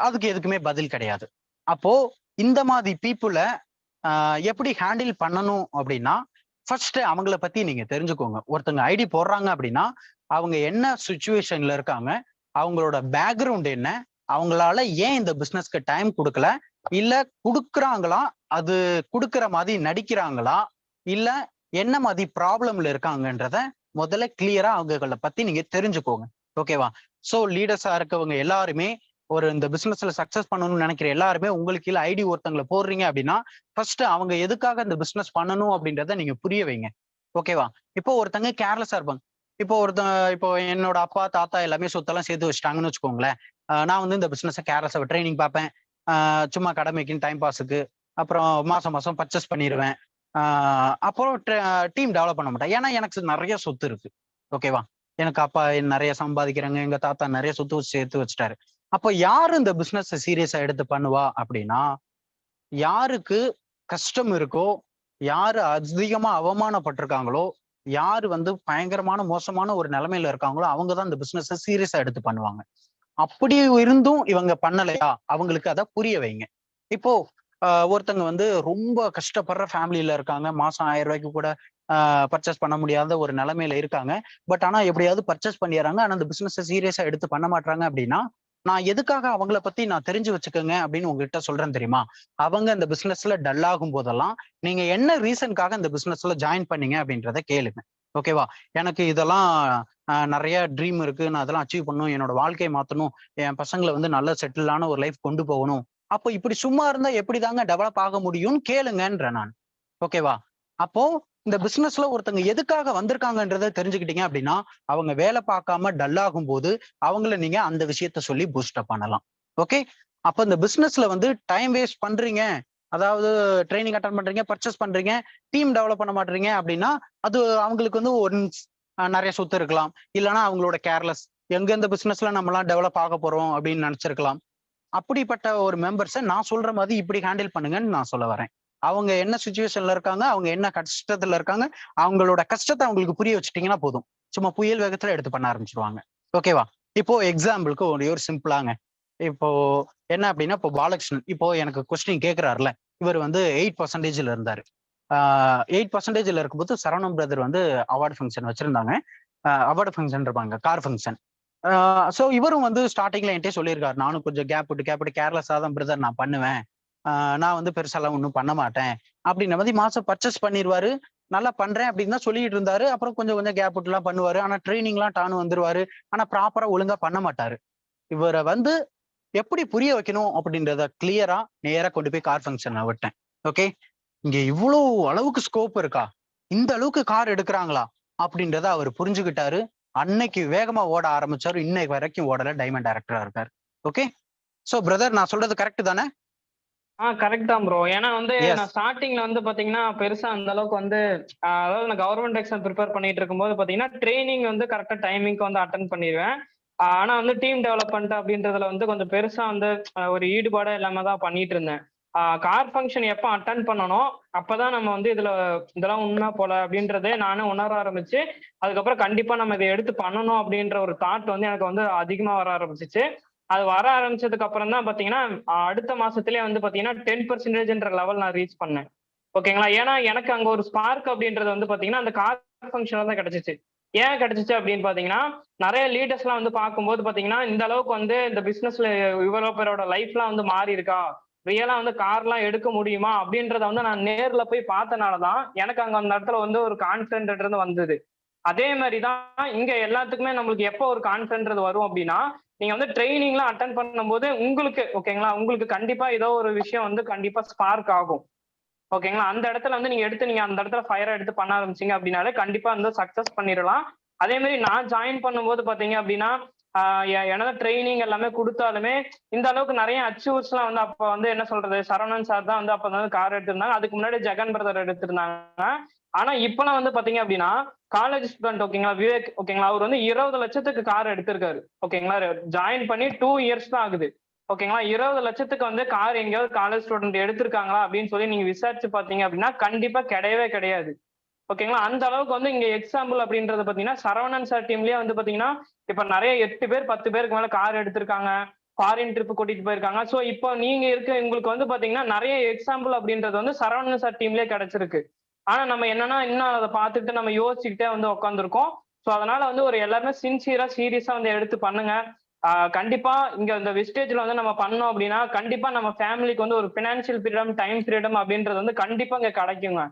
அதுக்கு எதுக்குமே பதில் கிடையாது. அப்போ இந்த மாதிரி பீப்புளை எப்படி ஹேண்டில் பண்ணணும் அப்படின்னா, ஃபர்ஸ்ட் அவங்கள பத்தி நீங்க தெரிஞ்சுக்கோங்க. ஒருத்தங்க ஐடி போடுறாங்க அப்படின்னா அவங்க என்ன சுச்சுவேஷன்ல இருக்காங்க, அவங்களோட பேக்ரவுண்ட் என்ன, அவங்களால ஏன் இந்த பிசினஸ்க்கு டைம் கொடுக்கல, இல்ல குடுக்குறாங்களா, அது குடுக்குற மாதிரி நடிக்கிறாங்களா, இல்ல என்ன மாதிரி ப்ராப்ளம்ல இருக்காங்கன்றத முதல்ல கிளியரா அவங்கள பத்தி நீங்க தெரிஞ்சுக்கோங்க. ஓகேவா? சோ லீடர்ஸா இருக்கவங்க எல்லாருமே இந்த பிசினஸ்ல சக்சஸ் பண்ணணும்னு நினைக்கிற எல்லாருமே உங்களுக்கு கீழே ஐடி ஒருத்தங்களை போடுறீங்க அப்படின்னா ஃபர்ஸ்ட் அவங்க எதுக்காக இந்த பிசினஸ் பண்ணணும் அப்படின்றத நீங்க புரிய வைங்க. ஓகேவா? இப்போ ஒருத்தங்க கேர்லெஸ்ஸா இருப்பாங்க. இப்போ என்னோட அப்பா தாத்தா எல்லாமே சொத்தெல்லாம் சேர்த்து வச்சுட்டாங்கன்னு வச்சுக்கோங்களேன். நான் வந்து இந்த பிசினஸ் கேர்லெஸ்ஸா ட்ரைனிங் பார்ப்பேன், சும்மா கடமைக்குன்னு டைம் பாஸுக்கு, அப்புறம் மாசம் மாசம் பர்ச்சேஸ் பண்ணிடுவேன். அப்புறம் டீம் டெவலப் பண்ண மாட்டேன், ஏன்னா எனக்கு நிறைய சொத்து இருக்கு. ஓகேவா? எனக்கு அப்பா நிறைய சம்பாதிக்கிறாங்க, எங்க தாத்தா நிறைய சொத்து வச்சு சேர்த்து வச்சுட்டாரு. அப்போ யாரு இந்த பிசினஸ் சீரியஸா எடுத்து பண்ணுவா அப்படின்னா, யாருக்கு கஷ்டம் இருக்கோ, யாரு அதிகமா அவமானப்பட்டிருக்காங்களோ, யாரு வந்து பயங்கரமான மோசமான ஒரு நிலைமையில இருக்காங்களோ, அவங்க தான் இந்த பிசினஸ் சீரியஸா எடுத்து பண்ணுவாங்க. அப்படி இருந்தும் இவங்க பண்ணலையா, அவங்களுக்கு அத புரிய வைங்க. இப்போ ஒருத்தங்க வந்து ரொம்ப கஷ்டப்படுற ஃபேமிலில இருக்காங்க. மாசம் ரூ. 1000 கூட பர்ச்சேஸ் பண்ண முடியாத ஒரு நிலைமையில இருக்காங்க. பட் ஆனா எப்படியாவது பர்ச்சேஸ் பண்ணிர்றாங்க. ஆனா அந்த பிசினஸ சீரியஸா எடுத்து பண்ண மாட்றாங்க அப்படின்னா, நான் எதுக்காக அவங்கள பத்தி நான் தெரிஞ்சு வச்சுக்கங்க அப்படின்னு உங்ககிட்ட சொல்றேன் தெரியுமா? அவங்க இந்த பிசினஸ்ல டல் ஆகும் போதெல்லாம், நீங்க என்ன ரீசன்க்காக இந்த பிசினஸ்ல ஜாயின் பண்ணீங்க அப்படின்றத கேளுங்க. ஓகேவா? எனக்கு இதெல்லாம் நெறைய ட்ரீம் இருக்கு. நான் அதெல்லாம் அச்சீவ் பண்ணணும். என்னோட வாழ்க்கைய மாத்தணும். என் பசங்கள வந்து நல்ல செட்டில்டான ஒரு லைஃப் கொண்டு போகணும். அப்போ இப்படி சும்மா இருந்தா எப்படிதாங்க டெவலப் ஆக முடியும்னு கேளுங்கன்றேன் நான். ஓகேவா? அப்போ இந்த பிசினஸ்ல ஒருத்தங்க எதுக்காக வந்திருக்காங்கன்றத தெரிஞ்சுக்கிட்டீங்க அப்படின்னா, அவங்க வேலை பார்க்காம டல் ஆகும்போது, அவங்கள நீங்க அந்த விஷயத்த சொல்லி பூஸ்ட் அப் பண்ணலாம். ஓகே? அப்ப இந்த பிசினஸ்ல வந்து டைம் வேஸ்ட் பண்றீங்க. அதாவது ட்ரெய்னிங் அட்டெண்ட் பண்றீங்க, பர்ச்சேஸ் பண்றீங்க, டீம் டெவலப் பண்ண மாட்றீங்க அப்படின்னா, அது அவங்களுக்கு வந்து ஒன்ஸ் நெறைய சொத்து இருக்கலாம். இல்லன்னா அவங்களோட கேர்லெஸ். எங்க இந்த பிசினஸ்ல நம்மலாம் டெவலப் ஆக போறோம் அப்படின்னு நெனச்சிருக்கலாம். அப்படிப்பட்ட ஒரு மெம்பர்ஸ நான் சொல்ற மாதிரி இப்படி ஹேண்டில் பண்ணுங்கன்னு நான் சொல்ல வரேன். அவங்க என்ன சிச்சுவேஷன்ல இருக்காங்க, அவங்க என்ன கஷ்டத்துல இருக்காங்க, அவங்களோட கஷ்டத்த அவங்களுக்கு புரிய வச்சுட்டீங்கன்னா போதும். சும்மா புயல் வேகத்துல எடுத்து பண்ண ஆரம்பிச்சுருவாங்க. ஓகேவா? இப்போ எக்ஸாம்பிளுக்கு ஒரே ஒரு சிம்பிளாங்க. இப்போ என்ன அப்படின்னா, இப்போ பாலகிருஷ்ணன் இப்போ எனக்கு கொஸ்டின் கேட்கிறார்ல, இவர் வந்து 8% இருந்தாரு. 8% இருக்கும்போது சரவணன் பிரதர் வந்து அவார்ட் ஃபங்ஷன் வச்சிருந்தாங்க. அவார்டு ஃபங்ஷன் இருப்பாங்க, கார் ஃபங்ஷன். சோ இவரும் வந்து ஸ்டார்ட்டிங்ல என்கிட்டயே சொல்லியிருக்காரு. நானும் கொஞ்சம் கேப் விட்டு கேர்லெஸ்ஸா தான் பிரதர் நான் பண்ணுவேன். நான் வந்து பெருசாலாம் ஒண்ணும் பண்ண மாட்டேன். அப்படின்ன மாதிரி மாசம் பர்ச்சேஸ் பண்ணிருவாரு. நல்லா பண்றேன் அப்படின்னு தான் சொல்லிட்டு இருந்தாரு. அப்புறம் கொஞ்சம் கொஞ்சம் கேப் விட்டுலாம் பண்ணுவாரு. ஆனா ட்ரெய்னிங்லாம் டான்னு வந்துருவாரு. ஆனா ப்ராப்பரா ஒழுங்கா பண்ண மாட்டாரு. இவர வந்து எப்படி புரிய வைக்கணும் அப்படின்றத கிளியரா நேரா கொண்டு போய் கார் ஃபங்ஷன்ல விட்டேன். ஓகே. இங்க இவ்ளோ அளவுக்கு ஸ்கோப் இருக்கா? இந்த அளவுக்கு கார் எடுக்குறாங்களா? அப்படின்றத அவரு புரிஞ்சுகிட்டாரு. அன்னைக்கு வேகமா ஓட ஆரம்பிச்சாரு. இன்னைக்கு வரைக்கும் ஓடல. டைமண்ட் டைரக்டரா இருக்காரு. ஓகே. சோ பிரதர் நான் சொல்றது கரெக்ட் தானே? கரெக்ட் தான் ப்ரோ. ஏன்னா வந்து எஸ். நான் ஸ்டார்டிங்ல வந்து பாத்தீங்கன்னா, பெருசா அந்த அளவுக்கு வந்து அதாவது நான் கவர்மெண்ட் எக்ஸாம் ப்ரிப்பேர் பண்ணிட்டு இருக்கும்போது பாத்தீங்கன்னா, ட்ரெய்னிங் வந்து கரெக்ட்டா டைமிங்க்கு வந்து அட்டெண்ட் பண்ணிருவேன். ஆனா வந்து டீம் டெவலப்மெண்ட் அப்படின்றதுல வந்து கொஞ்சம் பெருசா வந்து ஒரு ஈடுபாடே இல்லாம தான் பண்ணிட்டு இருந்தேன். கார் ஃபங்ஷன் எப்ப அட்டெண்ட் பண்ணனோ, அப்பதான் நம்ம வந்து இதெல்லாம் உண்மை போல அப்படின்றதே நானும் உணர ஆரம்பிச்சு, அதுக்கப்புறம் கண்டிப்பா நம்ம இத எடுத்து பண்ணணும் அப்படின்ற ஒரு தாட் வந்து எனக்கு வந்து அதிகமா வர ஆரம்பிச்சுச்சு. அது வர ஆரம்பிச்சதுக்கு அப்புறம் தான் பாத்தீங்கன்னா, அடுத்த மாசத்திலேயே வந்து பாத்தீங்கன்னா 10%ன்ற லெவல் நான் ரீச் பண்ணேன். ஓகேங்களா? ஏன்னா எனக்கு அங்க ஒரு ஸ்பார்க் அப்படின்றது வந்து பாத்தீங்கன்னா, அந்த கார் ஃபங்ஷன்ல தான் கிடைச்சுச்சு. ஏன் கிடைச்சுச்சு அப்படின்னு பாத்தீங்கன்னா, நெறைய லீடர்ஸ்லாம் வந்து பார்க்கும்போது பாத்தீங்கன்னா, இந்த அளவுக்கு வந்து இந்த பிசினஸ்ல இவ்வளோ பேரோட லைஃப்லாம் வந்து மாறி இருக்கா? ரியலா வந்து கார்லாம் எடுக்க முடியுமா? அப்படின்றத வந்து நான் நேர்ல போய் பார்த்தனால தான், எனக்கு அங்க அந்த இடத்துல வந்து ஒரு கான்ஃபிடென்ட்ன்றது வந்தது. அதே மாரி தான் இங்க எல்லாத்துக்குமே நம்மளுக்கு எப்போ ஒரு கான்ஃபிடென்ட்ன்றது வரும் அப்படின்னா, நீங்க வந்து ட்ரெய்னிங்லாம் அட்டெண்ட் பண்ணும்போது உங்களுக்கு ஓகேங்களா? உங்களுக்கு கண்டிப்பா ஏதோ ஒரு விஷயம் வந்து கண்டிப்பா ஸ்பார்க் ஆகும். ஓகேங்களா? அந்த இடத்துல வந்து நீங்க அந்த இடத்துல ஃபயரா எடுத்து பண்ண ஆரம்பிச்சீங்க அப்படின்னாலே, கண்டிப்பா வந்து சக்சஸ் பண்ணிறலாம். அதே மாரி நான் ஜாயின் பண்ணும்போது பார்த்தீங்க அப்படின்னா, ஆ என்னதான் ட்ரெய்னிங் எல்லாமே குடுத்தாலுமே, இந்த அளவுக்கு நெறைய அச்சீவ்ஸ்லாம் வந்து அப்ப வந்து என்ன சொல்றது, சரவணன் சார் தான் வந்து அப்ப வந்து கார் எடுத்திருந்தாங்க. அதுக்கு முன்னாடி ஜெகன் பிரதர் எடுத்திருந்தாங்க. ஆனா இப்பலாம் வந்து பார்த்தீங்க அப்படின்னா, காலேஜ் ஸ்டூடண்ட் ஓகேங்களா, விவேக் ஓகேங்களா, அவரு வந்து 20,00,000க்கு கார் எடுத்திருக்காரு. ஓகேங்களா, ஜாயின் பண்ணி 2 இயர்ஸ் தான் ஆகுது. ஓகேங்களா, 20,00,000க்கு வந்து கார் எங்கேயாவது காலேஜ் ஸ்டூடண்ட் எடுத்திருக்காங்களா அப்படின்னு சொல்லி நீங்க விசாரிச்சு பார்த்தீங்க அப்படின்னா, கண்டிப்பா கிடையவே கிடையாது. ஓகேங்களா, அந்த அளவுக்கு வந்து இங்க எக்ஸாம்பிள் அப்படின்றது பார்த்தீங்கன்னா, சரவணன் சார் டீம்லயே வந்து பார்த்தீங்கன்னா, இப்ப நெறைய 8 பேர், 10 பேருக்கு மேல கார் எடுத்திருக்காங்க. ஃபாரின் ட்ரிப் கூட்டிட்டு போயிருக்காங்க. சோ, இப்போ நீங்க உங்களுக்கு வந்து பார்த்தீங்கன்னா, நெறைய எக்ஸாம்பிள் அப்படின்றது வந்து சரவணன் சார் டீம்லயே கிடைச்சிருக்கு. ஆனா நம்ம என்னன்னா, இன்னும் அத பார்த்துட்டு நம்ம யோசிச்சுக்கிட்டே வந்து உட்கார்ந்துருக்கோம். சோ, அதனால வந்து ஒரு எல்லாருமே சின்சியரா, சீரியஸா வந்து எடுத்து பண்ணுங்க. கண்டிப்பா இங்க இந்த வெஸ்டேஜ்ல வந்து நம்ம பண்ணோம் அப்படின்னா, கண்டிப்பா நம்ம ஃபேமிலிக்கு வந்து ஒரு பினான்சியல் ஃப்ரீடம், டைம் ஃப்ரீடம் அப்படின்றது வந்து கண்டிப்பா இங்க கிடைக்குங்க.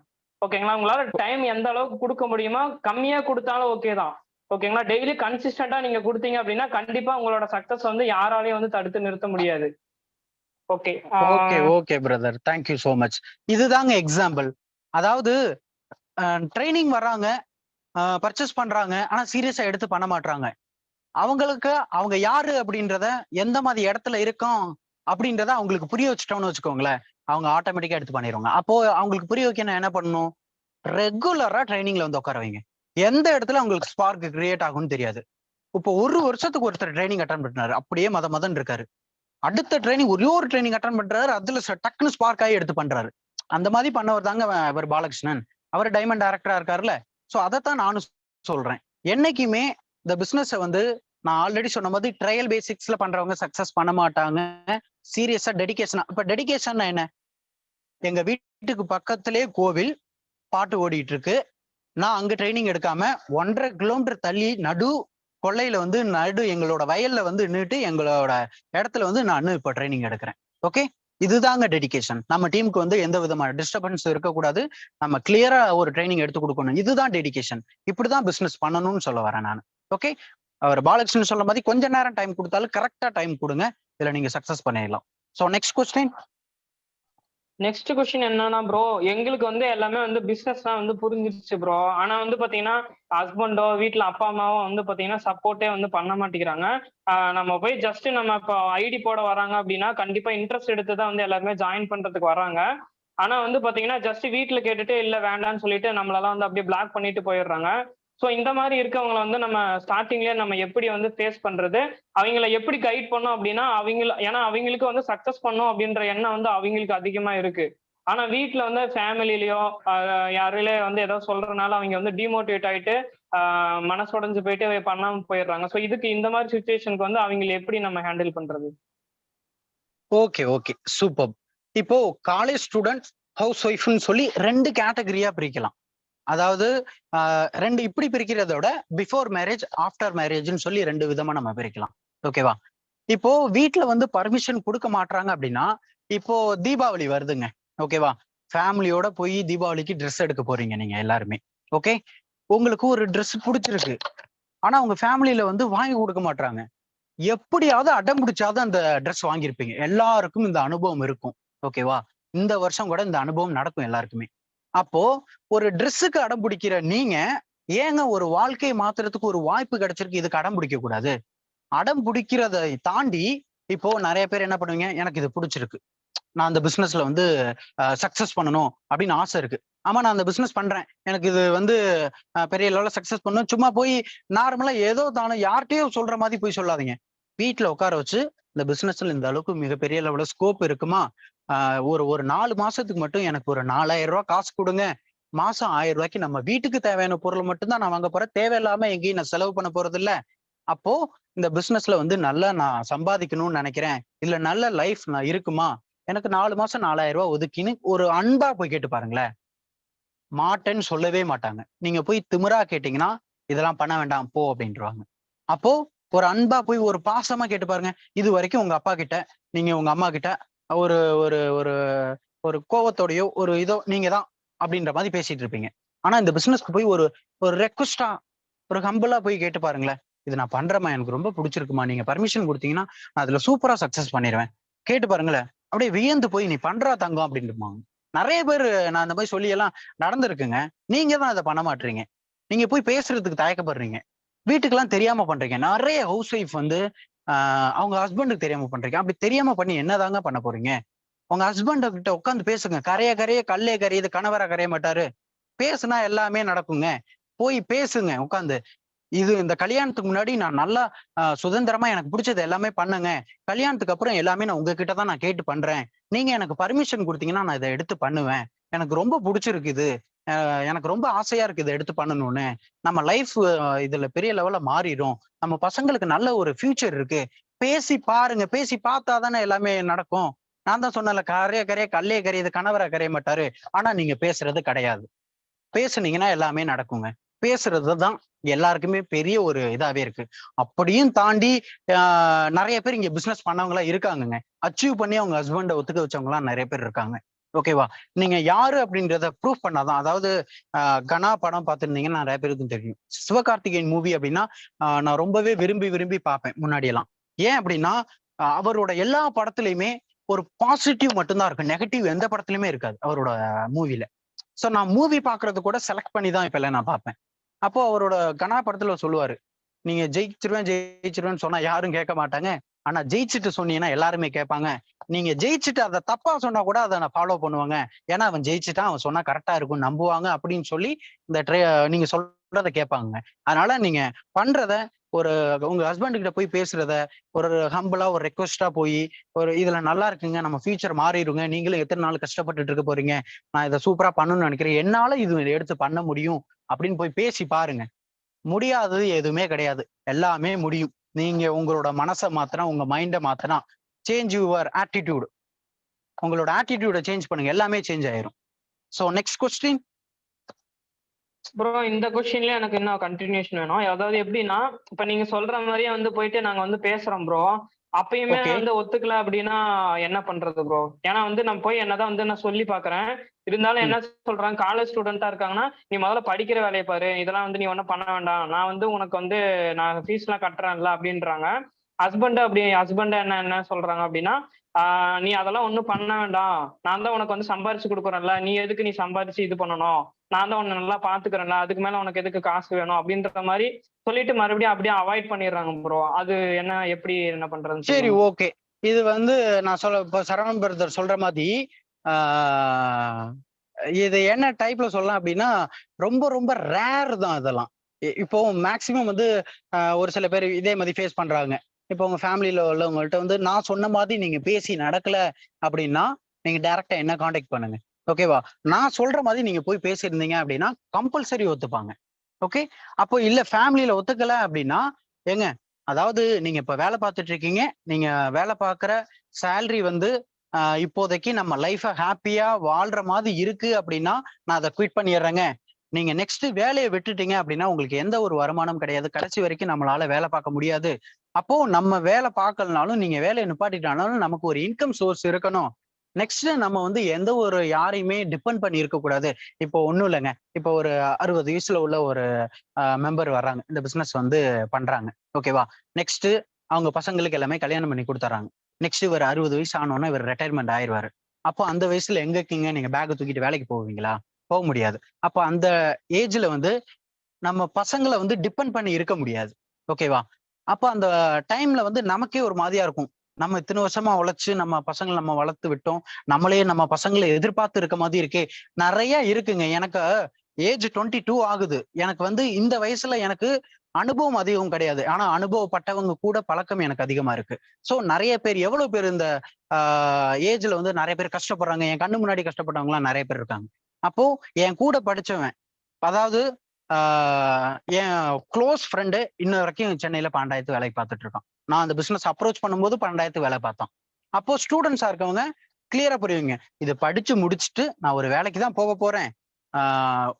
ஓகேங்களா? உங்களால டைம் எந்த அளவுக்கு குடுக்க முடியுமோ, கம்மியா குடுத்தாலும் ஓகே தான். ஓகேங்களா? டெய்லி கன்சிஸ்டன்ட்டா நீங்க குடுத்தீங்க அப்படின்னா, கண்டிப்பா உங்களோட சக்சஸ் வந்து யாராலயும் வந்து தடுத்து நிறுத்த முடியாது. Okay. Okay brother. Thank you so much. இதுதாங்க எக்ஸாம்பிள். அதாவது ட்ரெய்னிங் வர்றாங்க, பர்ச்சேஸ் பண்றாங்க. ஆனா சீரியஸா எடுத்து பண்ண மாட்றாங்க. அவங்களுக்கு அவங்க யாரு அப்படின்றத, எந்த மாதிரி இடத்துல இருக்கோம் அப்படின்றத அவங்களுக்கு புரிய வச்சுட்டோம்னு வச்சுக்கோங்களேன், அவங்க ஆட்டோமேட்டிக்கா எடுத்து பண்ணிருவாங்க. அப்போ அவங்களுக்கு புரிய வைக்க நான் என்ன பண்ணணும்? ரெகுலரா ட்ரெய்னிங்ல வந்து உட்கார வைங்க. எந்த இடத்துல அவங்களுக்கு ஸ்பார்க் கிரியேட் ஆகும்னு தெரியாது. இப்போ ஒரு வருஷத்துக்கு ஒருத்தர் ட்ரைனிங் அட்டன் பண்ணாரு, அப்படியே மதன் இருக்காரு. அடுத்த ட்ரைனிங் ஒரே ஒரு ட்ரைனிங் அட்டன் பண்றாரு, அதுல டக்குன்னு ஸ்பார்க் ஆகி எடுத்து பண்றாரு. அந்த மாதிரி பண்ணவர் தாங்க அவர் பாலகிருஷ்ணன். அவர் டைமண்ட் டைரக்டரா இருக்காருல்ல. சோ அதைத்தான் நானும் சொல்றேன். என்னைக்குமே இந்த பிசினஸ் வந்து நான் ஆல்ரெடி சொன்ன மாதிரி ட்ரையல் பேசிக்ஸ்ல பண்றவங்க சக்சஸ் பண்ண மாட்டாங்க. சீரியஸா டெடிகேஷனா. இப்ப டெடிகேஷன் என்ன? எங்க வீட்டுக்கு பக்கத்திலே கோவில், பாட்டு ஓடிட்டு இருக்கு. நான் அங்க ட்ரைனிங் எடுக்காம 1.5 கிலோமீட்டர் தள்ளி நடு கொள்ளையில வந்து எங்களோட வயல்ல வந்து நின்னுட்டு எங்களோட இடத்துல வந்து நான் இப்ப ட்ரைனிங் எடுக்கிறேன். ஓகே, இதுதாங்க டெடிகேஷன். நம்ம டீமுக்கு வந்து எந்த விதமான டிஸ்டர்பன்ஸ் இருக்கக்கூடாது. நம்ம கிளியரா ஒரு ட்ரைனிங் எடுத்து கொடுக்கணும். இதுதான் டெடிகேஷன். இப்படிதான் பிசினஸ் பண்ணணும்னு சொல்ல வரேன் நான். ஓகே, அவர் பாலகிருஷ்ணன் சொல்ல மாதிரி கொஞ்ச நேரம் டைம் கொடுத்தாலும் கரெக்டா டைம் கொடுங்க. இதுல நீங்க சக்சஸ் பண்ணிடலாம். So next question. Next question என்னன்னா ப்ரோ, எங்களுக்கு வந்து எல்லாமே வந்து பிசினஸ் தான் வந்து புரிஞ்சிருச்சு ப்ரோ. ஆனா வந்து பாத்தீங்கன்னா ஹஸ்பண்டோ வீட்டுல அப்பா அம்மாவோ வந்து பாத்தீங்கன்னா சப்போர்ட்டே வந்து பண்ண மாட்டேங்கிறாங்க. நம்ம போய் ஜஸ்ட் நம்ம இப்போ ஐடி போட வராங்க அப்படின்னா கண்டிப்பா இன்ட்ரெஸ்ட் எடுத்து தான் வந்து எல்லாருமே ஜாயின் பண்றதுக்கு வராங்க. ஆனா வந்து பாத்தீங்கன்னா ஜஸ்ட் வீட்டுல கேட்டுட்டு இல்ல வேண்டாம்னு சொல்லிட்டு நம்மளெல்லாம் வந்து அப்படியே பிளாக் பண்ணிட்டு போயிடுறாங்க. ஸோ இந்த மாதிரி இருக்கவங்களை வந்து நம்ம ஸ்டார்டிங்லேயே நம்ம எப்படி வந்து ஃபேஸ் பண்றது, அவங்கள எப்படி கைட் பண்ணோம் அப்படின்னா ஏன்னா அவங்களுக்கு வந்து சக்சஸ் பண்ணும் அப்படின்ற எண்ணம் வந்து அவங்களுக்கு அதிகமா இருக்கு. ஆனா வீட்டுல வந்து ஃபேமிலிலயோ யாரிலே வந்து ஏதோ சொல்றதுனால அவங்க வந்து டிமோட்டிவேட் ஆயிட்டு மனசுடைஞ்சு போயிட்டு பண்ணாம போயிடுறாங்க. ஸோ இதுக்கு இந்த மாதிரி சுச்சுவேஷனுக்கு வந்து அவங்களை எப்படி நம்ம ஹேண்டில் பண்றது? Okay okay, super. இப்போ காலேஜ் ஸ்டூடெண்ட், ஹவுஸ் ஒய்ஃப்னு சொல்லி 2 கேட்டகரியா பிரிக்கலாம். அதாவது 2 இப்படி பிரிக்கிறதோட பிஃபோர் மேரேஜ், ஆஃப்டர் மேரேஜ்னு சொல்லி 2 விதமா நம்ம பிரிக்கலாம். ஓகேவா? இப்போ வீட்டுல வந்து பர்மிஷன் கொடுக்க மாட்டாங்க அப்படின்னா, இப்போ தீபாவளி வருதுங்க. ஓகேவா? ஃபேமிலியோட போய் தீபாவளிக்கு ட்ரெஸ் எடுக்க போறீங்க நீங்க எல்லாருமே. ஓகே, உங்களுக்கு ஒரு ட்ரெஸ் பிடிச்சிருக்கு. ஆனா உங்க ஃபேமிலியில வந்து வாங்கி கொடுக்க மாட்டாங்க. எப்படியாவது அடம் பிடிச்சாவது அந்த ட்ரெஸ் வாங்கியிருப்பீங்க. எல்லாருக்கும் இந்த அனுபவம் இருக்கும். ஓகேவா? இந்த வருஷம் கூட இந்த அனுபவம் நடக்கும் எல்லாருக்குமே. அப்போ ஒரு ட்ரெஸ்ஸுக்கு அடம் பிடிக்கிற நீங்க ஏங்க ஒரு வாழ்க்கையை மாத்துறதுக்கு ஒரு வாய்ப்பு கிடைச்சிருக்கு, இதுக்கு அடம் பிடிக்க கூடாது? அடம் பிடிக்கிறதை தாண்டி இப்போ நிறைய பேர் என்ன பண்ணுவீங்க, எனக்கு இது பிடிச்சிருக்கு, நான் அந்த பிசினஸ்ல வந்து சக்சஸ் பண்ணணும் அப்படின்னு ஆசை இருக்கு. ஆமா, நான் அந்த பிசினஸ் பண்றேன், எனக்கு இது வந்து பெரிய லெவலில் சக்சஸ் பண்ணணும். சும்மா போய் நார்மலா ஏதோ தானே யார்கிட்டயோ சொல்ற மாதிரி போய் சொல்லாதீங்க. வீட்டுல உட்கார வச்சு இந்த பிசினஸ்ல இந்த அளவுக்கு மிகப்பெரிய லெவலில் ஸ்கோப் இருக்குமா, ஒரு 4 மாசத்துக்கு மட்டும் எனக்கு ஒரு 4000 ரூபாய் காசு கொடுங்க, மாசம் 1000 ரூபாய்க்கு நம்ம வீட்டுக்கு தேவையான பொருள் மட்டும்தான் நான் வாங்க போறேன், தேவையில்லாம எங்கேயும் நான் செலவு பண்ண போறது இல்ல. அப்போ இந்த பிசினஸ்ல வந்து நல்லா நான் சம்பாதிக்கணும்னு நினைக்கிறேன், இல்ல நல்ல லைஃப் நான் இருக்குமா, எனக்கு 4 மாசம் 4000 ரூபாய் ஒதுக்கின்னு ஒரு அன்பா போய் கேட்டு பாருங்களேன். மாட்டேன்னு சொல்லவே மாட்டாங்க. நீங்க போய் திமிரா கேட்டீங்கன்னா இதெல்லாம் பண்ண வேண்டாம் போ அப்படின்றாங்க. அப்போ ஒரு அன்பா போய் ஒரு பாசமா கேட்டு பாருங்க. இது வரைக்கும் உங்க அப்பா கிட்ட, நீங்க உங்க அம்மா கிட்ட ஒரு ஒரு ஒரு ஒரு கோவத்தோடயோ ஒரு இதோ நீங்க தான் அப்படின்ற மாதிரி பேசிட்டு இருப்பீங்க. ஆனா இந்த பிசினஸ்க்கு போய் ஒரு ஒரு ரெக்வஸ்டா, ஒரு ஹம்பிளா போய் கேட்டு பாருங்களேன். இது நான் பண்றேம்மா, எனக்கு ரொம்ப பிடிச்சிருக்குமா, நீங்க பர்மிஷன் கொடுத்தீங்கன்னா நான் அதுல சூப்பரா சக்சஸ் பண்ணிடுவேன், கேட்டு பாருங்களேன். அப்படியே வியந்து போய் நீ பண்றா தங்கம் அப்படின்ட்டுமாங்க. நிறைய பேர் நான் அந்த மாதிரி சொல்லி எல்லாம் நடந்திருக்குங்க. நீங்க தான் அதை பண்ண மாட்டீங்க. நீங்க போய் பேசுறதுக்கு தயக்கப்படுறீங்க. வீட்டுக்கெல்லாம் தெரியாம பண்றீங்க. நிறைய ஹவுஸ் ஒய்ஃப் வந்து அவங்க ஹஸ்பண்டுக்கு தெரியாம பண்றீங்க. அப்படி தெரியாம பண்ணி என்னதாங்க பண்ண போறீங்க? உங்க ஹஸ்பண்ட் கிட்ட உட்காந்து பேசுங்க. கரைய கரைய கல்லே கரையுது, கணவரா கரைய மாட்டாரு. பேசுனா எல்லாமே நடக்குங்க. போய் பேசுங்க உட்காந்து. இது இந்த கல்யாணத்துக்கு முன்னாடி நான் நல்லா சுதந்திரமா எனக்கு பிடிச்சது எல்லாமே பண்ணுங்க. கல்யாணத்துக்கு அப்புறம் எல்லாமே நான் உங்ககிட்ட தான் நான் கேட்டு பண்றேன். நீங்க எனக்கு பர்மிஷன் கொடுத்தீங்கன்னா நான் இதை எடுத்து பண்ணுவேன். எனக்கு ரொம்ப பிடிச்சிருக்கு இது. எனக்கு ரொம்ப ஆசையா இருக்கு இதை எடுத்து பண்ணணும்னு. நம்ம லைஃப் இதுல பெரிய லெவல்ல மாறிடும். நம்ம பசங்களுக்கு நல்ல ஒரு ஃபியூச்சர் இருக்கு. பேசி பாருங்க. பேசி பார்த்தா தானே எல்லாமே நடக்கும். நான் தான் சொன்னேன்ல, கரைய கரைய கல்லே கரையுது, கணவரா கரைய மாட்டாரு. ஆனா நீங்க பேசுறது கிடையாது. பேசுனீங்கன்னா எல்லாமே நடக்குங்க. பேசுறதுதான் எல்லாருக்குமே பெரிய ஒரு இதாவே இருக்கு. அப்படியும் தாண்டி நிறைய பேர் இங்க பிசினஸ் பண்ணவங்களா இருக்காங்கங்க. அச்சீவ் பண்ணி அவங்க ஹஸ்பண்ட ஒத்துக்க வச்சவங்க எல்லாம் நிறைய பேர் இருக்காங்க. ஓகேவா? நீங்க யாரு அப்படின்றத ப்ரூவ் பண்ணாதான். அதாவது கனா படம் பார்த்திருந்தீங்கன்னா நிறைய பேருக்கும் தெரியும். சிவகார்த்திகேயன் மூவி அப்படின்னா நான் ரொம்பவே விரும்பி விரும்பி பார்ப்பேன் முன்னாடி எல்லாம். ஏன் அப்படின்னா அவரோட எல்லா படத்துலயுமே ஒரு பாசிட்டிவ் மட்டும்தான் இருக்கு, நெகட்டிவ் எந்த படத்துலயுமே இருக்காது அவரோட மூவில. சோ நான் மூவி பாக்குறது கூட செலக்ட் பண்ணி தான் இப்ப எல்லாம் நான் பார்ப்பேன். அப்போ அவரோட கனா படத்துல சொல்லுவாரு, நீங்க ஜெயிச்சிருவேன் ஜெயிச்சிருவேன்னு சொன்னா யாரும் கேட்க மாட்டாங்க, ஆனா ஜெயிச்சுட்டு சொன்னீங்கன்னா எல்லாருமே கேட்பாங்க. நீங்க ஜெயிச்சுட்டு அதை தப்பா சொன்னா கூட அதை நான் ஃபாலோ பண்ணுவாங்க. ஏன்னா அவன் ஜெயிச்சுட்டான், அவன் சொன்னா கரெக்டா இருக்கும் நம்புவாங்க அப்படின்னு சொல்லி இந்த நீங்க சொல்ற சொல்றதை கேட்பாங்க. அதனால நீங்க பண்றத ஒரு உங்க ஹஸ்பண்ட் கிட்ட போய் பேசுறத ஒரு ஹம்பிளா ஒரு ரெக்வஸ்டா போய் ஒரு இதுல நல்லா இருக்குங்க, நம்ம ஃபியூச்சர் மாறிடுங்க, நீங்களும் எத்தனை நாள் கஷ்டப்பட்டுட்டு இருக்க போறீங்க, நான் இதை சூப்பரா பண்ணணும்னு நினைக்கிறேன், என்னால இது எடுத்து பண்ண முடியும் அப்படின்னு போய் பேசி பாருங்க. முடியாதது எதுவுமே கிடையாது, எல்லாமே முடியும். நீங்க உங்களோட மனசை மாத்தினா, உங்க மைண்டை மாத்தினா, சேஞ்ச் யுவர் ஆட்டிடியூட், உங்களோட ஆட்டிடியூட சேஞ்ச் பண்ணுங்க, எல்லாமே சேஞ்ச் ஆயிரும். So next question. ப்ரோ இந்த கொஸ்டின்ல எனக்கு இன்னும் கண்டினியூஷன் வேணும். அதாவது எப்படின்னா, இப்ப நீங்க சொல்ற மாதிரியே வந்து போயிட்டு நாங்க வந்து பேசுறோம் ப்ரோ. அப்பயுமே ஓகே. வந்து ஒத்துக்கல அப்படின்னா என்ன பண்றது ப்ரோ? ஏன்னா வந்து நான் போய் என்னதான் வந்து நான் சொல்லி பாக்குறேன். இருந்தாலும் என்ன சொல்றாங்க, காலேஜ் ஸ்டூடெண்டா இருக்காங்கன்னா, நீ முதல்ல படிக்கிற வேலையை பாரு, இதெல்லாம் வந்து நீ ஒன்றும் பண்ண வேண்டாம், நான் வந்து உனக்கு வந்து நான் ஃபீஸ் எல்லாம் கட்டுறேன்ல அப்படின்றாங்க. ஹஸ்பண்ட் என்ன என்ன சொல்றாங்க அப்படின்னா, நீ அதெல்லாம் ஒன்றும் பண்ண வேண்டாம், நான் தான் உனக்கு வந்து சம்பாரிச்சு கொடுக்குறேன்ல, நீ எதுக்கு நீ சம்பாரிச்சு இது பண்ணணும், நான் தான் உன்னை நல்லா பாத்துக்கிறேன்ல, அதுக்கு மேல உனக்கு எதுக்கு காசு வேணும் அப்படின்ற மாதிரி சொல்லிட்டு மறுபடியும் அப்படியே அவாய்ட் பண்ணிடுறாங்க ப்ரோ. அது என்ன, எப்படி என்ன பண்றதுன்னு சரி, சொல்லுங்க. ஓகே. இது வந்து நான் சொல்ல இப்போ சரவணன் பிரதர் சொல்ற மாதிரி இது என்ன டைப்ல சொல்லலாம் அப்படின்னா, ரொம்ப ரொம்ப ரேர் தான் இதெல்லாம். இப்போ மேக்சிமம் வந்து ஒரு சில பேர் இதே மாதிரி ஃபேஸ் பண்றாங்க. இப்போ உங்க ஃபேமிலில உள்ளவங்கள்ட்ட வந்து நான் சொன்ன மாதிரி நீங்க பேசி நடக்கல அப்படின்னா, நீங்க டைரக்ட்டா என்ன கான்டாக்ட் பண்ணுங்க. ஓகேவா? நான் சொல்ற மாதிரி நீங்க போய் பேசியிருந்தீங்க அப்படின்னா, கம்பல்சரி ஒத்துப்பாங்க. ஓகே. அப்போ இல்ல ஃபேமிலில ஒத்துக்கல அப்படின்னா, ஏங்க அதாவது நீங்க இப்ப வேலை பார்த்துட்டு இருக்கீங்க. நீங்க வேலை பார்க்குற சேலரி வந்து இப்போதைக்கு நம்ம லைஃப ஹேப்பியா வாழ்ற மாதிரி இருக்கு அப்படின்னா, நான் அத குயிட் பண்ணிடுறேங்க. நீங்க நெக்ஸ்ட் வேலைய விட்டுட்டீங்க அப்படின்னா, உங்களுக்கு எந்த ஒரு வருமானம் கிடையாது. கடைசி வரைக்கும் நம்மளால வேலை பார்க்க முடியாது. அப்போ நம்ம வேலை பார்க்கலனாலும், நீங்க வேலைய நிப்பாட்டிட்டாலும் நமக்கு ஒரு இன்கம் சோர்ஸ் இருக்கணும். நெக்ஸ்ட் நம்ம வந்து எந்த ஒரு யாரையுமே டிபெண்ட் பண்ணி இருக்கக்கூடாது. இப்போ ஒண்ணும் இல்லங்க. இப்போ ஒரு 60 வயசுல உள்ள ஒரு மெம்பர் வர்றாங்க. இந்த பிசினஸ் வந்து பண்றாங்க. ஓகேவா? நெக்ஸ்ட் அவங்க பசங்களுக்கு எல்லாமே கல்யாணம் பண்ணி குடுத்துர்றாங்க. நெக்ஸ்ட் இவர் 60 வயசு ஆனோனே இவர் ரிட்டயர்மென்ட் ஆயிருவாரு. அப்போ அந்த வயசுல எங்க இருக்கீங்க? நீங்க பேக்க தூக்கிட்டு வேலைக்கு போவீங்களா? போ முடியாது. அப்ப அந்த ஏஜ்ல வந்து நம்ம பசங்கள வந்து டிபெண்ட் பண்ணி இருக்க முடியாது. ஓகேவா? அப்ப அந்த டைம்ல வந்து நமக்கே ஒரு மாதிரியா இருக்கும். நம்ம இத்தன வருஷமா உழைச்சு நம்ம பசங்கள நம்ம வளர்த்து விட்டோம். நம்மளே நம்ம பசங்கள எதிர்பார்த்து இருக்க மாதிரி இருக்கே. நெறைய இருக்குங்க. எனக்கு ஏஜ் 22 ஆகுது. எனக்கு வந்து இந்த வயசுல எனக்கு அனுபவம் அதிகம் கிடையாது. ஆனா அனுபவப்பட்டவங்க கூட பழக்கம் எனக்கு அதிகமா இருக்கு. சோ நெறைய பேர் எவ்வளவு பேர் இந்த ஆ ஏஜ்ல வந்து நெறைய பேர் கஷ்டப்படுறாங்க. என் கண்ணு முன்னாடி கஷ்டப்பட்டவங்கலாம் நெறைய பேர் இருக்காங்க. அப்போ என் கூட படிச்சவன், அதாவது ஆ என் குளோஸ் ஃப்ரெண்டு இன்ன வரைக்கும் சென்னையில 12,000 வேலைக்கு பார்த்துட்டு இருக்கான். நான் அந்த பிசினஸ் அப்ரோச் பண்ணும்போது 12,000 வேலை பார்த்தான். அப்போ ஸ்டூடண்ட்ஸா இருக்கவங்க கிளியரா புரியுங்க. இத படிச்சு முடிச்சுட்டு நான் ஒரு வேலைக்கு தான் போறேன். ஆ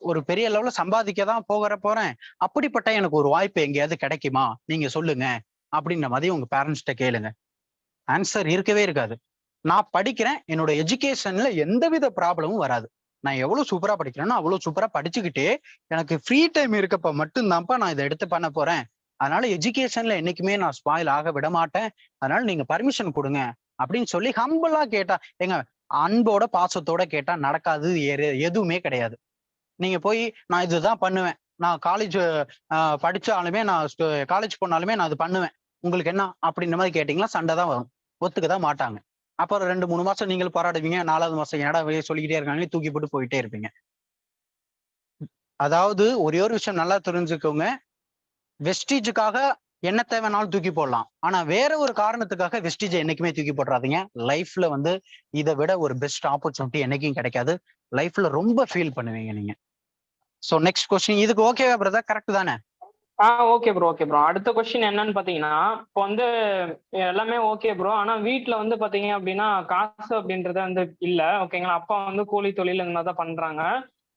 ஒரு பெரிய லெவல்ல சம்பாதிக்க தான் போறேன். அப்படிப்பட்ட எனக்கு ஒரு வாய்ப்பு எங்கேயாவது கிடைக்குமா? நீங்க சொல்லுங்க. அப்படின்ற மாதிரி உங்க பேரண்ட்ஸ்ட்ட கேளுங்க. ஆன்சர் இருக்கவே இருக்காது. நான் படிக்கிறேன். என்னோட எஜுகேஷன்ல எந்தவித ப்ராப்ளமும் வராது. நான் எவ்வளவு சூப்பரா படிக்கிறேனோ, அவ்வளவு சூப்பரா படிச்சுக்கிட்டே, எனக்கு ஃப்ரீ டைம் இருக்கப்ப மட்டும் தான்ப்பா நான் இத எடுத்து பண்ண போறேன். அதனால எஜுகேஷன்ல என்னைக்குமே நான் ஸ்பாயில் ஆக விட மாட்டேன். அதனால நீங்க பர்மிஷன் குடுங்க. அப்படின்னு சொல்லி ஹம்பிளா கேட்டா, ஏங்க அன்போட, பாசத்தோட கேட்டா நடக்காதது எதுவுமே கிடையாது. நீங்க போய் நான் இதுதான் பண்ணுவேன். நான் காலேஜ் படிச்சாலுமே நான் காலேஜ் போனாலுமே நான் அது பண்ணுவேன். உங்களுக்கு என்ன? அப்படின்ற மாரி கேட்டீங்கன்னா, சண்டை தான் வரும். ஒத்துக்க தான் மாட்டாங்க. அப்புறம் 2, 3 மாசம் நீங்களும் போராடுவீங்க. 4வது மாசம் என்னடா வெளிய சொல்லிக்கிட்டே இருக்காங்கன்னு தூக்கி போட்டு போயிட்டே இருப்பீங்க. அதாவது ஒரே ஒரு விஷயம் நல்லா தெரிஞ்சுக்கோங்க. வெஸ்டீஜுக்காக என்ன தேவைனாலும் தூக்கி போடலாம். ஆனா வேற ஒரு காரணத்துக்காக வெஸ்டீஜ என்னைக்குமே தூக்கி போட்டுறாதீங்க. லைஃப்ல வந்து இத விட ஒரு பெஸ்ட் ஆப்பர்ச்சுனிட்டி என்னைக்கும் கிடைக்காது. லைஃப்ல ரொம்ப ஃபீல் பண்ணுவீங்க நீங்க. சோ நெக்ஸ்ட் கொஸ்டின் இதுக்கு ஓகேவா பிரதர்? கரெக்ட் தானே? Okay bro, okay bro. அடுத்த கொஸ்டின் என்னன்னு பாத்தீங்கன்னா, இப்போ வந்து எல்லாமே ஓகே ப்ரோ. ஆனா வீட்ல வந்து பாத்தீங்க அப்படின்னா, காசு அப்படின்றது வந்து இல்ல. ஓகேங்களா? அப்பா வந்து கூலி தொழில் இந்த மாதிரி தான் பண்றாங்க.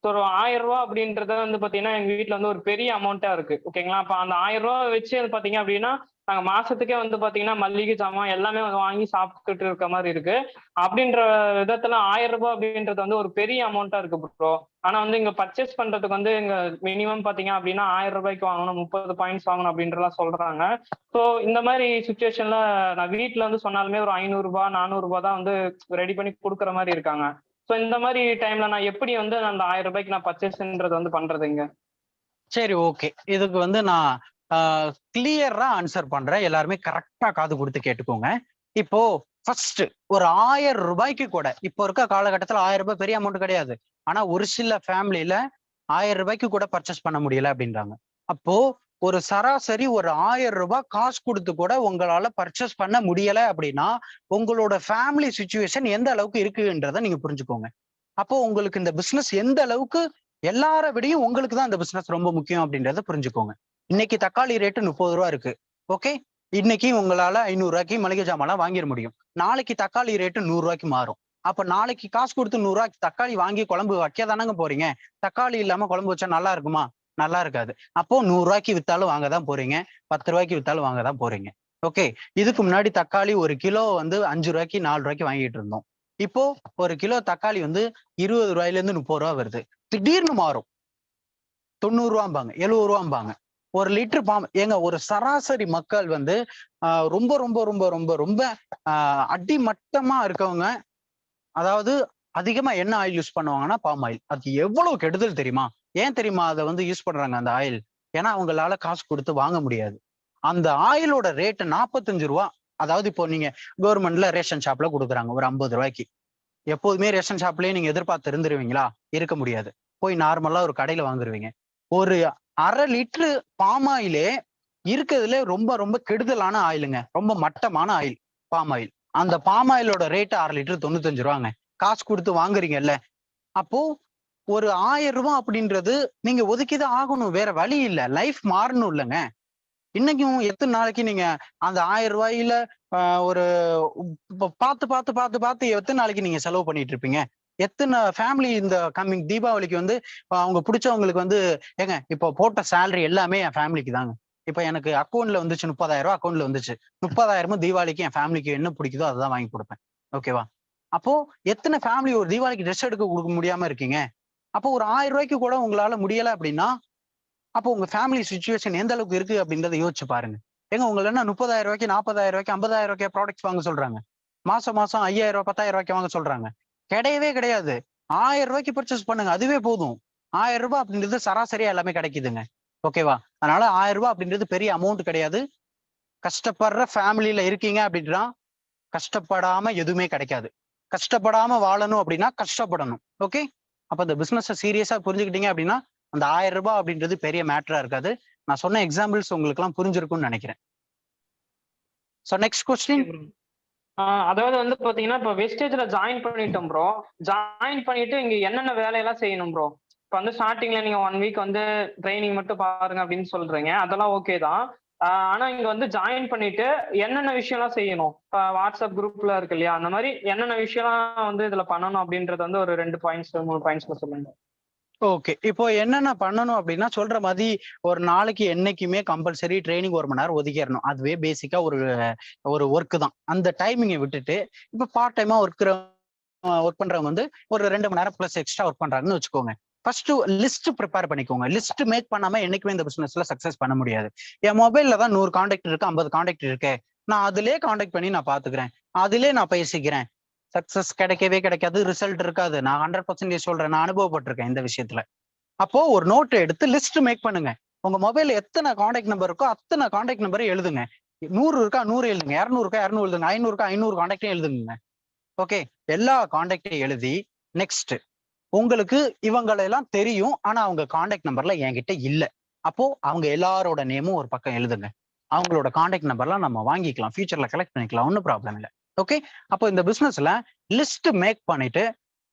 ஸோ ஒரு ரூ. 1000 அப்படின்றது வந்து பாத்தீங்கன்னா, எங்க வீட்ல வந்து ஒரு பெரிய அமௌண்ட்டா இருக்கு. ஓகேங்களா? அப்ப அந்த ரூ. 1000 வச்சு வந்து பாத்தீங்க அப்படின்னா, நாங்க மாசத்துக்கே வந்து பாத்தீங்கன்னா, மல்லிகை ஜாமான் எல்லாமே வந்து வாங்கி சாப்பிட்டுட்டு இருக்க மாரி இருக்கு. அப்படின்ற விதத்துல ரூ. 1000 அப்படின்றது வந்து ஒரு பெரிய அமௌண்ட்டா இருக்கு ப்ரோ. ஆனா வந்து இங்க பர்ச்சேஸ் பண்றதுக்கு வந்து இங்க மினிமம் பாத்தீங்க அப்படின்னா ரூ. 1000 வாங்கணும், 30 பாயிண்ட்ஸ் வாங்கணும் அப்படின்றலாம் சொல்றாங்க. ஸோ இந்த மாதிரி சுச்சுவேஷன்ல நான் வீட்ல வந்து சொன்னாலுமே ஒரு ரூ. 500 ரூ. 400 தான் வந்து ரெடி பண்ணி குடுக்குற மாதிரி இருக்காங்க. ஸோ இந்த மாதிரி டைம்ல நான் எப்படி வந்து அந்த ரூ. 1000 நான் பர்ச்சேஸ்ன்றது வந்து பண்றது இங்க? சரி, ஓகே. இதுக்கு வந்து நான் ஆ கிளியரா ஆன்சர் பண்றேன். எல்லாருமே கரெக்ட்டா காது குடுத்து கேட்டுக்கோங்க. இப்போ ஃபர்ஸ்ட் ஒரு ரூ. 1000 கூட இப்போ இருக்க காலகட்டத்துல ரூ. 1000 பெரிய அமௌண்ட் கிடையாது. ஆனா ஒரு சில ஃபேமிலில ரூபாய்க்கு கூட பர்ச்சேஸ் பண்ண முடியல அப்படின்றாங்க. அப்போ ஒரு சராசரி ஒரு 1000 ரூபாய் காசு கொடுத்து கூட உங்களால பர்ச்சேஸ் பண்ண முடியல அப்படின்னா உங்களோட ஃபேமிலி சுச்சுவேஷன் எந்த அளவுக்கு இருக்குன்றத நீங்க புரிஞ்சுக்கோங்க. அப்போ உங்களுக்கு இந்த பிசினஸ் எந்த அளவுக்கு எல்லார விடையும் உங்களுக்கு தான் இந்த பிசினஸ் ரொம்ப முக்கியம் அப்படின்றத புரிஞ்சுக்கோங்க. இன்னைக்கு தக்காளி ரேட்டு 30 ரூபா இருக்கு. ஓகே, இன்னைக்கு உங்களால 500 ரூபாய்க்கு மளிகை ஜாமான் வாங்கிட முடியும். நாளைக்கு தக்காளி ரேட்டு 100 ரூபாய்க்கு மாறும். அப்ப நாளைக்கு காசு கொடுத்து 100 ரூபாய்க்கு தக்காளி வாங்கி குழம்பு வைக்க தானங்க போறீங்க. தக்காளி இல்லாம குழம்பு வச்சா நல்லா இருக்குமா? நல்லா இருக்காது. அப்போ 100 ரூபாய்க்கு வித்தாலும் வாங்க தான் போறீங்க, 10 ரூபாய்க்கு வித்தாலும் வாங்க தான் போறீங்க. ஓகே, இதுக்கு முன்னாடி தக்காளி ஒரு கிலோ வந்து 5 ரூபாய்க்கு 4 ரூபாய்க்கு வாங்கிட்டு இருந்தோம். இப்போ ஒரு கிலோ தக்காளி வந்து 20 ரூபாயில இருந்து 30 ரூபா வருது. திடீர்னு மாறும். 90 ரூபாம்பாங்க, 70 ரூபாம்பாங்க. ஒரு லிட்டர் பாம் ஏங்க, ஒரு சராசரி மக்கள் வந்து ரொம்ப ரொம்ப ரொம்ப ரொம்ப ரொம்ப அடிமட்டமா இருக்கவங்க, அதாவது அதிகமா என்ன ஆயில் யூஸ் பண்ணுவாங்கன்னா பாம் ஆயில். அது எவ்வளவு கெடுதல் தெரியுமா? ஏன் தெரியுமா அதை வந்து யூஸ் பண்றாங்க அந்த ஆயில்? ஏன்னா அவங்களால காசு கொடுத்து வாங்க முடியாது. அந்த ஆயிலோட ரேட்டு 45 ரூபா. அதாவது இப்போ நீங்க கவர்மெண்ட்ல ரேஷன் ஷாப்ல கொடுக்குறாங்க ஒரு 50 ரூபாய்க்கு. எப்போதுமே ரேஷன் ஷாப்லயே நீங்க எதிர்பார்த்து இருந்துருவீங்களா? இருக்க முடியாது. போய் நார்மலா ஒரு கடையில வாங்குருவீங்க. ஒரு 1/2 லிட்டரு பாம் ஆயிலே இருக்கிறதுல ரொம்ப ரொம்ப கெடுதலான ஆயிலுங்க. ரொம்ப மட்டமான ஆயில் பாம் ஆயில். அந்த பாம் ஆயிலோட ரேட் 1/2 லிட்டர் 95 ரூபாங்க. காசு கொடுத்து வாங்குறீங்கல்ல. அப்போ ஒரு 1000 ரூபாய் அப்படின்றது நீங்க ஒதுக்கிதான் ஆகணும். வேற வழி இல்ல. லைஃப் மாறணும் இல்லைங்க. இன்னைக்கும் எத்தனை நாளைக்கு நீங்க அந்த 1000 ரூபாயில ஒரு பார்த்து பார்த்து பார்த்து பார்த்து எத்தனை நாளைக்கு நீங்க செலவு பண்ணிட்டு இருப்பீங்க? எத்தனை ஃபேமிலி இந்த கம்மிங் தீபாவளிக்கு வந்து அவங்க பிடிச்சவங்களுக்கு வந்து ஏங்க இப்போ போட்ட சேலரி எல்லாமே என் ஃபேமிலிக்கு தாங்க. இப்ப எனக்கு அக்கௌண்ட்ல வந்துச்சு 30,000 அக்கௌண்ட்ல வந்துச்சு. 30,000 தீபாவளிக்கு என் ஃபேமிலிக்கு என்ன பிடிக்குதோ அதுதான் வாங்கி கொடுப்பேன். ஓகேவா? அப்போ எத்தனை ஃபேமிலி ஒரு தீபாவளிக்கு ட்ரெஸ் எடுக்க கொடுக்க முடியாம இருக்கீங்க? அப்போ ஒரு 1000 ரூபாய்க்கு கூட உங்களால முடியல அப்படின்னா அப்போ உங்க ஃபேமிலி சுச்சுவேஷன் எந்த அளவுக்கு இருக்கு அப்படின்றத யோசிச்சு பாருங்க. ஏங்க உங்களை என்ன 30,000 ரூபாய்க்கு 40,000 ரூபாய்க்கு 50,000 ரூபாய்க்கு ப்ராடக்ட்ஸ் வாங்க சொல்றாங்க. மாசம் மாசம் 5,000 10,000 ரூபாய்க்கு வாங்க சொல்றாங்க. கிடையவே கிடையாது. 1000 ரூபாய்க்கு பர்ச்சேஸ் பண்ணுங்க, அதுவே போதும். 1000 ரூபாய் அப்படின்றது சராசரியா எல்லாமே கிடைக்குதுங்க. ஓகேவா? அதனால 1000 ரூபாய் அப்படின்றது பெரிய அமௌண்ட் கிடையாது. கஷ்டப்படுற ஃபேமிலியில இருக்கீங்க அப்படின்னா கஷ்டப்படாம எதுவுமே கிடைக்காது. கஷ்டப்படாம வாழணும் அப்படின்னா கஷ்டப்படணும். ஓகே, அப்ப இந்த பிசினஸ் சீரியஸா புரிஞ்சுக்கிட்டீங்க அப்படின்னா அந்த 1000 ரூபாய் அப்படின்றது பெரிய மேட்டரா இருக்காது. நான் சொன்ன எக்ஸாம்பிள்ஸ் உங்களுக்கு எல்லாம் புரிஞ்சிருக்கும்னு நினைக்கிறேன். So next question. அதாவது வந்து பாத்தீங்கன்னா இப்ப வெஸ்டேஜ்ல ஜாயின் பண்ணிட்டோம் ப்ரோ. ஜாயின் பண்ணிட்டு இங்க என்னென்ன வேலையெல்லாம் செய்யணும் ப்ரோ? இப்ப வந்து ஸ்டார்டிங்ல நீங்க 1 வீக் வந்து ட்ரைனிங் மட்டும் பாருங்க அப்படின்னு சொல்றீங்க. அதெல்லாம் ஓகே தான். ஆனா இங்க வந்து ஜாயின் பண்ணிட்டு என்னென்ன விஷயம்லாம் செய்யணும்? இப்ப வாட்ஸ்அப் குரூப்ல இருக்கு இல்லையா, அந்த மாதிரி என்னென்ன விஷயம்லாம் வந்து இதுல பண்ணணும் அப்படின்றது வந்து ஒரு 2 பாயிண்ட்ஸ் 3 பாயிண்ட்ஸ்ல சொல்லுங்க. ஓகே, இப்போ என்னென்ன பண்ணணும் அப்படின்னா சொல்ற மாதிரி ஒரு நாளைக்கு என்னைக்குமே கம்பல்சரி ட்ரைனிங் 1 மணி நேரம் ஒதுக்கிடணும். அதுவே பேசிக்கா ஒரு ஒரு ஒர்க் தான். அந்த டைமிங்கை விட்டுட்டு இப்ப பார்ட் டைமா ஒர்க் பண்றவங்க வந்து ஒரு 2 மணி நேரம் பிளஸ் எக்ஸ்ட்ரா ஒர்க் பண்றாங்கன்னு வச்சுக்கோங்க. ஃபர்ஸ்ட் லிஸ்ட் ப்ரிப்பேர் பண்ணிக்கோங்க. லிஸ்ட் மேக் பண்ணாம என்னைக்குமே இந்த பிசினஸ்ல சக்சஸ் பண்ண முடியாது. என் மொபைல்ல தான் 100 கான்டாக்ட் இருக்கு, 50 கான்டாக்ட் இருக்கு. நான் அதிலே கான்டாக்ட் பண்ணி நான் பாத்துக்கிறேன், அதிலே நான் பேசிக்கிறேன். சக்சஸ் கிடைக்கவே கிடைக்காது, ரிசல்ட் இருக்காது. நான் 100% சொல்றேன், நான் அனுபவப்பட்டிருக்கேன் இந்த விஷயத்துல. அப்போ ஒரு நோட் எடுத்து லிஸ்ட் மேக் பண்ணுங்க. உங்க மொபைல்ல எத்தனை கான்டாக்ட் நம்பர் இருக்கோ அத்தனை கான்டாக்ட் நம்பரை எழுதுங்க. 100 இருக்கா 100 எழுதுங்க, 200 இருக்கா 200 எழுதுங்க, 500 இருக்கா 500 கான்டாக்டையும் எழுதுங்க. ஓகே, எல்லா கான்டாக்டையும் எழுதி நெக்ஸ்ட் உங்களுக்கு இவங்களெல்லாம் தெரியும், ஆனா அவங்க கான்டாக்ட் நம்பர்ல என்கிட்ட இல்ல. அப்போ அவங்க எல்லாரோட நேமும் ஒரு பக்கம் எழுதுங்க. அவங்களோட கான்டாக்ட் நம்பர்லாம் நம்ம வாங்கிக்கலாம், ஃபியூச்சர்ல கலெக்ட் பண்ணிக்கலாம், ஒன்றும் ப்ராப்ளம் இல்லை. ஓகே, அப்போ இந்த பிசினஸ்ல லிஸ்ட் மேக் பண்ணிட்டு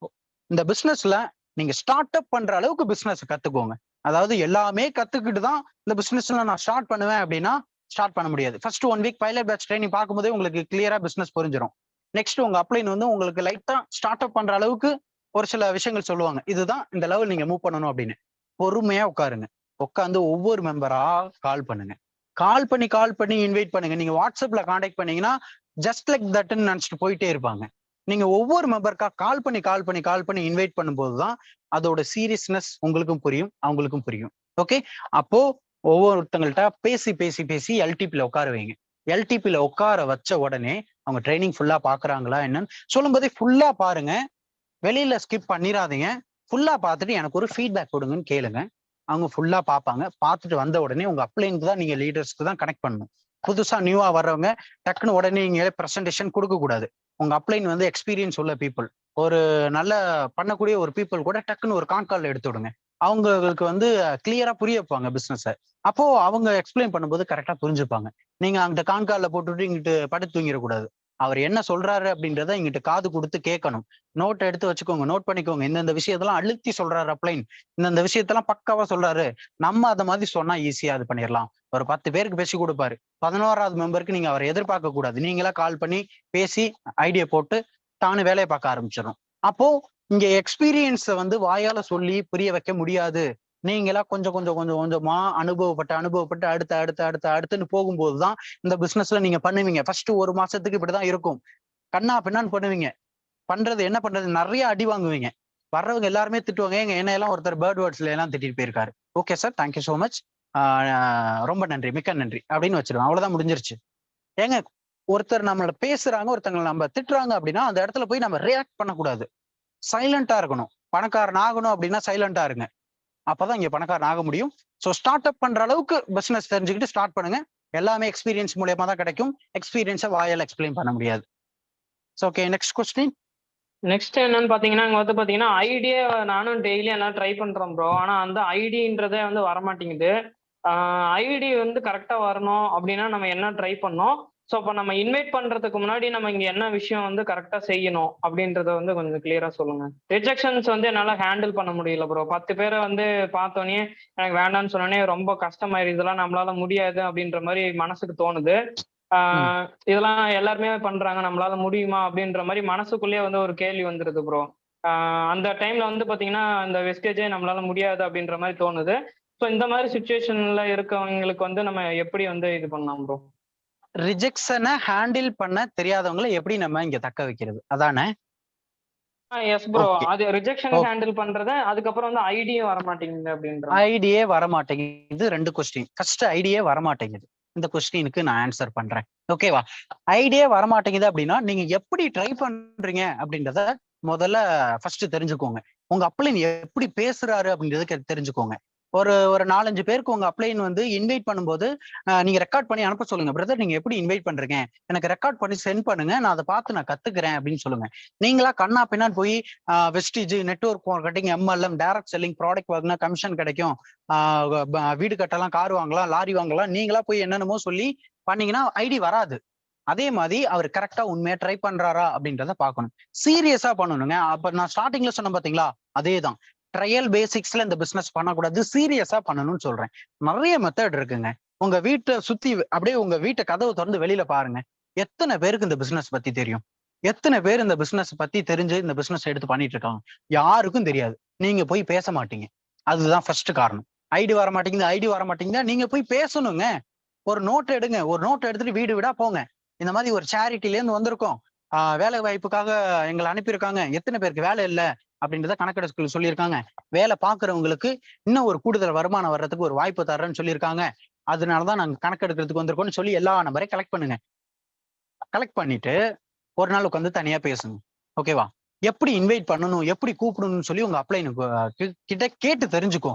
இந்த பிசினஸ்ல நீங்க ஸ்டார்ட் அப் பண்ற அளவுக்கு பிசினஸ் கத்துக்கோங்க. அதாவது எல்லாமே கத்துக்கிட்டு தான் இந்த பிசினஸ்ல நான் ஸ்டார்ட் பண்ணுவேன் அப்படின்னா ஸ்டார்ட் பண்ண முடியாது. First 1 week pilot batch training பார்க்கும்போதே உங்களுக்கு கிளியரா பிசினஸ் புரிஞ்சிடும். நெக்ஸ்ட் உங்க அப்ளைன் வந்து உங்களுக்கு லைட்டா ஸ்டார்ட் அப் பண்ற அளவுக்கு ஒரு சில விஷயங்கள் சொல்லுவாங்க. இதுதான் இந்த லெவல் நீங்க மூவ் பண்ணணும் அப்படின்னு. பொறுமையா உட்காருங்க. உட்காந்து ஒவ்வொரு மெம்பரா கால் பண்ணுங்க. கால் பண்ணி இன்வைட் பண்ணுங்க. நீங்க வாட்ஸ்அப்ல கான்டாக்ட் பண்ணீங்கன்னா ஜஸ்ட் லைக் தட்னு நினைச்சிட்டு போயிட்டே இருப்பாங்க. நீங்க ஒவ்வொரு மெம்பருக்கா கால் பண்ணி இன்வைட் பண்ணும்போதுதான் அதோட சீரியஸ்னஸ் உங்களுக்கும் புரியும், அவங்களுக்கும் புரியும். ஓகே, அப்போ ஒவ்வொருத்தங்கள்ட்ட பேசி பேசி பேசி எல்டிபில உட்கார வைங்க. எல்டிபில உட்கார வச்ச உடனே அவங்க ட்ரைனிங் ஃபுல்லா பாக்குறாங்களா என்னன்னு சொல்லும் போதே ஃபுல்லா பாருங்க. வெளியில ஸ்கிப் பண்ணிடாதீங்க. ஃபுல்லா பார்த்துட்டு எனக்கு ஒரு ஃபீட்பேக் கொடுங்கன்னு கேளுங்க. அவங்க ஃபுல்லா பார்ப்பாங்க. பார்த்துட்டு வந்த உடனே உங்க அப்ளைனுக்கு தான், நீங்க லீடர்ஸ்க்கு தான் கனெக்ட் பண்ணணும். புதுசா நியூவா வர்றவங்க டக்குன்னு உடனே நீங்க பிரசன்டேஷன் கொடுக்க கூடாது. உங்க அப்ளைன் வந்து எக்ஸ்பீரியன்ஸ் உள்ள பீப்புள், ஒரு நல்ல பண்ணக்கூடிய ஒரு பீப்புள் கூட டக்குன்னு ஒரு கான்கால் எடுத்து விடுங்க. அவங்களுக்கு வந்து கிளியரா புரிய வைப்பாங்க பிசினஸ. அப்போ அவங்க எக்ஸ்பிளைன் பண்ணும்போது கரெக்டா புரிஞ்சுப்பாங்க. நீங்க அங்கிட்ட கான்கால்ல போட்டுட்டு இங்கிட்டு படுத்து தூங்கிடக்கூடாது. அவர் என்ன சொல்றாரு அப்படின்றத இங்கிட்ட காது கொடுத்து கேட்கணும். நோட் எடுத்து வச்சுக்கோங்க, நோட் பண்ணிக்கோங்க. இந்தந்த விஷயத்தெல்லாம் அழுத்தி சொல்றாரு அப்ளைன், இந்தந்த விஷயத்தெல்லாம் பக்காவா சொல்றாரு. நம்ம அத மாதிரி சொன்னா ஈஸியா இது பண்ணிடலாம். ஒரு 10 பேருக்கு பேசி கொடுப்பாரு. 11வது மெம்பருக்கு நீங்க அவரை எதிர்பார்க்க கூடாது. நீங்களா கால் பண்ணி பேசி ஐடியா போட்டு தானே வேலையை பார்க்க ஆரம்பிச்சிடும். அப்போ இங்க எக்ஸ்பீரியன்ஸ வந்து வாயால சொல்லி புரிய வைக்க முடியாது. நீங்களா கொஞ்சம் கொஞ்சம் கொஞ்சம் கொஞ்சமா அனுபவப்பட்டு அடுத்து அடுத்து அடுத்து அடுத்துன்னு போகும்போதுதான் இந்த பிசினஸ்ல நீங்க பண்ணுவீங்க. ஃபர்ஸ்ட் 1 மாசத்துக்கு இப்படிதான் இருக்கும். கண்ணா பின்னான்னு பண்ணுவீங்க. என்ன பண்றது நிறைய அடி வாங்குவீங்க. வர்றவங்க எல்லாருமே திட்டுவாங்க. என்ன எல்லாம் ஒருத்தர் பேர்ட் வேர்ட்ஸ்ல எல்லாம் திட்டிட்டு போயிருக்காரு. Okay sir, thank you so much, ரொம்ப நன்றி, மிக்க நன்றி அப்படின்னு வச்சிருவேன். அவ்வளவுதான், முடிஞ்சிருச்சு. ஏங்க, ஒருத்தர் நம்மள பேசுறாங்க, ஒருத்தங்க நம்ம திட்டுறாங்க அப்படின்னா அந்த இடத்துல போய் நம்ம ரியாக்ட் பண்ணக்கூடாது. சைலண்டா இருக்கணும். பணக்காரன் ஆகணும் அப்படின்னா சைலண்டா இருங்க. அப்பதான் இங்க பணக்காரன் ஆக முடியும். ஸோ ஸ்டார்ட் அப் பண்ற அளவுக்கு பிசினஸ் தெரிஞ்சுக்கிட்டு ஸ்டார்ட் பண்ணுங்க. எல்லாமே எக்ஸ்பீரியன்ஸ் மூலியமா தான் கிடைக்கும். எக்ஸ்பீரியன்ஸை வாயால எக்ஸ்பிளைன் பண்ண முடியாது. Okay, next question. நெக்ஸ்ட் என்னன்னு பாத்தீங்கன்னா, இங்க வந்து பாத்தீங்கன்னா ஐடியா நானும் டெய்லி எல்லாம் ட்ரை பண்றேன் ப்ரோ. ஆனா அந்த ஐடின்றதே வந்து வரமாட்டேங்குது. ஐடி வந்து கரெக்டா வரணும் அப்படின்னா நம்ம என்ன ட்ரை பண்ணோம்? ஸோ அப்ப நம்ம இன்வைட் பண்றதுக்கு முன்னாடி நம்ம இங்க என்ன விஷயம் வந்து கரெக்டா செய்யணும் அப்படின்றத வந்து கொஞ்சம் கிளியரா சொல்லுங்க. ரிஜெக்ஷன்ஸ் வந்து என்னால ஹேண்டில் பண்ண முடியல ப்ரோ. 10 பேரை வந்து பார்த்தோன்னே எனக்கு வேண்டாம்னு சொன்னோன்னே ரொம்ப கஷ்டமாயிருது. இதெல்லாம் நம்மளால முடியாது அப்படின்ற மாதிரி மனசுக்கு தோணுது. இதெல்லாம் எல்லாருமே பண்றாங்க, நம்மளால முடியுமா அப்படின்ற மாதிரி மனசுக்குள்ளேயே வந்து ஒரு கேள்வி வந்துருது ப்ரோ. அந்த டைம்ல வந்து பாத்தீங்கன்னா இந்த வெஸ்டேஜே நம்மளால முடியாது அப்படின்ற மாதிரி தோணுது. ஸோ இந்த மாதிரி சுச்சுவேஷன்ல இருக்கவங்களுக்கு வந்து நம்ம எப்படி வந்து இது பண்ணலாம் ப்ரோ? ரிஜெக்ஷனை ஹேண்டில் பண்ண தெரியாதவங்களை எப்படி நம்ம இங்க தக்க வைக்கிறது, அதானே? Yes bro. ஓகே, அது ரிஜெக்ஷன் ஹேண்டில் பண்றது, அதுக்கப்புறம் வந்து ஐடியும் வர மாட்டேங்குது அப்படின்ற ஐடியே வர மாட்டேங்குது. 2 கொஸ்டின். ஃபர்ஸ்ட் ஐடியே வர மாட்டேங்குது. இந்த கொஸ்டினுக்கு நான் ஆன்சர் பண்றேன். ஓகேவா? ஐடியே வர மாட்டேங்குது அப்படின்னா நீங்க எப்படி ட்ரை பண்றீங்க அப்படின்றத முதல்ல ஃபர்ஸ்ட் தெரிஞ்சுக்கோங்க. உங்க அப்ளைன் எப்படி பேசுறாரு அப்படின்றத தெரிஞ்சுக்கோங்க. ஒரு 4-5 பேருக்கு உங்க அப்ளைன் வந்து இன்வைட் பண்ணும்போது நீங்க ரெக்கார்ட் பண்ணி அனுப்ப சொல்லுங்க. பிரதர், நீங்க எப்படி இன்வைட் பண்றீங்க, எனக்கு ரெக்கார்ட் பண்ணி சென்ட் பண்ணுங்க, நான் அதை பார்த்து நான் கத்துக்கிறேன் அப்படின்னு சொல்லுங்க. நீங்களா கண்ணா பின்னான்னு போய் Vestige, network marketing, MLM, direct selling, product வாங்கினா கமிஷன் கிடைக்கும், வீடு கட்டலாம், கார் வாங்கலாம், லாரி வாங்கலாம், நீங்களா போய் என்னென்னமோ சொல்லி பண்ணீங்கன்னா ஐடி வராது. அதே மாதிரி அவர் கரெக்டா உண்மையா ட்ரை பண்றாரா அப்படின்றத பார்க்கணும். சீரியஸா பண்ணணுங்க. அப்ப நான் ஸ்டார்டிங்ல சொன்னேன் பாத்தீங்களா, அதேதான். ட்ரையல் பேசிக்ஸ்ல இந்த பிசினஸ் பண்ணக்கூடாது, சீரியஸா பண்ணணும்னு சொல்றேன். நிறைய மெத்தட் இருக்குங்க. உங்க வீட்டை சுத்தி அப்படியே உங்க வீட்டை கதவை திறந்து வெளியில பாருங்க. எத்தனை பேருக்கு இந்த பிசினஸ் பத்தி தெரியும்? எத்தனை பேர் இந்த பிசினஸ் பத்தி தெரிஞ்சு இந்த பிசினஸ் எடுத்து பண்ணிட்டு இருக்காங்க? யாருக்கும் தெரியாது. நீங்க போய் பேச மாட்டீங்க. அதுதான் ஃபர்ஸ்ட் காரணம். ஐடி வர மாட்டேங்குதா, நீங்க போய் பேசணுங்க. ஒரு நோட் எடுங்க. ஒரு நோட் எடுத்துட்டு வீடு வீடா போங்க. இந்த மாதிரி ஒரு சேரிட்டில இருந்து வந்திருக்கோம், வேலை வாய்ப்புக்காக எங்களை அனுப்பியிருக்காங்க, எத்தனை பேருக்கு வேலை இல்லை அப்படின்றத கணக்கெடுக்க சொல்லியிருக்காங்க, வேலை பாக்குறவங்களுக்கு இன்னும் ஒரு கூடுதல் வருமானம் வர்றதுக்கு ஒரு வாய்ப்பு தர்றேன்னு சொல்லியிருக்காங்க, அதனாலதான் நாங்க கணக்கெடுக்கிறதுக்கு வந்திருக்கோம்னு சொல்லி எல்லா நம்பரையும் கலெக்ட் பண்ணுங்க. கலெக்ட் பண்ணிட்டு ஒரு நாள் உட்காந்து தனியா பேசுங்க. ஓகேவா? எப்படி இன்வைட் பண்ணணும், எப்படி கூப்பிடணும்னு சொல்லி உங்க அப்ளைனுக்கு கிட்ட கேட்டு தெரிஞ்சுக்கோ.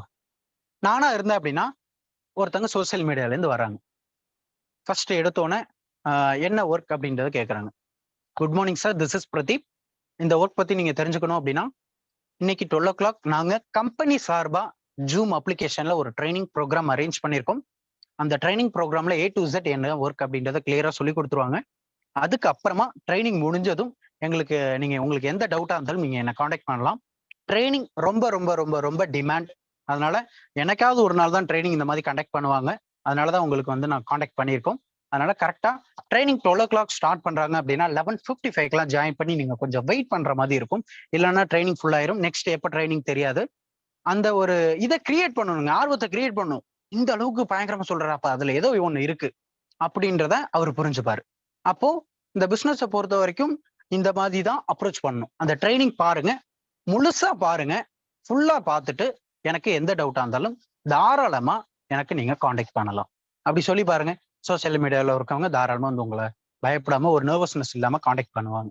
நானா இருந்தேன் அப்படின்னா, ஒருத்தங்க சோசியல் மீடியால இருந்து வர்றாங்க. ஃபர்ஸ்ட் எடுத்தோன்னே என்ன ஒர்க் அப்படின்றத கேட்கறாங்க. Good morning sir, this is Pradeep. இந்த ஒர்க் பத்தி நீங்க தெரிஞ்சுக்கணும் அப்படின்னா, இன்னைக்கு 12 o'clock நாங்க கம்பெனி சார்பா ஜூம் அப்ளிகேஷன்ல ஒரு ட்ரைனிங் ப்ரோக்ராம் அரேஞ்ச் பண்ணியிருக்கோம். அந்த ட்ரைனிங் ப்ரோக்ராம்ல A to Z என்ன ஒர்க் அப்படின்றத கிளியரா சொல்லி கொடுத்துருவாங்க. அதுக்கு அப்புறமா ட்ரைனிங் முடிஞ்சதும் உங்களுக்கு எந்த டவுட்டா இருந்தாலும் நீங்க என்ன காண்டாக்ட் பண்ணலாம். ட்ரைனிங் ரொம்ப ரொம்ப ரொம்ப ரொம்ப டிமாண்ட். அதனால எனக்காவது ஒரு நாள் தான் ட்ரைனிங் இந்த மாதிரி கண்டக்ட் பண்ணுவாங்க. அதனாலதான் உங்களுக்கு வந்து நான் காண்டாக்ட் பண்ணியிருக்கோம். அதனால கரெக்டா ட்ரைனிங் 12 o'clock ஸ்டார்ட் பண்றாங்க அப்படின்னா 11:55 ஜாயின் பண்ணி நீங்க கொஞ்சம் வெயிட் பண்ற மாதிரி இருக்கும். இல்லைன்னா ட்ரைனிங் ஃபுல் ஆயிரும். நெக்ஸ்ட் எப்போ ட்ரைனிங் தெரியாது. அந்த ஒரு இதை கிரியேட் பண்ணணுங்க, ஆர்வத்தை கிரியேட் பண்ணணும். இந்த அளவுக்கு பயங்கரமா சொல்றாப்ப அதுல ஏதோ ஒண்ணு இருக்கு அப்படின்றத அவர் புரிஞ்சுப்பாரு. அப்போ இந்த பிசினஸை பொறுத்த வரைக்கும் இந்த மாதிரி தான் அப்ரோச் பண்ணணும். அந்த ட்ரைனிங் பாருங்க, முழுசா பாருங்க. ஃபுல்லா பார்த்துட்டு எனக்கு எந்த டவுட்டா இருந்தாலும் தாராளமா எனக்கு நீங்க காண்டாக்ட் பண்ணலாம். அப்படி சொல்லி பாருங்க. சோசியல் மீடியால இருக்கவங்க தாராளமா வந்து உங்களை பயப்படாம ஒரு நர்வஸ்னஸ் இல்லாம காண்டாக்ட் பண்ணுவாங்க.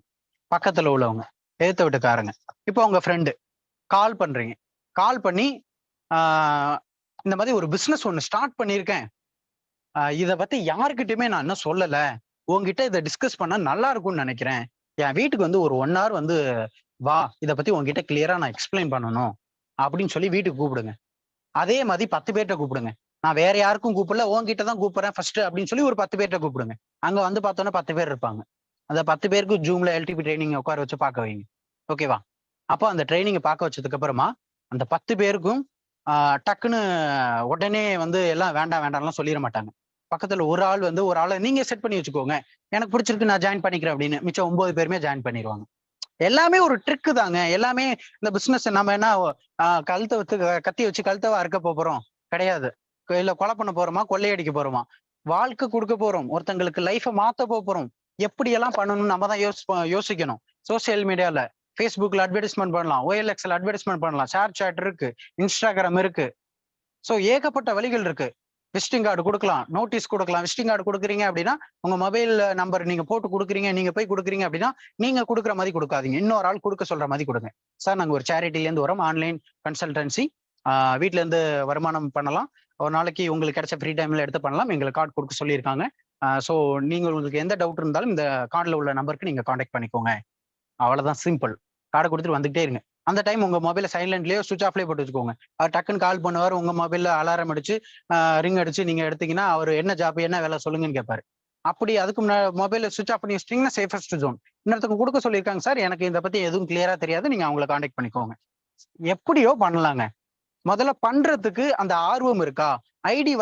பக்கத்துல உள்ளவங்க, எதிர்த்த வீட்டுக்காரங்க, இப்போ உங்க ஃப்ரெண்டு கால் பண்றீங்க. கால் பண்ணி இந்த மாதிரி ஒரு பிசினஸ் ஒண்ணு ஸ்டார்ட் பண்ணியிருக்கேன், இதை பத்தி யாருக்கிட்டயுமே நான் இன்னும் சொல்லல, உங்ககிட்ட இதை டிஸ்கஸ் பண்ணா நல்லா இருக்கும்னு நினைக்கிறேன், என் வீட்டுக்கு வந்து ஒரு 1 hour வந்து வா, இதை பத்தி உங்ககிட்ட கிளியரா நான் எக்ஸ்பிளைன் பண்ணணும் அப்படின்னு சொல்லி வீட்டுக்கு கூப்பிடுங்க. அதே மாதிரி 10 பேர்கிட்ட கூப்பிடுங்க. நான் வேற யாருக்கும் கூப்பிடல, உன்கிட்ட தான் கூப்பிடுறேன் ஃபர்ஸ்ட் அப்படின்னு சொல்லி ஒரு 10 பேர்கிட்ட கூப்பிடுங்க. அங்க வந்து பார்த்தோன்னா 10 பேர் இருப்பாங்க. அந்த 10 பேருக்கு ஜூம்ல எல்டிபி ட்ரைனிங் உட்கார வச்சு பார்க்க வைங்க. ஓகேவா? அப்போ அந்த ட்ரைனிங்க பார்க்க வச்சதுக்கு அப்புறமா அந்த 10 பேருக்கும் டக்குன்னு உடனே வந்து எல்லாம் வேண்டாம் வேண்டாம்லாம் சொல்லிட மாட்டாங்க. பக்கத்துல ஒரு ஆள் வந்து ஒரு ஆளை நீங்க செட் பண்ணி வச்சுக்கோங்க. எனக்கு பிடிச்சிருக்கு நான் ஜாயின் பண்ணிக்கிறேன் அப்படின்னு. மிச்சம் 9 பேருமே ஜாயின் பண்ணிடுவாங்க. எல்லாமே ஒரு ட்ரிக்கு தாங்க. எல்லாமே இந்த பிசினஸ் நம்ம என்ன கழுத்தை வச்சு கத்தி வச்சு கழுத்தவா அறுக்க போறோம் கிடையாது. இல்ல கொலை பண்ண போறோமா, கொள்ளையடிக்க போறோமா, வாழ்க்கை கொடுக்க போறோம், ஒருத்தங்களுக்கு லைஃபை மாத்த போறோம். எப்படி எல்லாம் பண்ணணும்னு நம்ம தான் யோசிக்கணும். சோசியல் மீடியால ஃபேஸ்புக்ல அட்வர்டைஸ்மெண்ட் பண்ணலாம், OLXல அட்வர்டைஸ்மெண்ட் பண்ணலாம், ஷேர் சாட் இருக்கு, இன்ஸ்டாகிராம் இருக்கு. சோ ஏகப்பட்ட வழிகள் இருக்கு. விசிட்டிங் கார்டு கொடுக்கலாம், நோட்டீஸ் கொடுக்கலாம். விசிட்டிங் கார்டு கொடுக்குறீங்க அப்படின்னா உங்க மொபைல் நம்பர் நீங்க போட்டு கொடுக்குறீங்க, நீங்க போய் கொடுக்குறீங்க அப்படின்னா நீங்க கொடுக்குற மாதிரி கொடுக்காதீங்க, இன்னொரு ஆள் கொடுக்க சொல்ற மாதிரி கொடுங்க. சார் நாங்க ஒரு சேரிட்டில இருந்து வரோம், ஆன்லைன் கன்சல்டன்சி, வீட்ல இருந்து வருமானம் பண்ணலாம், ஒரு நாளைக்கு உங்களுக்கு கிடைச்ச ஃப்ரீ டைம்ல எடுத்து பண்ணலாம், எங்களுக்கு கார்டு கொடுக்க சொல்லியிருக்காங்க. ஸோ நீங்க உங்களுக்கு எந்த டவுட் இருந்தாலும் இந்த கார்டுல உள்ள நம்பருக்கு நீங்க கான்டாக்ட் பண்ணிக்கோங்க. அவ்வளவுதான், சிம்பிள். கார்டை கொடுத்துட்டு வந்துகிட்டே இருங்க. அந்த டைம் உங்க மொபைல சைலண்ட்லயோ சுவிச் ஆஃப்லயே போட்டு வச்சுக்கோங்க. அவர் டக்குன்னு கால் பண்ணுவார், உங்க மொபைல்ல அலாரம் அடிச்சு ரிங் அடிச்சு நீங்க எடுத்தீங்கன்னா அவர் என்ன ஜாப் என்ன வேலை சொல்லுங்கன்னு கேட்பாரு. அப்படி அதுக்கு மொபைல சுவிச் ஆஃப் பண்ணி வச்சிட்டீங்கன்னா சேஃபஸ்ட் ஜோன். இன்னொருத்தவங்க கொடுக்க சொல்லியிருக்காங்க சார், எனக்கு இதை பத்தி எதுவும் கிளியரா தெரியாது, நீங்க அவங்களை கான்டாக்ட் பண்ணிக்கோங்க. எப்படியோ பண்ணலாங்க. முதல்ல பண்றதுக்கு அந்த ஆர்வம் இருக்கா? ஐடி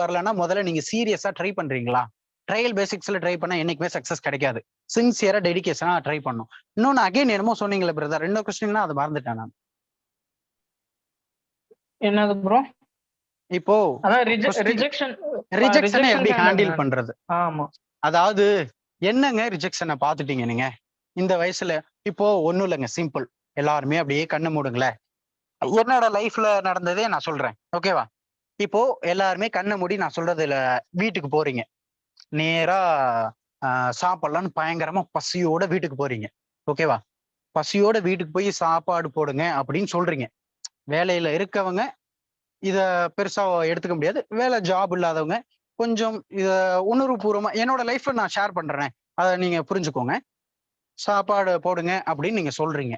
வரலன்னா முதல்ல நீங்க சீரியஸா ட்ரை பண்றீங்களா? ட்ரையல் பேசிக்ஸ்ல ட்ரை பண்ணா என்னைக்குமே சக்சஸ் கிடைக்காது. சின்சியரா டெடிகேஷனா ட்ரை பண்ணும். இன்னொன்னு அகைன் என்னமோ சொன்னீங்களே பிரதர், இன்னொரு கொஸ்டின்னா அதை மறந்துட்டேன் நான். என்னது ப்ரோ? இப்போ ரிஜெக்ஷன் எப்படி ஹேண்டில் பண்றது? ஆமா, அதாவது என்னங்க ரிஜெக்ஷனை பாத்துட்டீங்க நீங்க இந்த வயசுல? இப்போ ஒண்ணும் இல்லைங்க, சிம்பிள். எல்லாருமே அப்படியே கண்ணு மூடுங்களேன். என்னோட லைஃப்ல நடந்ததே நான் சொல்றேன், ஓகேவா? இப்போ எல்லாருமே கண்ணை மூடி நான் சொல்றதுல வீட்டுக்கு போறீங்க. நேரா சாப்பிடலான்னு பயங்கரமா பசியோட வீட்டுக்கு போறீங்க, ஓகேவா? பசியோட வீட்டுக்கு போய் சாப்பாடு போடுங்க அப்படின்னு சொல்றீங்க. வேலையில இருக்கவங்க இத பெருசா எடுத்துக்க முடியாது. வேலை ஜாப் இல்லாதவங்க கொஞ்சம் இத உணர்வுபூர்வமா என்னோட லைஃப்ல நான் ஷேர் பண்றேன், அதை நீங்க புரிஞ்சுக்கோங்க. சாப்பாடு போடுங்க அப்படின்னு நீங்க சொல்றீங்க.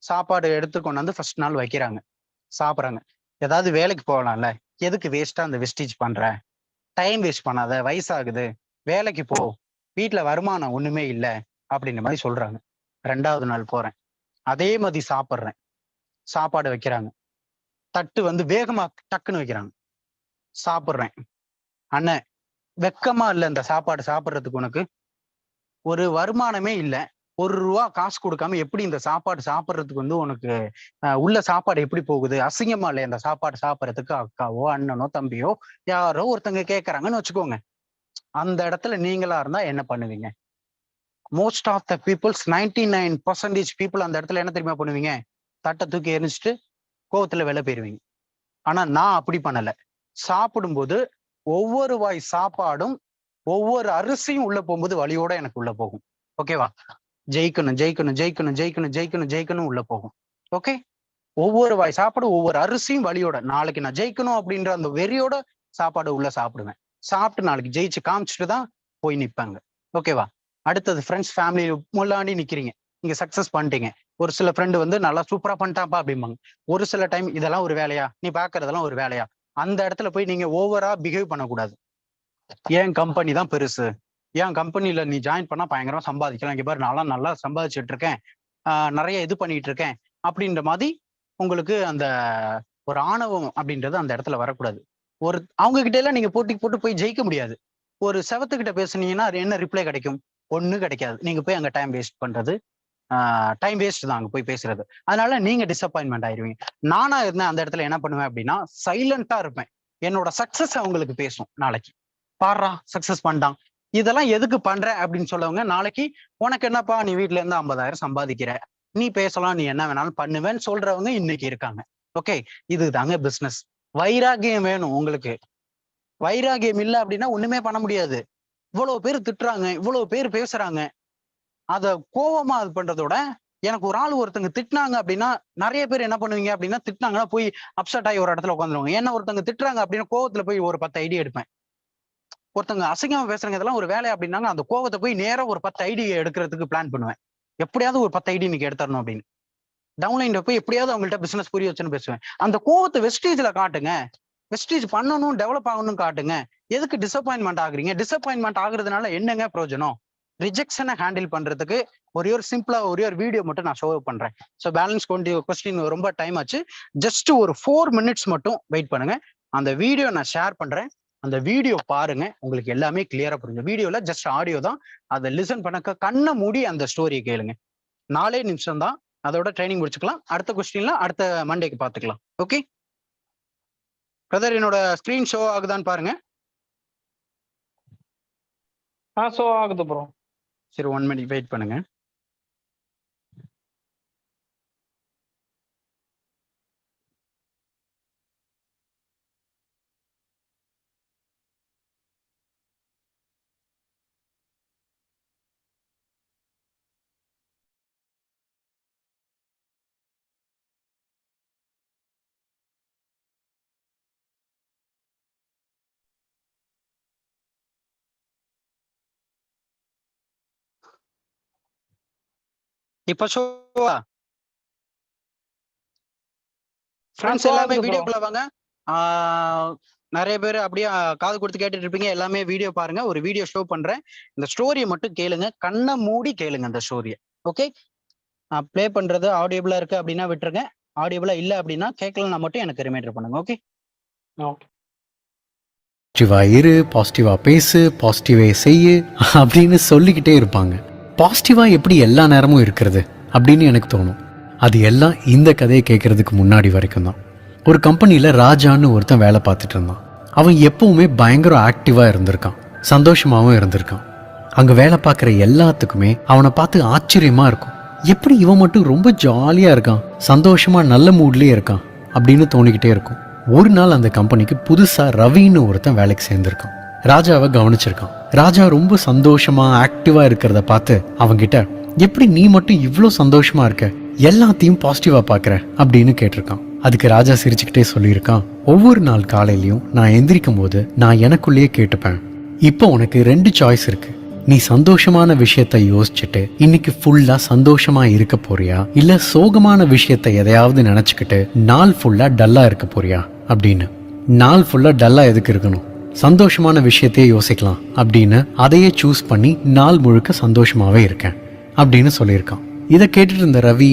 சாப்பாடு எடுத்து கொண்டாந்து ஃபர்ஸ்ட் நாள் வைக்கிறாங்க, சாப்பிட்றாங்க. ஏதாவது வேலைக்கு போகலாம்ல, எதுக்கு வேஸ்டா அந்த வெஸ்டேஜ் பண்ற? டைம் வேஸ்ட் பண்ணாத, வயசாகுது, வேலைக்கு போ, வீட்டுல வருமானம் ஒண்ணுமே இல்ல அப்படின்ற மாதிரி சொல்றாங்க. 2வது நாள் போறேன், அதே மாதிரி சாப்பிட்றேன். சாப்பாடு வைக்கிறாங்க, தட்டு வந்து வேகமா டக்குன்னு வைக்கிறாங்க. சாப்பிட்றேன். அண்ணன், வெக்கமா இல்ல இந்த சாப்பாடு சாப்பிட்றதுக்கு? உனக்கு ஒரு வருமானமே இல்ல, 1 ரூபா காசு கொடுக்காம எப்படி இந்த சாப்பாடு சாப்பிட்றதுக்கு வந்து உனக்கு உள்ள சாப்பாடு எப்படி போகுது? அசிங்கமா இல்லையா இந்த சாப்பாடு சாப்பிட்றதுக்கு? அக்காவோ அண்ணனோ தம்பியோ யாரோ ஒருத்தங்க கேட்கறாங்கன்னு வச்சுக்கோங்க. அந்த இடத்துல நீங்களா இருந்தா என்ன பண்ணுவீங்க? Most of the peoples 99% people அந்த இடத்துல என்ன தெரியுமா பண்ணுவீங்க? தட்டை தூக்கி எரிஞ்சிட்டு கோவத்துல வெளில போயிருவீங்க. ஆனா நான் அப்படி பண்ணல. சாப்பிடும்போது ஒவ்வொரு வாய் சாப்பாடும் ஒவ்வொரு அரிசியும் உள்ள போகும்போது வலியோட எனக்கு உள்ள போகும், ஓகேவா? ஜெயிக்கணும் ஜெயிக்கணும் ஜெயிக்கணும் ஜெயிக்கணும் ஜெயிக்கணும் ஜெயிக்கணும் உள்ள போகும். ஓகே, ஒவ்வொரு வாய் சாப்பாடு ஒவ்வொரு அரிசியும் வலியோட, நாளைக்கு நான் ஜெயிக்கணும் அப்படின்ற அந்த வெறியோட சாப்பாடு உள்ள சாப்பிடுவேன். சாப்பிட்டு நாளைக்கு ஜெயிச்சு காமிச்சிட்டு தான் போய் நிற்பாங்க, ஓகேவா? அடுத்தது ஃப்ரெண்ட்ஸ் ஃபேமிலி முன்னாடி நிக்கிறீங்க, நீங்க சக்சஸ் பண்ணிட்டீங்க. ஒரு சில ஃப்ரெண்டு வந்து நல்லா சூப்பரா பண்ணிட்டாப்பா அப்படிம்பாங்க. ஒரு சில டைம் இதெல்லாம் ஒரு வேலையா, நீ பாக்குறதெல்லாம் ஒரு வேலையா? அந்த இடத்துல போய் நீங்க ஓவரா பிஹேவ் பண்ணக்கூடாது. என் கம்பெனி தான் பெருசு, என் கம்பெனில நீ ஜாயின் பண்ணா பயங்கரமா சம்பாதிக்கலாம், இங்க பாரு நான்லாம் நல்லா சம்பாதிச்சுட்டு இருக்கேன், நிறைய இது பண்ணிட்டு இருக்கேன் அப்படின்ற மாதிரி உங்களுக்கு அந்த ஒரு ஆணவம் அப்படின்றது அந்த இடத்துல வரக்கூடாது. அவங்க கிட்ட எல்லாம் நீங்க போட்டி போட்டு போய் ஜெயிக்க முடியாது. ஒரு செவத்துக்கிட்ட பேசுனீங்கன்னா அது என்ன ரிப்ளை கிடைக்கும்? ஒண்ணும் கிடைக்காது. நீங்க போய் அங்க டைம் வேஸ்ட் பண்றது, டைம் வேஸ்ட் தான் அங்க போய் பேசுறது. அதனால நீங்க டிசப்பாயின்மெண்ட் ஆயிருவீங்க. நானா இருந்தேன் அந்த இடத்துல என்ன பண்ணுவேன் அப்படின்னா சைலண்டா இருப்பேன். என்னோட சக்சஸ் அவங்களுக்கு பேசும். நாளைக்கு பாடுறா சக்சஸ் பண்ணிட்டான், இதெல்லாம் எதுக்கு பண்ற அப்படின்னு சொல்லவங்க நாளைக்கு உனக்கு என்னப்பா நீ வீட்டுல இருந்து 50,000 சம்பாதிக்கிற, நீ பேசலாம், நீ என்ன வேணாலும் பண்ணுவேன்னு சொல்றவங்க இன்னைக்கு இருக்காங்க. ஓகே, இதுதாங்க பிசினஸ். வைராகியம் வேணும் உங்களுக்கு. வைராகியம் இல்லை அப்படின்னா ஒண்ணுமே பண்ண முடியாது. இவ்வளவு பேர் திட்டுறாங்க, இவ்வளவு பேர் பேசுறாங்க, அத கோவமா இது பண்றதோட எனக்கு ஒரு ஆள் ஒருத்தங்க திட்டினாங்க அப்படின்னா நிறைய பேர் என்ன பண்ணுவீங்க அப்படின்னா திட்டினாங்கன்னா போய் அப்செட் ஆகி ஒரு இடத்துல உட்காந்துருவாங்க. ஏன்னா ஒருத்தங்க திட்டுறாங்க அப்படின்னா கோவத்துல போய் ஒரு 10 ஐடியா எடுப்பேன். ஒருத்தங்க அசிங்கமா பேசுறாங்க இதெல்லாம் ஒரு வேலை அப்படின்னாங்க, அந்த கோவத்தை போய் நேரம் ஒரு 10 ஐடியா எடுக்கிறதுக்கு பிளான் பண்ணுவேன். எப்படியாவது ஒரு 10 ஐடி இன்னைக்கு எடுத்துடணும் அப்படின்னு. டவுன்லைன்ல போய் எப்படியாவது அவங்கள்ட்ட பிசினஸ் புரிய வச்சுன்னு பேசுவேன். அந்த கோவத்தை வெஸ்டேஜ்ல காட்டுங்க. வெஸ்டேஜ் பண்ணணும், டெவலப் ஆகணும் காட்டுங்க. எதுக்கு டிசப்பாயின்மெண்ட் ஆகுறீங்க? டிசப்பாயின்மெண்ட் ஆகுறதுனால என்னங்க பிரயோஜனம்? ரிஜெக்ஷனை ஹேண்டில் பண்றதுக்கு ஒரே ஒரு சிம்பிளா ஒரே ஒரு வீடியோ மட்டும் நான் ஷோ பண்றேன். ஸோ பேலன்ஸ் கொஸ்டின் ரொம்ப டைம் ஆச்சு. ஜஸ்ட் ஒரு 4 minutes மட்டும் வெயிட் பண்ணுங்க. அந்த வீடியோ நான் ஷேர் பண்றேன். அந்த வீடியோ பாருங்க, உங்களுக்கு எல்லாமே கிளியரா புரியும். வீடியோல ஜஸ்ட் ஆடியோ தான், அதை லிசன் பண்ண கண்ணை மூடி அந்த ஸ்டோரியை கேளுங்க. 4 நிமிஷம் தான். அதோட ட்ரைனிங் முடிச்சுக்கலாம். அடுத்த கொஸ்டின்ல அடுத்த மண்டேக்கு பாத்துக்கலாம். ஓகே பிரதர், என்னோட ஸ்கிரீன் ஷோ ஆகுதான்னு பாருங்க. ஷோ ஆகுது ப்ரோ. சரி, 1 minute வெயிட் பண்ணுங்க. இப்ப ஷோவா ஃப்ரெண்ட்ஸ் எல்லாமே வீடியோக்குள்ள வாங்க. நிறைய பேர் அப்படியே காது கொடுத்து கேட்டுட்டு இருப்பீங்க. எல்லாமே வீடியோ பாருங்க. ஒரு வீடியோ ஷோ பண்றேன். இந்த ஸ்டோரியை மட்டும் கேளுங்க, கண்ணை மூடி கேளுங்க அந்த ஸ்டோரியை. ஓகே, நான் ப்ளே பண்றது ஆடியபிளா இருக்கு அப்படின்னா விட்டுருங்க. ஆடியபிளா இல்ல அப்படின்னா கேட்கலன்னா மட்டும் எனக்கு ரிமைண்டர் பண்ணுங்க. ஓகே, பாசிட்டிவா இரு, பாசிட்டிவா பேசு, பாசிட்டிவே செய்யு அப்படின்னு சொல்லிக்கிட்டே இருப்பாங்க. பாசிட்டிவா எப்படி எல்லா நேரமும் இருக்கிறது அப்படின்னு எனக்கு தோணும். அது எல்லாம் இந்த கதையை கேட்கறதுக்கு முன்னாடி வரைக்கும் தான். ஒரு கம்பெனியில் ராஜான்னு ஒருத்தன் வேலை பார்த்துட்டு இருந்தான். அவன் எப்பவுமே பயங்கர ஆக்டிவாக இருந்திருக்கான், சந்தோஷமாகவும் இருந்திருக்கான். அங்கே வேலை பார்க்குற எல்லாத்துக்குமே அவனை பார்த்து ஆச்சரியமாக இருக்கும். எப்படி இவன் மட்டும் ரொம்ப ஜாலியாக இருக்கான், சந்தோஷமாக நல்ல மூட்லேயே இருக்கான் அப்படின்னு தோணிக்கிட்டே இருக்கும். ஒரு நாள் அந்த கம்பெனிக்கு புதுசாக ரவின்னு ஒருத்தன் வேலைக்கு சேர்ந்திருக்கான். ராஜாவை கவனிச்சிருக்கான். ராஜா ரொம்ப சந்தோஷமாக ஆக்டிவாக இருக்கிறத பார்த்து அவங்கிட்ட, எப்படி நீ மட்டும் இவ்வளோ சந்தோஷமா இருக்க, எல்லாத்தையும் பாசிட்டிவா பார்க்குற அப்படின்னு கேட்டிருக்கான். அதுக்கு ராஜா சிரிச்சுக்கிட்டே சொல்லியிருக்கான், ஒவ்வொரு நாள் காலையிலையும் நான் எந்திரிக்கும் போது நான் எனக்குள்ளேயே கேட்டுப்பேன், இப்போ உனக்கு 2 சாய்ஸ் இருக்கு. நீ சந்தோஷமான விஷயத்த யோசிச்சுட்டு இன்னைக்கு ஃபுல்லா சந்தோஷமா இருக்க போறியா, இல்ல சோகமான விஷயத்த எதையாவது நினைச்சுக்கிட்டு நாள் ஃபுல்லா டல்லா இருக்க போறியா அப்படின்னு. நாள் ஃபுல்லா டல்லா எதுக்கு இருக்கணும், சந்தோஷமான விஷயத்தையே யோசிக்கலாம் அப்படின்னு அதையே சூஸ் பண்ணி நாள் முழுக்க சந்தோஷமாவே இருக்கேன் அப்படின்னு சொல்லியிருக்கான். இதை கேட்டுட்டு இருந்த ரவி,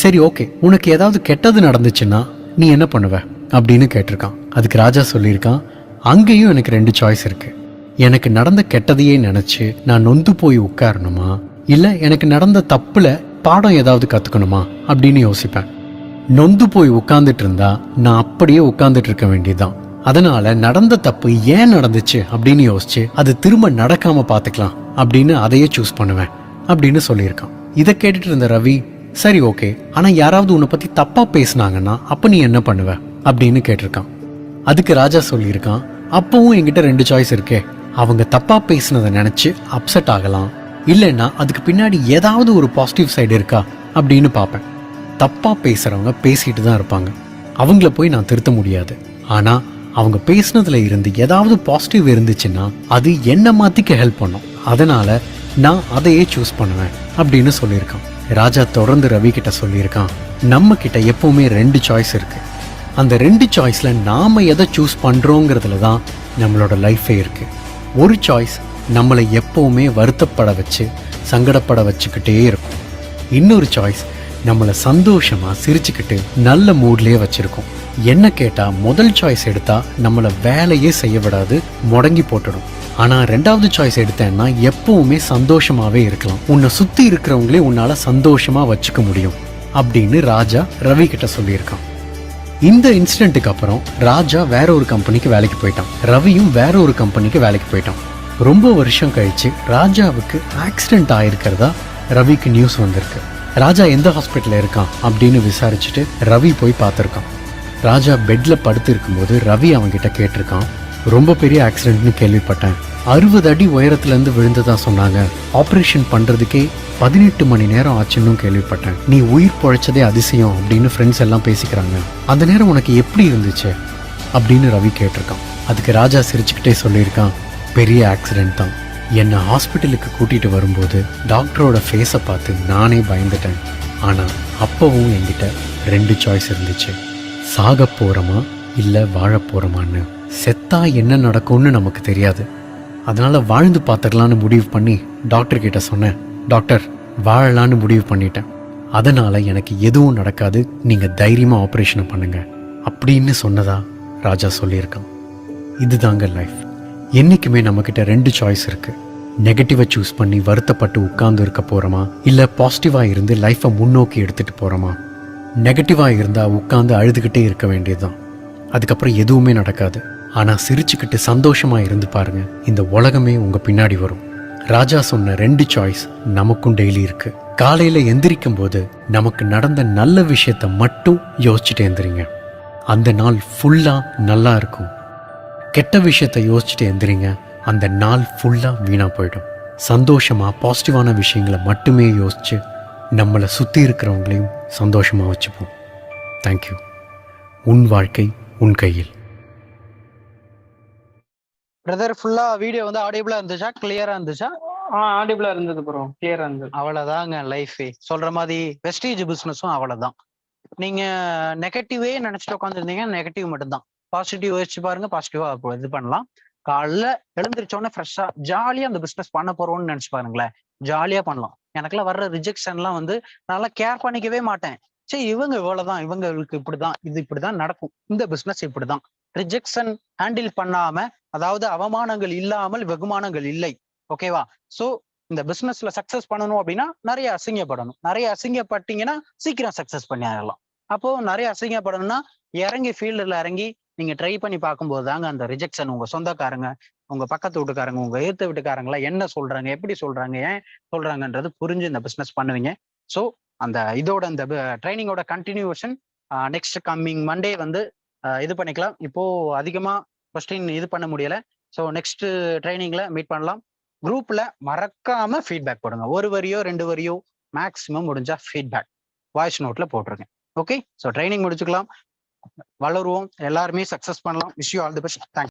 சரி ஓகே, உனக்கு ஏதாவது கெட்டது நடந்துச்சுன்னா நீ என்ன பண்ணுவ அப்படின்னு கேட்டிருக்கான். அதுக்கு ராஜா சொல்லியிருக்கான், அங்கேயும் எனக்கு 2 சாய்ஸ் இருக்கு. எனக்கு நடந்த கெட்டதையே நினைச்சு நான் நொந்து போய் உட்காரணுமா, இல்ல எனக்கு நடந்த தப்புல பாடம் ஏதாவது கத்துக்கணுமா அப்படின்னு யோசிப்பேன். நொந்து போய் உட்கார்ந்துட்டு இருந்தா நான் அப்படியே உட்கார்ந்துட்டு இருக்க வேண்டியதுதான். அதனால நடந்த தப்பு ஏன் நடந்துச்சு அப்படின்னு யோசிச்சு அது திரும்ப நடக்காம பாத்துக்கலாம் அப்படின்னு அதையே சூஸ் பண்ணுவேன் அப்படின்னு சொல்லியிருக்கான். இதை கேட்டுட்டு இருந்த ரவி, சரி ஓகே, ஆனா யாராவது உன்னை பத்தி தப்பா பேசினாங்கன்னா அப்ப நீ என்ன பண்ணுவ அப்படின்னு கேட்டிருக்கான். அதுக்கு ராஜா சொல்லியிருக்கான், அப்பவும் என்கிட்ட 2 சாய்ஸ் இருக்கே. அவங்க தப்பா பேசினதை நினைச்சு அப்செட் ஆகலாம், இல்லைன்னா அதுக்கு பின்னாடி ஏதாவது ஒரு பாசிட்டிவ் சைடு இருக்கா அப்படின்னு பார்ப்பேன். தப்பா பேசுறவங்க பேசிட்டு தான் இருப்பாங்க, அவங்கள போய் நான் திருத்த முடியாது. ஆனா அவங்க பேசினதுல இருந்து ஏதாவது பாசிட்டிவ் இருந்துச்சுன்னா அது என்ன மாத்திக்க ஹெல்ப் பண்ணும். அதனால நான் அதையே சூஸ் பண்ணுவேன் அப்படின்னு சொல்லியிருக்கான். ராஜா தொடர்ந்து ரவி கிட்ட சொல்லியிருக்கான், நம்ம கிட்ட எப்பவுமே 2 சாய்ஸ் இருக்கு. அந்த 2 சாய்ஸ்ல நாம எதை சூஸ் பண்றோங்கிறதுல தான் நம்மளோட லைஃபே இருக்கு. ஒரு சாய்ஸ் நம்மளை எப்பவுமே வருத்தப்பட வச்சு சங்கடப்பட வச்சுக்கிட்டே இருக்கும். இன்னொரு சாய்ஸ் நம்மளை சந்தோஷமா சிரிச்சுக்கிட்டு நல்ல மூட்லயே வச்சிருக்கோம். என்ன கேட்டா முதல் சாய்ஸ் எடுத்தா நம்மளை வேலையே செய்ய விடாது, முடங்கி போட்டுடும். ஆனா 2வது சாய்ஸ் எடுத்தேன்னா எப்பவுமே சந்தோஷமாவே இருக்கலாம், உன்னை சுத்தி இருக்கிறவங்களே உன்னால சந்தோஷமா வச்சுக்க முடியும் அப்படின்னு ராஜா ரவி கிட்ட சொல்லியிருக்கான். இந்த இன்சிடென்ட்டுக்கு அப்புறம் ராஜா வேற ஒரு கம்பெனிக்கு வேலைக்கு போயிட்டான், ரவியும் வேற ஒரு கம்பெனிக்கு வேலைக்கு போயிட்டான். ரொம்ப வருஷம் கழிச்சு ராஜாவுக்கு ஆக்சிடென்ட் ஆயிருக்கிறதா ரவிக்கு நியூஸ் வந்திருக்கு. ராஜா எந்த ஹாஸ்பிட்டல்ல இருக்கான் அப்படின்னு விசாரிச்சுட்டு ரவி போய் பார்த்துருக்கான். ராஜா பெட்ல படுத்து இருக்கும்போது ரவி அவன்கிட்ட கேட்டிருக்கான், ரொம்ப பெரிய ஆக்சிடென்ட்னு கேள்விப்பட்டேன், 60 அடி உயரத்துல இருந்து விழுந்ததா சொன்னாங்க, ஆப்ரேஷன் பண்றதுக்கே 18 மணி நேரம் ஆச்சுன்னு கேள்விப்பட்டேன், நீ உயிர் பொழைச்சதே அதிசயம் அப்படின்னு ஃப்ரெண்ட்ஸ் எல்லாம் பேசிக்கிறாங்க, அந்த நேரம் உனக்கு எப்படி இருந்துச்சு அப்படின்னு ரவி கேட்டிருக்கான். அதுக்கு ராஜா சிரிச்சுக்கிட்டே சொல்லியிருக்கான், பெரிய ஆக்சிடென்ட் தான், என்னை ஹாஸ்பிட்டலுக்கு கூட்டிட்டு வரும்போது டாக்டரோட ஃபேஸை பார்த்து நானே பயந்துட்டேன், ஆனால் அப்போவும் என்கிட்ட 2 சாய்ஸ் இருந்துச்சு. சாக போகிறோமா இல்லை வாழ போகிறோமான்னு. செத்தா என்ன நடக்கும்னு நமக்கு தெரியாது. அதனால் வாழ்ந்து பார்த்துக்கலான்னு முடிவு பண்ணி டாக்டர் கிட்ட சொன்னேன். டாக்டர், வாழலான்னு முடிவு பண்ணிட்டேன். அதனால் எனக்கு எதுவும் நடக்காது, நீங்கள் தைரியமாக ஆப்ரேஷனை பண்ணுங்க அப்படின்னு சொன்னதா ராஜா சொல்லியிருக்கான். இதுதாங்க லைஃப். என்றைக்குமே நம்மக்கிட்ட 2 சாய்ஸ் இருக்குது. நெகட்டிவை சூஸ் பண்ணி வருத்தப்பட்டு உட்கார்ந்து இருக்க போகிறோமா, இல்லை பாசிட்டிவாக இருந்து லைஃப்பை முன்னோக்கி எடுத்துகிட்டு போகிறோமா. நெகட்டிவாக இருந்தால் உட்காந்து அழுதுகிட்டே இருக்க வேண்டியதுதான். அதுக்கப்புறம் எதுவுமே நடக்காது. ஆனால் சிரிச்சுக்கிட்டு சந்தோஷமாக இருந்து பாருங்க, இந்த உலகமே உங்கள் பின்னாடி வரும். ராஜா சொன்ன 2 சாய்ஸ் நமக்கும் டெய்லி இருக்குது. காலையில் எந்திரிக்கும் போது நமக்கு நடந்த நல்ல விஷயத்த மட்டும் யோசிச்சுட்டு எந்திரிங்க. அந்த நாள் ஃபுல்லாக நல்லா இருக்கும். கெட்ட விஷயத்தை யோசிச்சுட்டு எந்திரிங்க, அந்த நாள் ஃபுல்லாக வீணாக போயிடும். சந்தோஷமாக பாசிட்டிவான விஷயங்களை மட்டுமே யோசித்து நம்மளை சுற்றி இருக்கிறவங்களையும் சந்தோஷமாக வச்சுப்போம். தேங்க்யூ. உன் வாழ்க்கை உன் கையில். பிரதர், ஃபுல்லா வீடியோ வந்து ஆடியபிளா இருந்துச்சா, கிளியரா இருந்துச்சா? ஆடிபிளா இருந்தது ப்ரோ, கிளியரா இருந்தது. அவ்வளவுதாங்க லைஃபே. சொல்ற மாதிரி வெஸ்டேஜ் பிசினஸும் அவ்வளவுதான். நீங்க நெகட்டிவே நினைச்சிட்டு உட்காந்துருந்தீங்க, நெகட்டிவ் மட்டும்தான். பாசிட்டிவ் யோசிச்சு பாருங்க, பாசிட்டிவா இது பண்ணலாம். காலைல எழுந்திரிச்சோடனே ஃப்ரெஷ்ஷா ஜாலியா அந்த பிசினஸ் பண்ண போறோம்னு நினைச்சு பாருங்களேன், ஜாலியா பண்ணலாம். எனக்குலாம் வர்ற ரிஜெக்ஷன்லாம் வந்து நல்லா கேர் பண்ணிக்கவே மாட்டேன். சரி, இவங்க இவ்வளவுதான், இவங்களுக்கு இப்படிதான், இது இப்படிதான் நடக்கும், இந்த பிசினஸ் இப்படிதான். ரிஜெக்ஷன் ஹேண்டில் பண்ணாம, அதாவது அவமானங்கள் இல்லாமல் வெகுமானங்கள் இல்லை. ஓகேவா? சோ இந்த பிசினஸ்ல சக்சஸ் பண்ணணும் அப்படின்னா நிறைய அசிங்கப்படணும். நிறைய அசிங்கப்பட்டீங்கன்னா சீக்கிரம் சக்சஸ் பண்ணிடலாம். அப்போ நிறைய அசிங்கப்படணும்னா இறங்கி ஃபீல்டுல இறங்கி நீங்க ட்ரை பண்ணி பார்க்கும்போது தாங்க அந்த ரிஜெக்ஷன், உங்க சொந்தக்காரங்க, உங்க பக்கத்து வீட்டுக்காரங்க, உங்க எதிர்த்து வீட்டுக்காரங்களா என்ன சொல்றாங்க, எப்படி சொல்றாங்க, ஏன் சொல்றாங்கன்றது புரிஞ்சு இந்த பிசினஸ் பண்ணுவீங்க. ஸோ அந்த இதோட இந்த ட்ரைனிங்கோட கண்டினியூஷன் நெக்ஸ்ட் கம்மிங் மண்டே வந்து இது பண்ணிக்கலாம். இப்போ அதிகமா கொஸ்டின் இது பண்ண முடியல. ஸோ நெக்ஸ்ட் ட்ரைனிங்ல மீட் பண்ணலாம். குரூப்ல மறக்காம ஃபீட்பேக் போடுங்க. 1 வரியோ 2 வரியோ மேக்சிமம் முடிஞ்சா ஃபீட்பேக் வாய்ஸ் நோட்ல போட்டுருங்க. ஓகே, ஸோ ட்ரைனிங் முடிச்சுக்கலாம். வளருவோம், எல்லாருமே சக்சஸ் பண்ணலாம். Wish you all the best. Thanks.